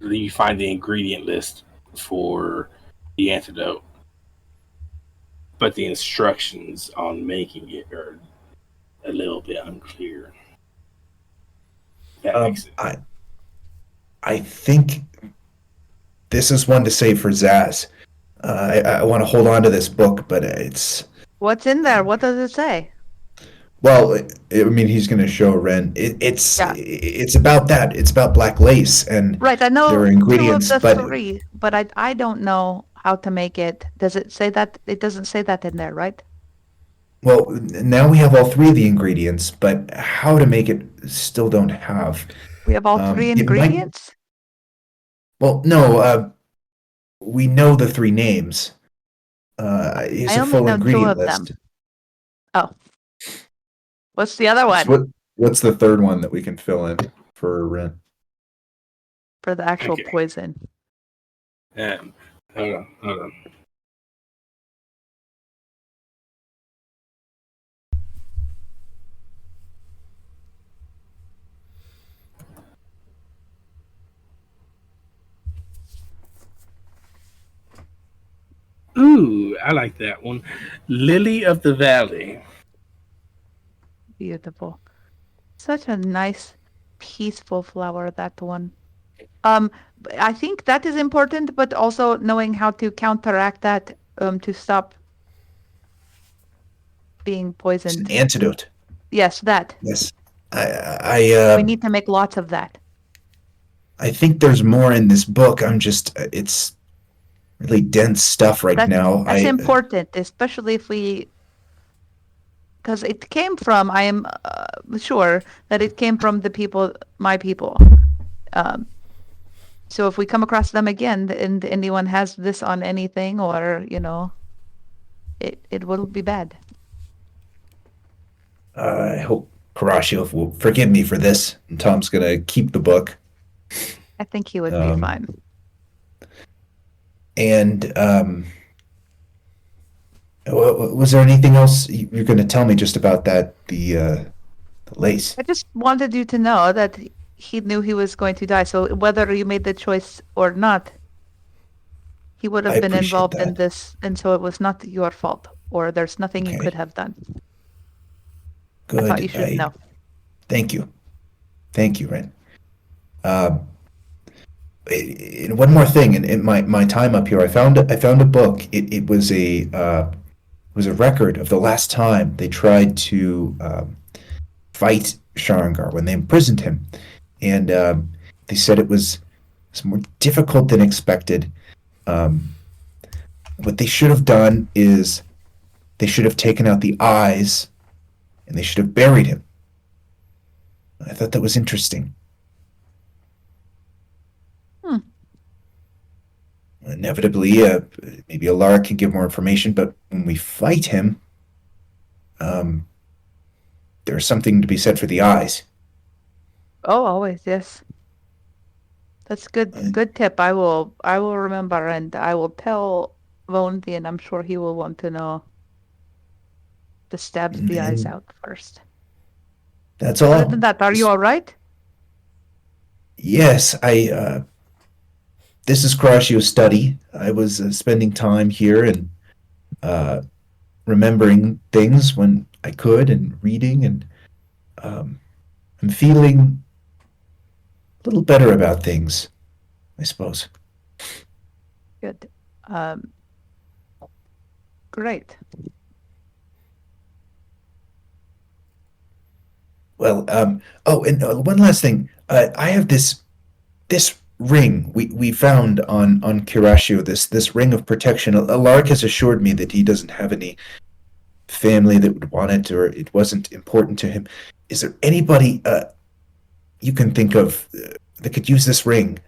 You find the ingredient list for the antidote, but the instructions on making it are a little bit unclear. That makes it. I think this is one to save for Zaz. I want to hold on to this book, but it's... What's in there? What does it say? Well, he's going to show Ren. It's about that. It's about black lace and right. I know their ingredients, two of the three, but I don't know how to make it. Does it say that? It doesn't say that in there, right? Well, now we have all three of the ingredients, but how to make it still don't have. We have all three It might. ingredients? Well, no. We know the three names. Here's I a only full know two ingredient of them. list. Oh. What's the other one? What's the third one that we can fill in for Ren? For the actual Okay. poison. Hold on. Ooh, I like that one. Lily of the Valley. Beautiful. Such a nice, peaceful flower, that one. I think that is important, but also knowing how to counteract that to stop being It's poisoned. an antidote. Yes, that. Yes. We need to make lots of that. I think there's more in this book. It's really dense stuff right now. That's important, especially if we, because it came from, I am sure that it came from the people, my people. So if we come across them again and anyone has this on anything or, it will be bad. I hope Karashio will forgive me for this. And Tom's going to keep the book. I think he would be fine. And was there anything else you're going to tell me just about that, the lace? I just wanted you to know that he knew he was going to die. So whether you made the choice or not, he would have been involved in this. And so it was not your fault, or there's nothing you could have done. Good. I thought you should know. Thank you. Thank you, Ren. One more thing, in my time up here, I found a book. It was a record of the last time they tried to fight Sharangar when they imprisoned him, and they said it was more difficult than expected. What they should have done is they should have taken out the eyes, and they should have buried him. I thought that was interesting. Inevitably, maybe Alara can give more information, but when we fight him, there's something to be said for the eyes. Oh, always, yes. That's good. Good tip. I will remember, and I will tell Vonthi, and I'm sure he will want to know to stab the eyes out first. That's all. Other than that, are you all right? Yes, this is Karashio's study. I was spending time here and remembering things when I could and reading, and I'm feeling a little better about things, I suppose. Good. Great. Well, and one last thing. I have this ring we found on Kirashio, this ring of protection. Alark has assured me that he doesn't have any family that would want it, or it wasn't important to him. Is there anybody you can think of that could use this ring?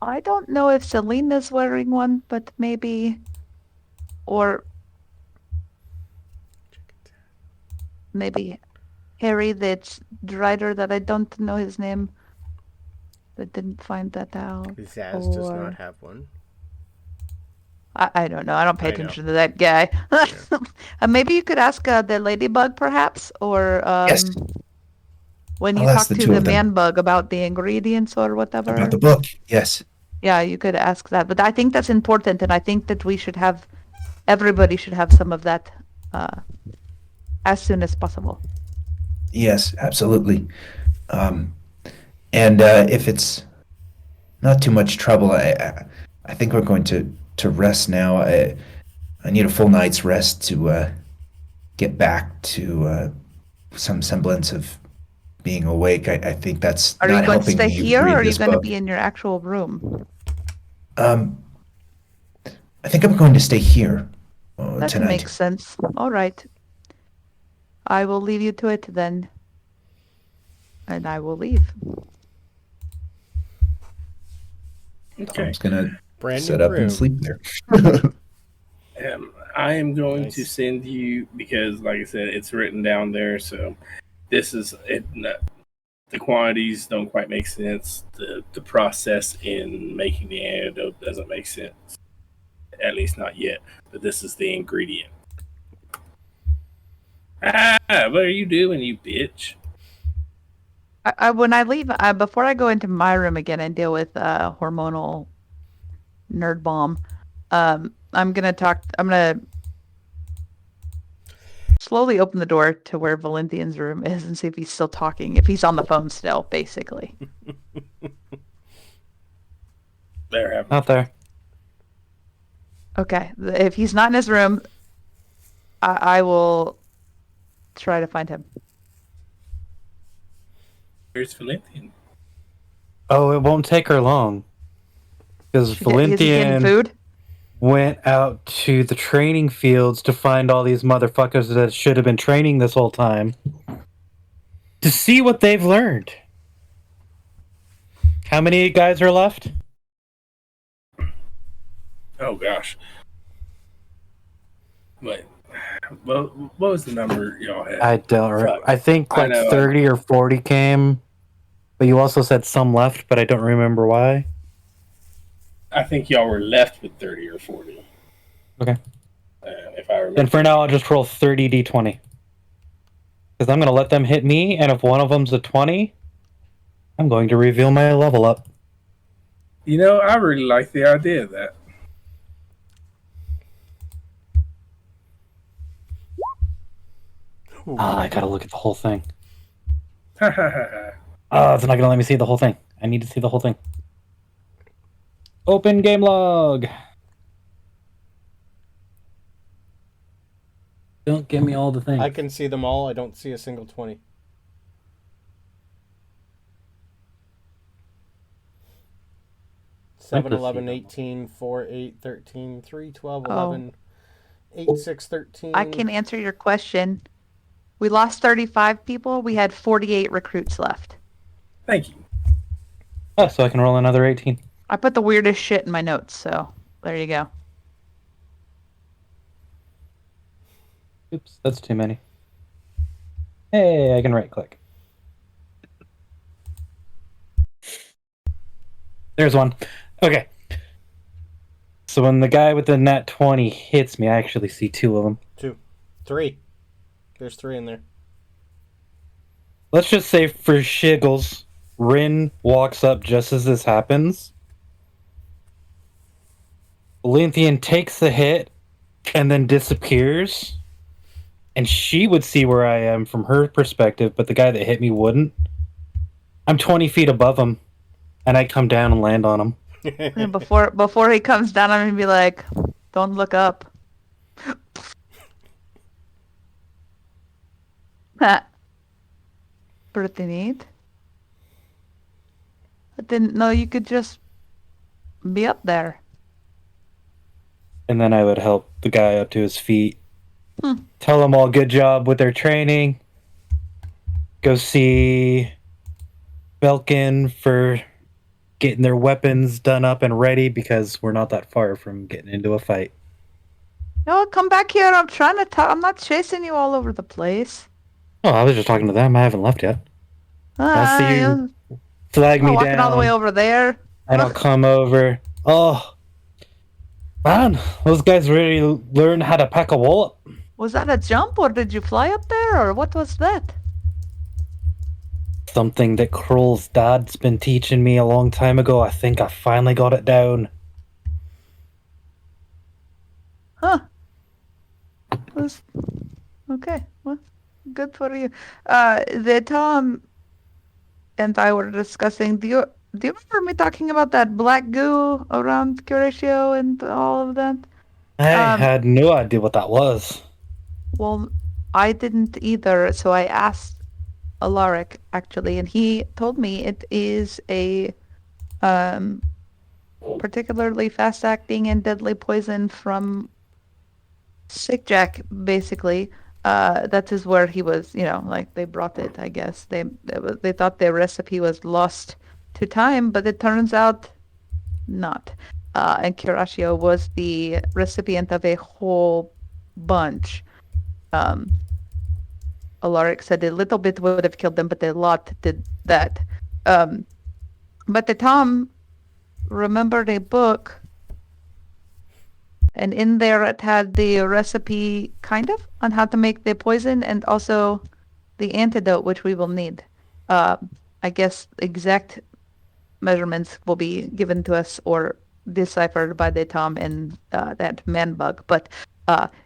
I don't know if Selena's wearing one, but maybe, or maybe Harry, the writer that I don't know his name, that didn't find that out. Zaz does not have one. I don't know. I don't pay attention to that guy. Maybe you could ask the ladybug, perhaps, or Yes. when you I'll talk ask the to two the of them. man bug about the ingredients or whatever. About the book, yes. Yeah, you could ask that. But I think that's important, and I think that everybody should have some of that as soon as possible. Yes, absolutely. And if it's not too much trouble, I think we're going to rest now. I need a full night's rest to get back to some semblance of being awake. I think that's Are not you going to helping stay me here, read or are you this going to book. be in your actual room? I think I'm going to stay here That tonight. makes sense. All right. I will leave you to it then. And I will leave. Okay. Tom's gonna Brand set new up room. and sleep there. I am going to Nice. send you, because like I said, it's written down there. So this is it. The quantities don't quite make sense. The process in making the antidote doesn't make sense. At least not yet. But this is the ingredient. What are you doing, you bitch? When I leave, before I go into my room again and deal with hormonal nerd bomb, I'm gonna slowly open the door to where Valenthian's room is and see if he's still talking. If he's on the phone still, basically. There, Not there. Okay. If he's not in his room, I will try to find him. There's Valentine. Oh, it won't take her long. Because Is he getting Valentine food? went out to the training fields to find all these motherfuckers that should have been training this whole time. To see what they've learned. How many guys are left? Oh gosh. What was the number y'all had? I don't remember. Fuck. I think like I know. 30 or 40 came. But you also said some left, but I don't remember why. I think y'all were left with 30 or 40. Okay. If I remember. And for now, I'll just roll 30 d20. Because I'm going to let them hit me, and if one of them's a 20, I'm going to reveal my level up. You know, I really like the idea of that. I gotta look at the whole thing. Ha ha ha ha. Oh, it's not gonna let me see the whole thing. I need to see the whole thing. Open game log. Don't give me all the things. I can see them all. I don't see a single 20. I can 7, see 11, them. 18, 4, 8, 13, 3, 12, Oh. 11, 8, 6, 13. I can answer your question. We lost 35 people. We had 48 recruits left. Thank you. Oh, so I can roll another 18. I put the weirdest shit in my notes, so there you go. Oops, that's too many. Hey, I can right click. There's one. Okay. So when the guy with the nat 20 hits me, I actually see two of them. 2. 3. There's 3 in there. Let's just say for shiggles, Rin walks up just as this happens. Valenthian takes the hit and then disappears. And she would see where I am from her perspective, but the guy that hit me wouldn't. I'm 20 feet above him, and I come down and land on him. And before he comes down, I'm gonna be like, "Don't look up." Pretty neat. I didn't know you could just be up there. And then I would help the guy up to his feet. Hmm. Tell them all good job with their training. Go see Belkin for getting their weapons done up and ready because we're not that far from getting into a fight. No, come back here. I'm trying to talk. I'm not chasing you all over the place. Oh, I was just talking to them. I haven't left yet. I'll see you. Flag I'm me walking down. all the way over there. And I'll come over. Oh, man, those guys really learned how to pack a wallet. Was that a jump, or did you fly up there, or what was that? Something that Kroll's dad's been teaching me a long time ago. I think I finally got it down. Huh. Okay. Well, good for you. The Tom and I were discussing. Do you remember me talking about that black goo around Curatio and all of that? I had no idea what that was. Well, I didn't either, so I asked Alaric, actually, and he told me it is a particularly fast-acting and deadly poison from Stkx, basically. That is where he was, like they brought it, I guess. They thought their recipe was lost to time, but it turns out not. And Kurashio was the recipient of a whole bunch. Alaric said a little bit would have killed them, but a lot did that. But the Tom remembered a book, and in there it had the recipe, kind of, on how to make the poison, and also the antidote, which we will need. I guess exact measurements will be given to us or deciphered by the Tom in that man bug, but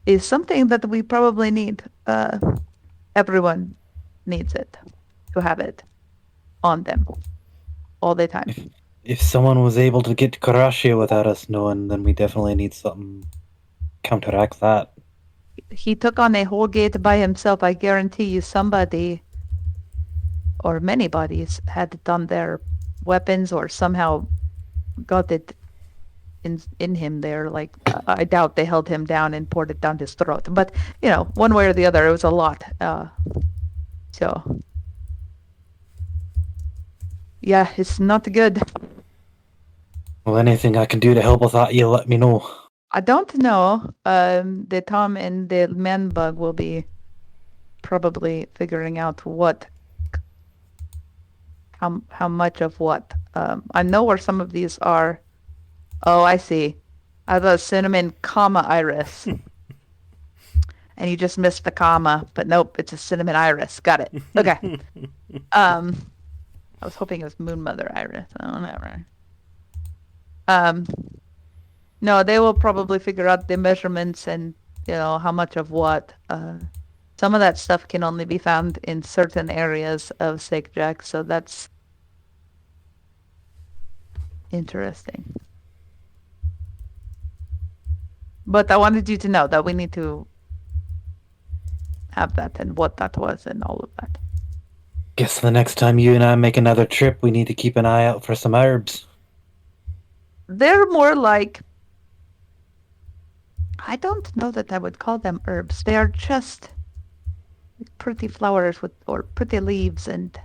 is something that we probably need. Everyone needs it to have it on them all the time. If someone was able to get to Kurashio without us knowing, then we definitely need something to counteract that. He took on a whole gate by himself. I guarantee you somebody or many bodies had it on their weapons or somehow got it in him there. Like, I doubt they held him down and poured it down his throat. But, one way or the other, it was a lot. So, yeah, it's not good. Well, anything I can do to help with that, you let me know. I don't know. The Tom and the man bug will be probably figuring out how much of what. I know where some of these are. Oh, I see. I thought cinnamon, iris. And you just missed the comma, but nope, it's a cinnamon iris. Got it. Okay. I was hoping it was Moon Mother Iris. Oh, whatever. No, they will probably figure out the measurements and, how much of what. Some of that stuff can only be found in certain areas of Stkx, so that's interesting. But I wanted you to know that we need to have that and what that was and all of that. Guess the next time you and I make another trip, we need to keep an eye out for some herbs. They're more like... I don't know that I would call them herbs. They are just pretty flowers or pretty leaves and...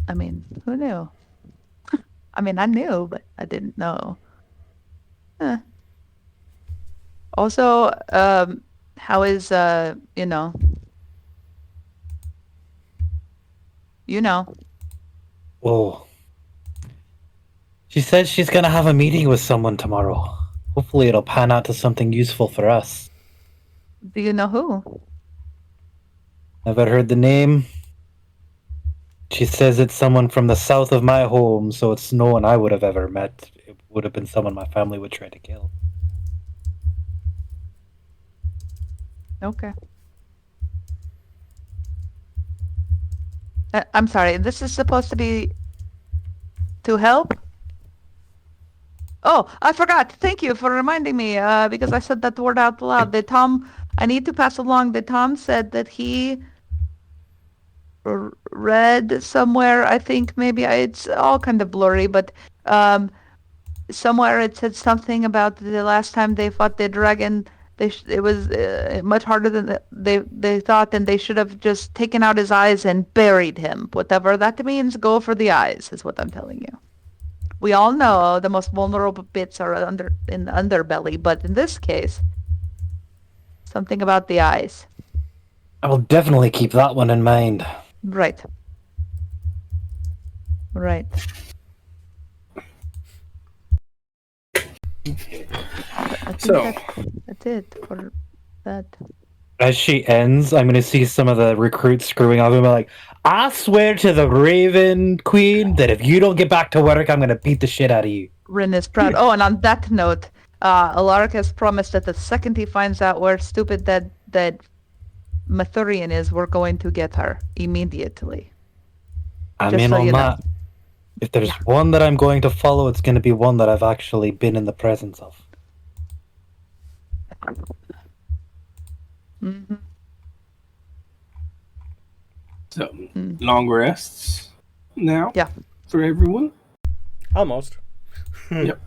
I mean, who knew? I mean, I knew, but I didn't know. Also, how is, Whoa. She says she's gonna have a meeting with someone tomorrow. Hopefully it'll pan out to something useful for us. Do you know who? Never heard the name. She says it's someone from the south of my home, so it's no one I would have ever met. It would have been someone my family would try to kill. Okay. I'm sorry, this is supposed to be to help? Oh, I forgot. Thank you for reminding me, because I said that word out loud. I need to pass along that Tom said that he read somewhere, I think maybe, it's all kind of blurry, but somewhere it said something about the last time they fought the dragon. It was much harder than they thought, and they should have just taken out his eyes and buried him. Whatever that means, go for the eyes, is what I'm telling you. We all know the most vulnerable bits are in the underbelly, but in this case, something about the eyes. I will definitely keep that one in mind. Right. Right. I think that's it for that. As she ends, I'm going to see some of the recruits screwing off and be like, I swear to the Raven Queen that if you don't get back to work, I'm going to beat the shit out of you. Rin is proud. Oh, and on that note, Alaric has promised that the second he finds out where stupid that Mathurian is, we're going to get her immediately. I'm in on that. If there's one that I'm going to follow, it's going to be one that I've actually been in the presence of. Mm-hmm. So, long rests now? Yeah. for everyone. Almost. Yep.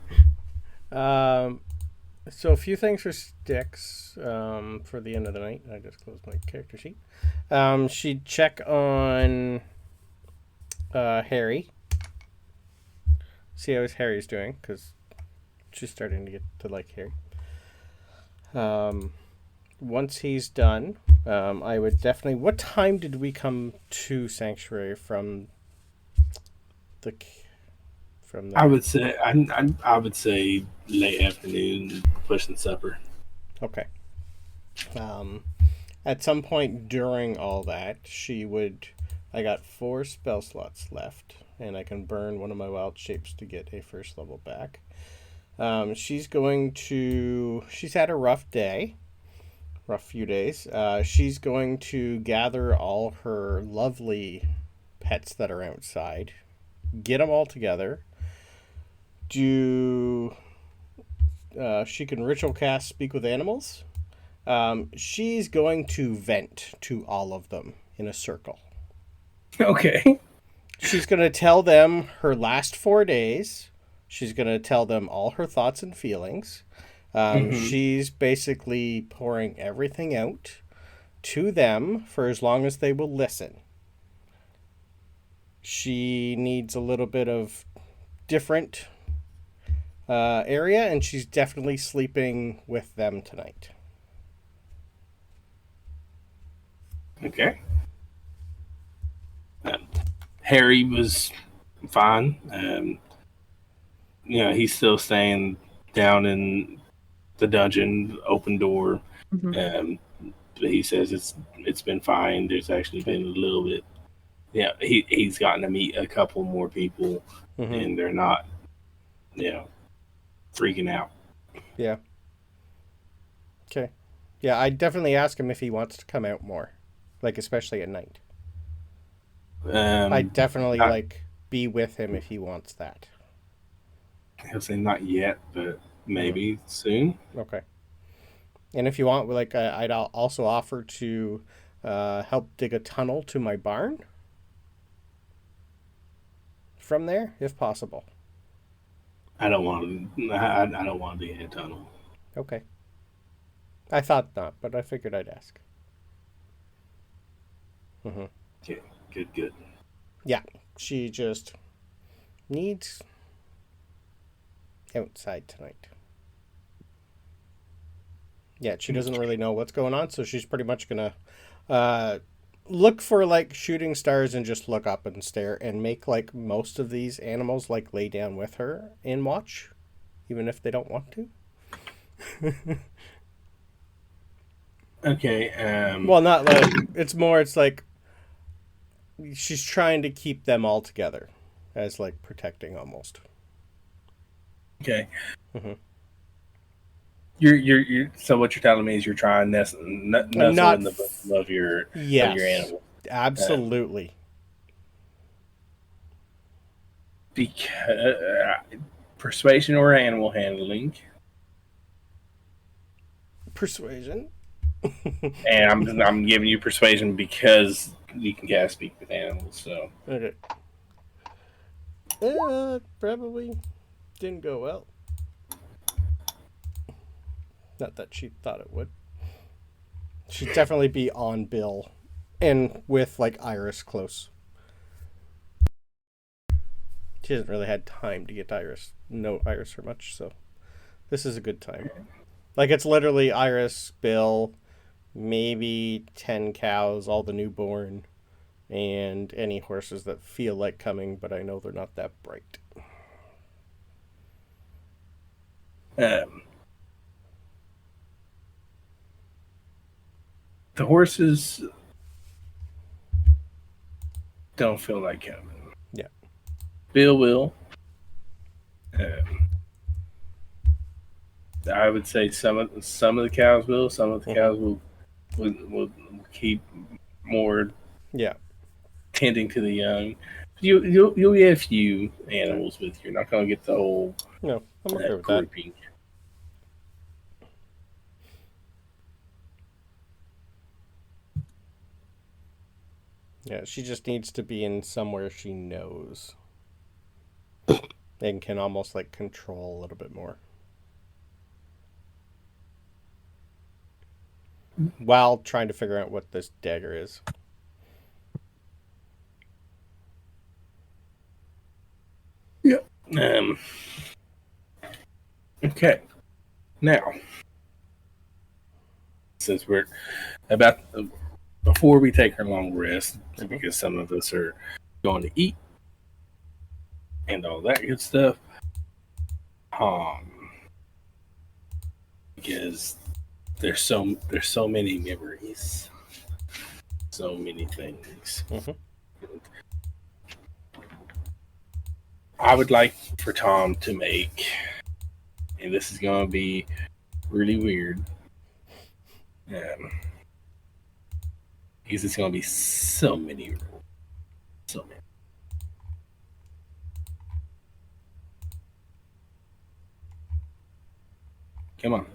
So a few things for Stkx for the end of the night. I just closed my character sheet. She'd check on Harry. See how Harry's doing, because she's starting to get to like Harry. Once he's done, I would definitely... What time did we come to Sanctuary from the... I would say I would say late afternoon, pushing supper. Okay. At some point during all that, she would... I got 4 spell slots left, and I can burn one of my wild shapes to get a first level back. She's going to... She's had a rough few days. She's going to gather all her lovely pets that are outside, get them all together, she can ritual cast Speak with Animals. She's going to vent to all of them in a circle. Okay. She's going to tell them her last 4 days. She's going to tell them all her thoughts and feelings. She's basically pouring everything out to them for as long as they will listen. She needs a little bit of different area, and she's definitely sleeping with them tonight. Okay. Harry was fine. He's still staying down in the dungeon, open door. But he says it's been fine. There's actually been a little bit. Yeah, he's gotten to meet a couple more people, and they're not, freaking out. Yeah. Okay. Yeah, I definitely ask him if he wants to come out more, like especially at night. I definitely be with him if he wants that. He'll say not yet, but maybe soon. Okay. And if you want, I'd also offer to help dig a tunnel to my barn from there, if possible. I don't want to be in a tunnel. Okay. I thought not, but I figured I'd ask. Okay, good. Yeah, she just needs outside tonight. Yeah, she doesn't really know what's going on, so she's pretty much gonna look for shooting stars and just look up and stare and make most of these animals lay down with her and watch, even if they don't want to. Okay. Well, not it's more. It's she's trying to keep them all together, as protecting almost. Okay. You're so what you're telling me is you're trying to nuzzle in the bosom of your animal. Absolutely. Because persuasion or animal handling. Persuasion. And I'm giving you persuasion because you can cast Speak with Animals. So okay. Probably didn't go well. Not that she thought it would. She'd definitely be on Bill, and with Iris close. She hasn't really had time to get know Iris for much, so this is a good time. It's literally Iris, Bill, maybe 10 cows, all the newborn, and any horses that feel like coming, but I know they're not that bright. The horses don't feel like coming. Yeah. Bill will. I would say some of the cows will. Some of the cows will keep more. Yeah. Tending to the young. You'll get a few animals with you. You're not going to get the whole. No, I'm okay with grouping. that. Yeah, she just needs to be in somewhere she knows. and can almost like control a little bit more. While trying to figure out what this dagger is. Yeah. Okay. Now, since we're about before we take our long rest, because some of us are going to eat and all that good stuff, because there's so many memories, so many things. I would like for Tom to make, and this is going to be really weird, because it's going to be so many rules. So many. Come on.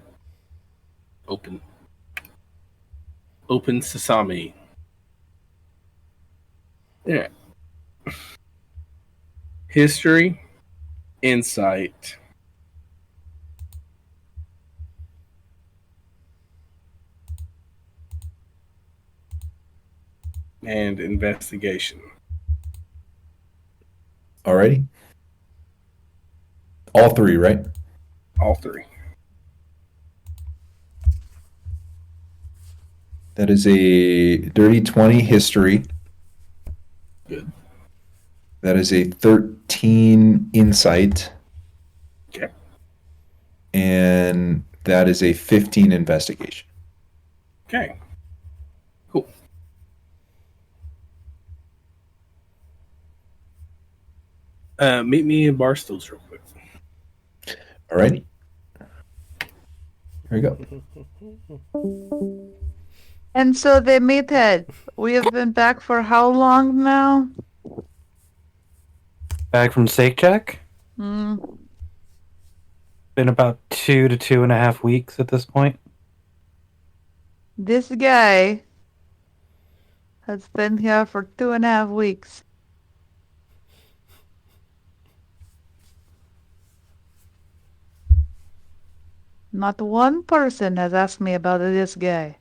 Open sesame. Yeah. History, insight, and investigation. Alrighty. All three, right? All three. That is a dirty 20 history. Good. That is a 13 insight. Okay. And that is a 15 investigation. Okay. Cool. Meet me in Barstools real quick. Alrighty. Here we go. And so they meathead. We have been back for how long now? Back from Sake Check? Hmm. Been about 2 to 2.5 weeks at this point. This guy has been here for 2.5 weeks. Not one person has asked me about this guy.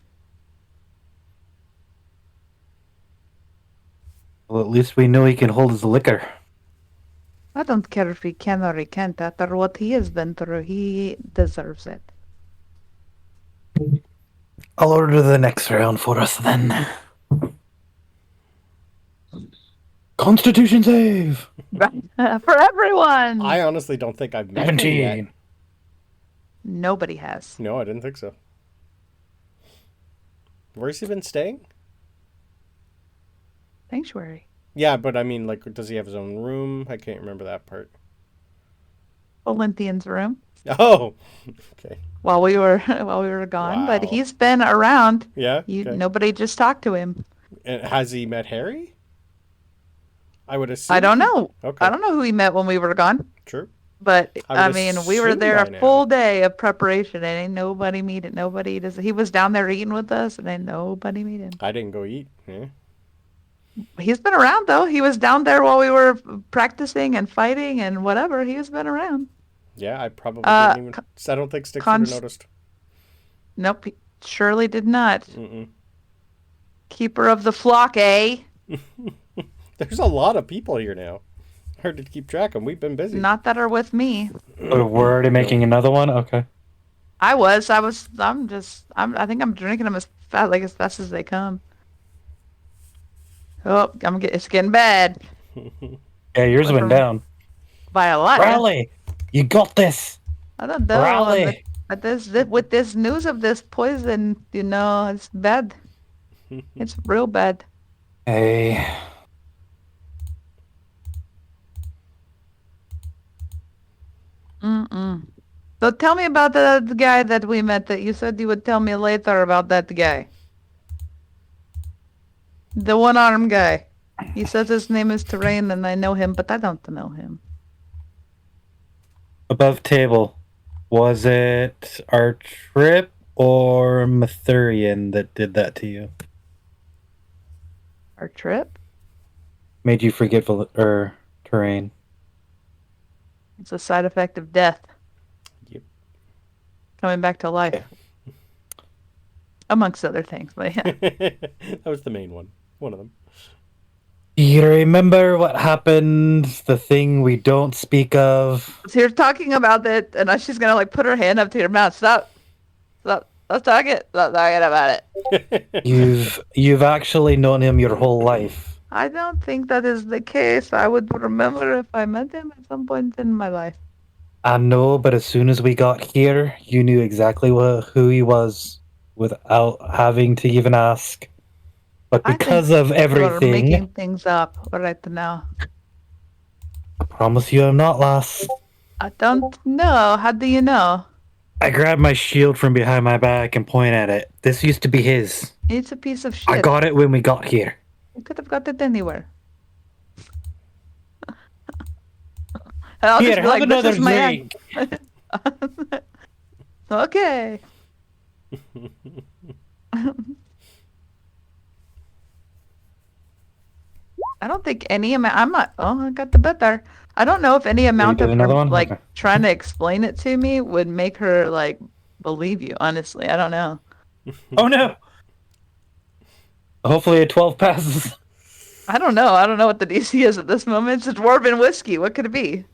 Well, at least we know he can hold his liquor. I don't care if he can or he can't. After what he has been through, he deserves it. I'll order the next round for us then. Constitution save! For everyone! I honestly don't think I've met him yet. 17. Nobody has. No, I didn't think so. Where's he been staying? Sanctuary. Yeah, but I mean, like, does he have his own room? I can't remember that part. Olympian's room. Oh, okay. While we were gone, but Wow. he's been around. Yeah. Okay. Nobody just talked to him. And has he met Harry? I would assume. I don't know. Okay. I don't know who he met when we were gone. True. But I I would mean, we were assume there by a now. full day of preparation, and ain't nobody meet it. Nobody does. He was down there eating with us, and ain't nobody meet him. I didn't go eat. Yeah. He's been around though. He was down there while we were practicing and fighting and whatever. He's been around. Yeah, I probably didn't even. I don't think Stkx would have noticed. Nope, he surely did not. Mm-mm. Keeper of the flock, eh? There's a lot of people here now. Hard to keep track of. We've been busy. Not that are with me. Oh, we're already making another one? Okay. I think I'm drinking them as fast as they come. Oh, it's getting bad. Yeah, yours went down. By a lot. Rally! You got this! I don't know. Rally! But with this news of this poison, it's bad. It's real bad. Hey. So tell me about the guy that we met that you said you would tell me later about that guy. The one-armed guy. He says his name is Thri-kreen and I know him, but I don't know him. Above table. Was it our trip or Mathurian that did that to you? Our trip? Made you forget terrain. It's a side effect of death. Yep. Coming back to life. Amongst other things, but yeah. That was the main one. One of them. Do you remember what happened? The thing we don't speak of? So you're talking about it, and she's gonna like put her hand up to your mouth. Stop. Let's talk it. Stop talking about it. You've actually known him your whole life. I don't think that is the case. I would remember if I met him at some point in my life. I know, but as soon as we got here, you knew exactly who he was without having to even ask. But because of everything... You're making things up right now. I promise you I'm not, lass. I don't know. How do you know? I grabbed my shield from behind my back and point at it. This used to be his. It's a piece of shit. I got it when we got here. You could have got it anywhere. Here, have another drink. Okay. I don't think any amount. I'm not. Oh, I got the better. I don't know if any amount of her like trying to explain it to me would make her like believe you. Honestly, I don't know. Oh no. Hopefully a 12 passes. I don't know. I don't know what the DC is at this moment. It's a dwarven whiskey. What could it be?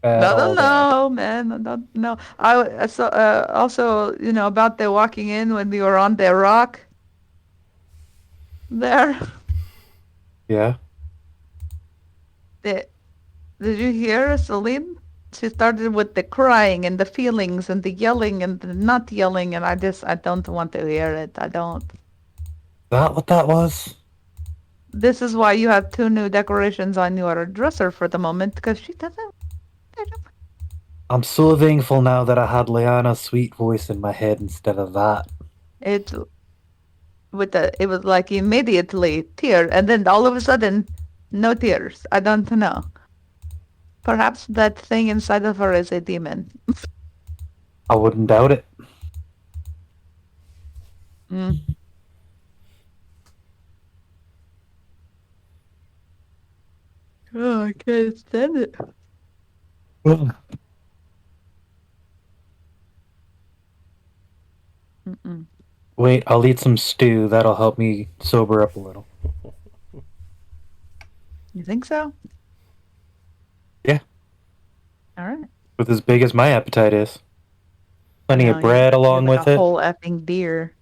No, man. No. I saw also, about the walking in when we were on the rock. There. Yeah. Did you hear Celine? She started with the crying and the feelings and the yelling and the not yelling, and I don't want to hear it. I don't. Is that what that was? This is why you have 2 new decorations on your dresser for the moment, because she doesn't. I'm so thankful now that I had Leanna's sweet voice in my head instead of that. It was like immediately tear, and then all of a sudden, no tears. I don't know. Perhaps that thing inside of her is a demon. I wouldn't doubt it. Mm. Oh, I can't stand it. Mm-mm. Wait, I'll eat some stew. That'll help me sober up a little. You think so? Yeah. All right. With as big as my appetite is. Plenty of bread along with it. A whole effing deer.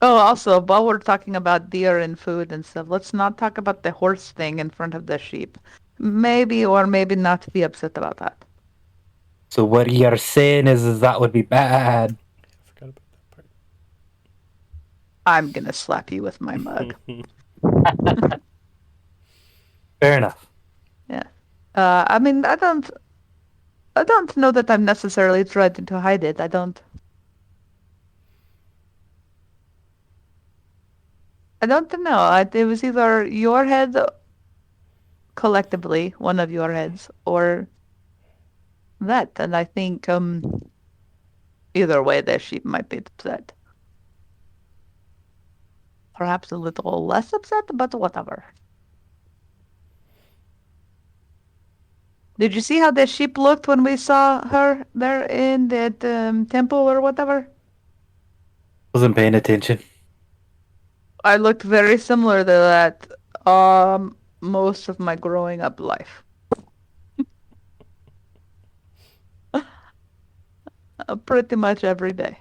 Oh, also, while we're talking about deer and food and stuff, let's not talk about the horse thing in front of the sheep. Maybe or maybe not be upset about that. So what you're saying is that would be bad. I forgot about that part. I'm gonna slap you with my mug. Fair enough. Yeah. I mean, I don't know that I'm necessarily trying to hide it. I don't know. It was either your head, collectively, one of your heads, or that. And I think either way, the sheep might be upset. Perhaps a little less upset, but whatever. Did you see how the sheep looked when we saw her there in that temple or whatever? Wasn't paying attention. I looked very similar to that most of my growing up life. Pretty much every day.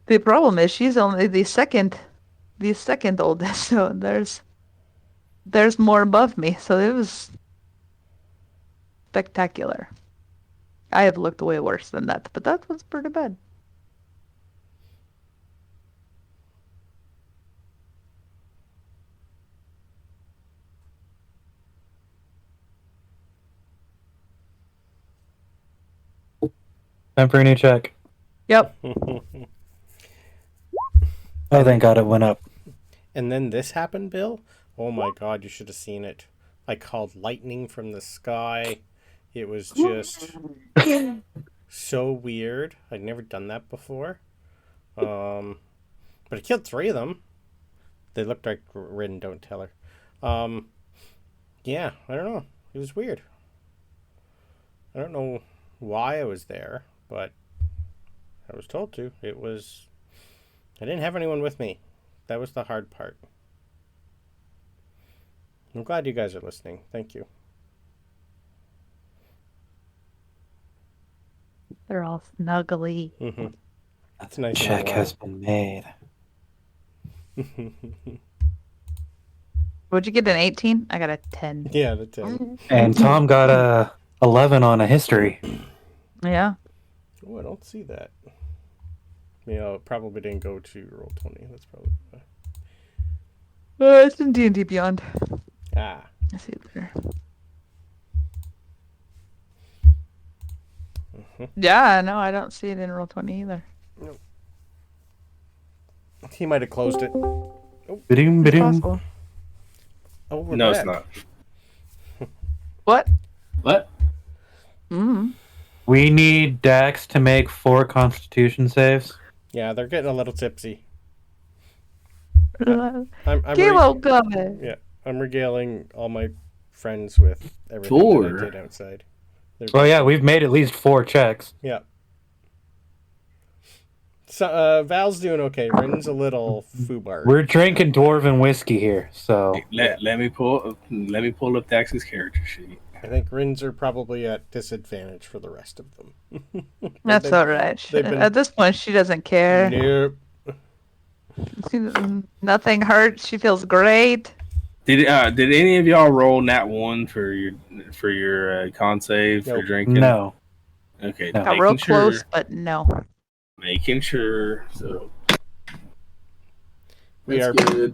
The problem is she's only the second oldest, so there's more above me, so it was spectacular. I have looked way worse than that, but that was pretty bad. Time for a new check. Yep. Oh, thank God it went up. And then this happened, Bill? Oh my God, you should have seen it. I called lightning from the sky. It was just so weird. I'd never done that before. But I killed 3 of them. They looked like Rin, don't tell her. Yeah, I don't know. It was weird. I don't know why I was there, but I was told to. I didn't have anyone with me. That was the hard part. I'm glad you guys are listening. Thank you. They're all snuggly. Mm-hmm. That's nice. Check has been made. Would you get an 18? I got a 10. Yeah, the 10. And Tom got a 11 on a history. Yeah. Oh, I don't see that. It probably didn't go to roll 20. That's probably why. It's in D&D Beyond. Ah. I see it there. Yeah, no, I don't see it in roll 20 either. Nope. He might have closed it. Ba-doom, It's ba-doom. possible. Oh, we're No, back. it's not. What? What? Mm. We need Dax to make 4 Constitution saves. Yeah, they're getting a little tipsy. I'm I'm coming. I'm regaling all my friends with everything 4? that I did outside. Well, yeah, we've made at least 4 checks. Yeah. So, Val's doing okay. Rin's a little foobar. We're drinking dwarven whiskey here, so Let me pull up Dax's character sheet. I think Rin's are probably at disadvantage for the rest of them. That's all right. they've been- At this point, she doesn't care. Nope. Nothing hurts. She feels great. Did any of y'all roll nat 1 for your con save for Nope. drinking? no. Okay, No. Got real close, but no. Making sure. So We are. good.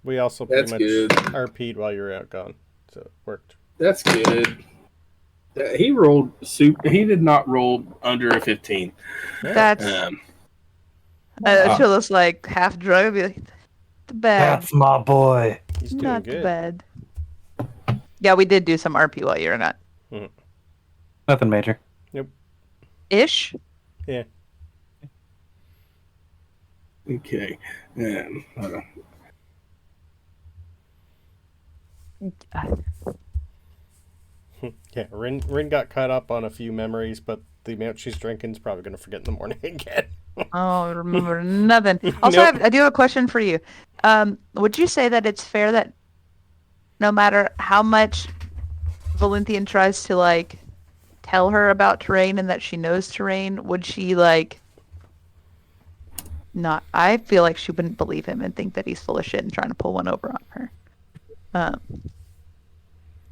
We also That's pretty good. much RP'd while you were out gone, so it worked. That's good. He rolled He did not roll under a 15. That's she'll just like half drunk and be like, "The bed, That's my boy. He's doing not the good. bed." Yeah, we did do some RP while you were not. Nothing major. Ish. Yeah. Okay. Hold on. Yeah, Rin got caught up on a few memories, but the amount she's drinking is probably going to forget in the morning again. Oh, I remember nothing. Also, Nope. I do have a question for you. Would you say that it's fair that no matter how much Valenthian tries to like tell her about terrain and that she knows terrain, would she like not? I feel like she wouldn't believe him and think that he's full of shit and trying to pull one over on her.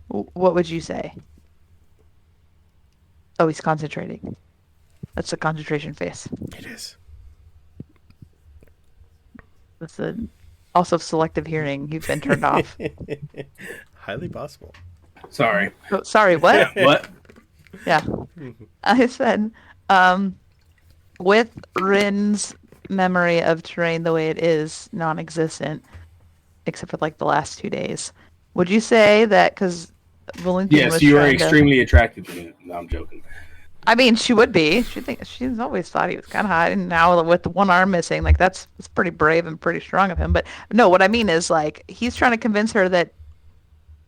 What would you say? Oh, he's concentrating. That's the concentration face. It is. That's also selective hearing. You've been turned off. Highly possible. Sorry. Oh, sorry, what? What? Yeah. I said, with Rin's memory of terrain the way it is non-existent, except for like the last 2 days, would you say that because Valentine Yes, was you are trying to- extremely attracted to him. No, I'm joking. I mean, she would be. She's always thought he was kind of hot, and now with the one arm missing, like that's pretty brave and pretty strong of him. But no, what I mean is like he's trying to convince her that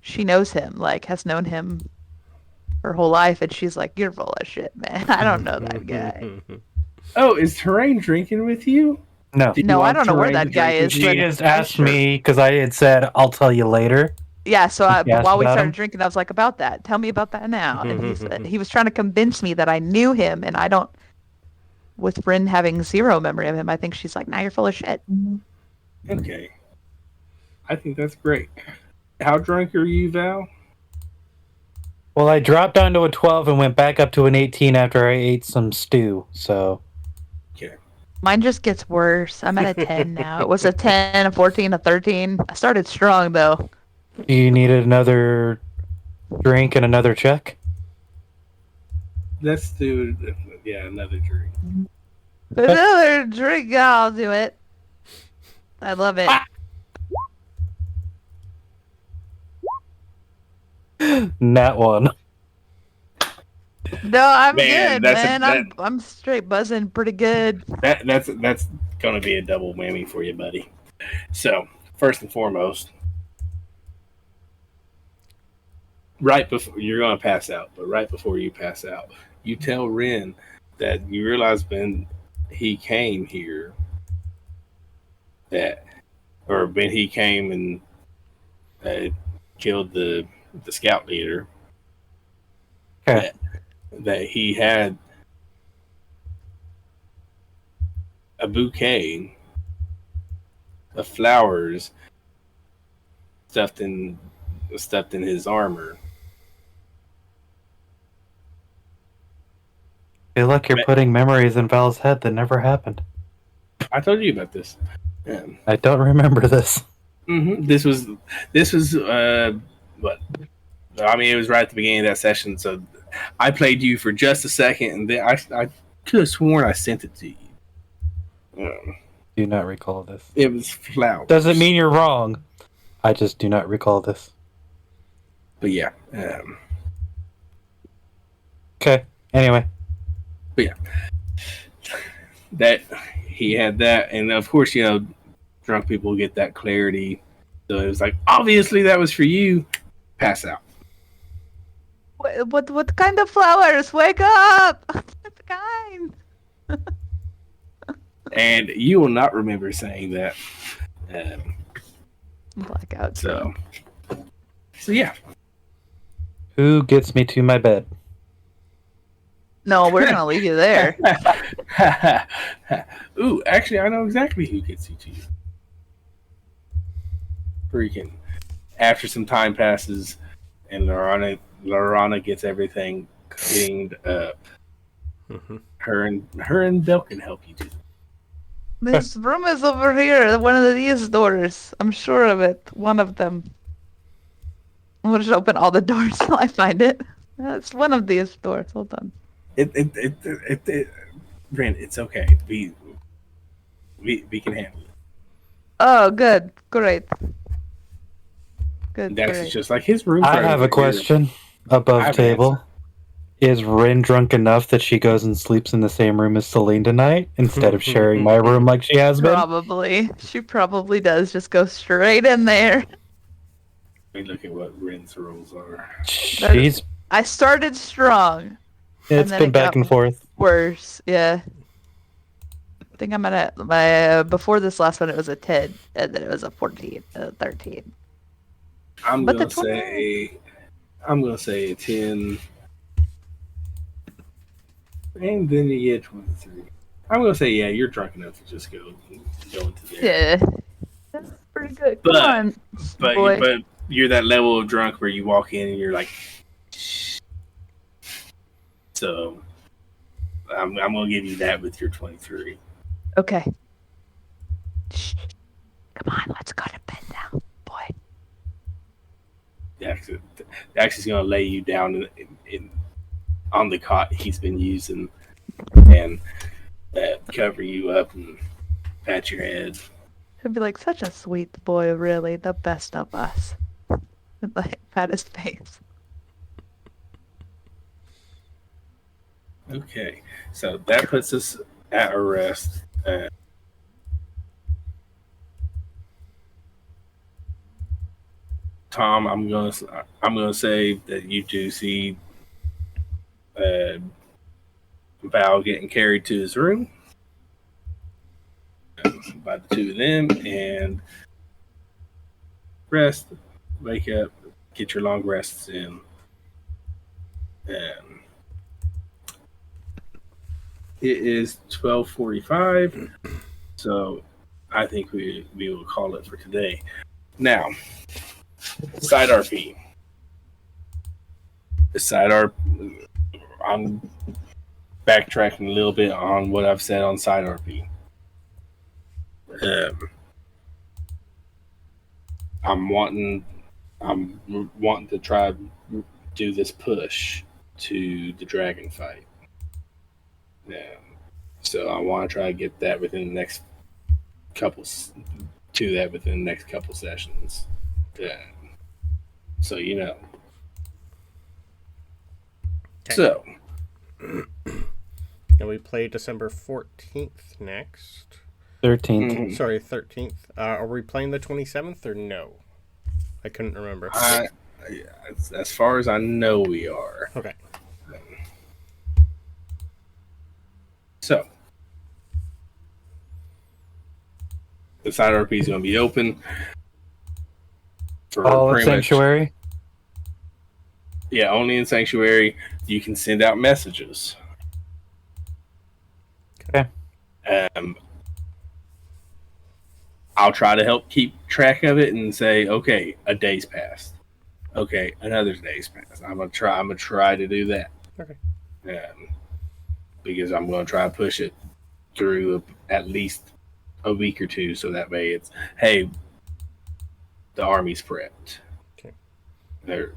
she knows him, like has known him her whole life, and she's like, "You're full of shit, man. I don't know that guy." Oh, is Terrain drinking with you? No. Did you No, I want don't know where Terrain that to guy drink with is, you? She but- just asked me because I had said, I'll tell you later. Yeah, so You asked while we about started him? drinking, I was like, "About that. Tell me about that now." And he was trying to convince me that I knew him, and I don't. With Bryn having zero memory of him, I think she's like, "Now you're full of shit." Okay. I think that's great. How drunk are you, Val? Well, I dropped down to a 12 and went back up to an 18 after I ate some stew, so... Mine just gets worse. I'm at a 10 now. It was a 10, a 14, a 13. I started strong, though. You needed another drink and another check? Let's do, another drink. Another drink, I'll do it. I love it. Nat one. No, I'm Man, good, that's man. I'm straight buzzing pretty good. That's gonna be a double whammy for you, buddy. So first and foremost, right before you're going to pass out, but right before you pass out, you tell Ren that you realize when he came here when he came and killed the scout leader, Okay. that he had a bouquet of flowers stuffed in his armor. I feel like you're putting memories in Val's head that never happened. I told you about this. I don't remember this. Mm-hmm. This was what? I mean, it was right at the beginning of that session. So I played you for just a second, and then I could have sworn I sent it to you. Do not recall this. It was flowers. Doesn't mean you're wrong. I just do not recall this. But yeah. Okay. Anyway. But yeah. That he had that, and of course, drunk people get that clarity. So it was like, obviously that was for you. Pass out. What kind of flowers? Wake up! What kind? And you will not remember saying that. Blackout. So yeah. Who gets me to my bed? No, we're gonna leave you there. Ooh, actually, I know exactly who gets you to you. Freaking. After some time passes, and Lorana gets everything cleaned up. Mm-hmm. Her and Bel can help you too. This room is over here. One of these doors. I'm sure of it. One of them. I'm gonna just open all the doors till I find it. It's one of these doors. Hold on. Ren, it's okay. We can handle it. Oh, good. Great. Good. That's great. just like his room. I have a question above table. Is Rin drunk enough that she goes and sleeps in the same room as Celine tonight instead of sharing my room like she has been? Probably. She probably does. Just go straight in there. Let me look at what Ren's rules are. I started strong. It's been back and forth. Worse, yeah. I think I'm at my before this last one. It was a 10, and then it was a 14, 13. I'm gonna say a 10, and then you get 23. I'm gonna say you're drunk enough to just go into there. Yeah, that's pretty good. Come on, boy. But you're that level of drunk where you walk in and you're like, so I'm gonna give you that with your 23. Okay. Shh. Come on, let's go to bed now, boy. Actually's gonna lay you down on the cot he's been using and cover you up and pat your head. He'd be like, such a sweet boy, really, the best of us. Like, pat his face. Okay, so that puts us at a rest. Tom, I'm gonna say that you do see Val getting carried to his room by the two of them, and rest, wake up, get your long rests in. It is 12:45, so I think we will call it for today. Now, side RP. I'm backtracking a little bit on what I've said on side RP. I'm wanting to try do this push to the dragon fight. Yeah. So I want to try to get that within the next couple sessions. Yeah. So Okay. So and we play December 14th next. 13th. Mhm. Sorry, 13th. Are we playing the 27th or no? I couldn't remember. As far as I know, we are. Okay. So, the side RP is going to be open for All of pretty much. Sanctuary? Yeah, only in Sanctuary. You can send out messages. Okay. I'll try to help keep track of it and say, okay, a day's passed. Okay, another day's passed. I'm gonna try to do that. Okay. Because I'm gonna try to push it through at least a week or two, so that way it's, hey, the army's prepped. Okay. They're,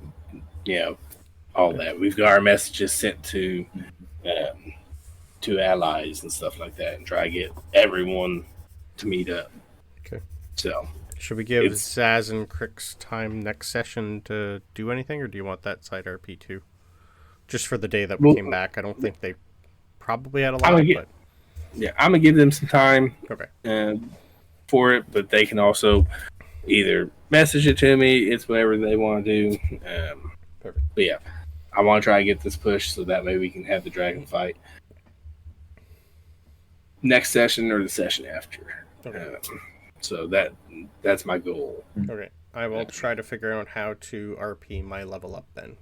all that. We've got our messages sent to allies and stuff like that, and try to get everyone to meet up. Okay. So, should we give Zaz and Krix time next session to do anything, or do you want that side RP too? Just for the day that we came back. I don't think they probably had a lot, but yeah, I'm gonna give them some time. Okay. For it, but they can also either message it to me. It's whatever they want to do. Perfect. But yeah, I want to try to get this pushed so that way we can have the dragon fight next session or the session after. Okay. So that's my goal. Okay. I will try to figure out how to RP my level up then.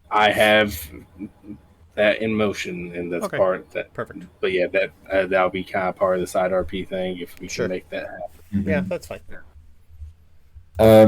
I have that in motion, and that's Okay. part that. Perfect. But yeah, that'll be kind of part of the side RP thing if we Sure. can make that happen. Yeah, that's fine.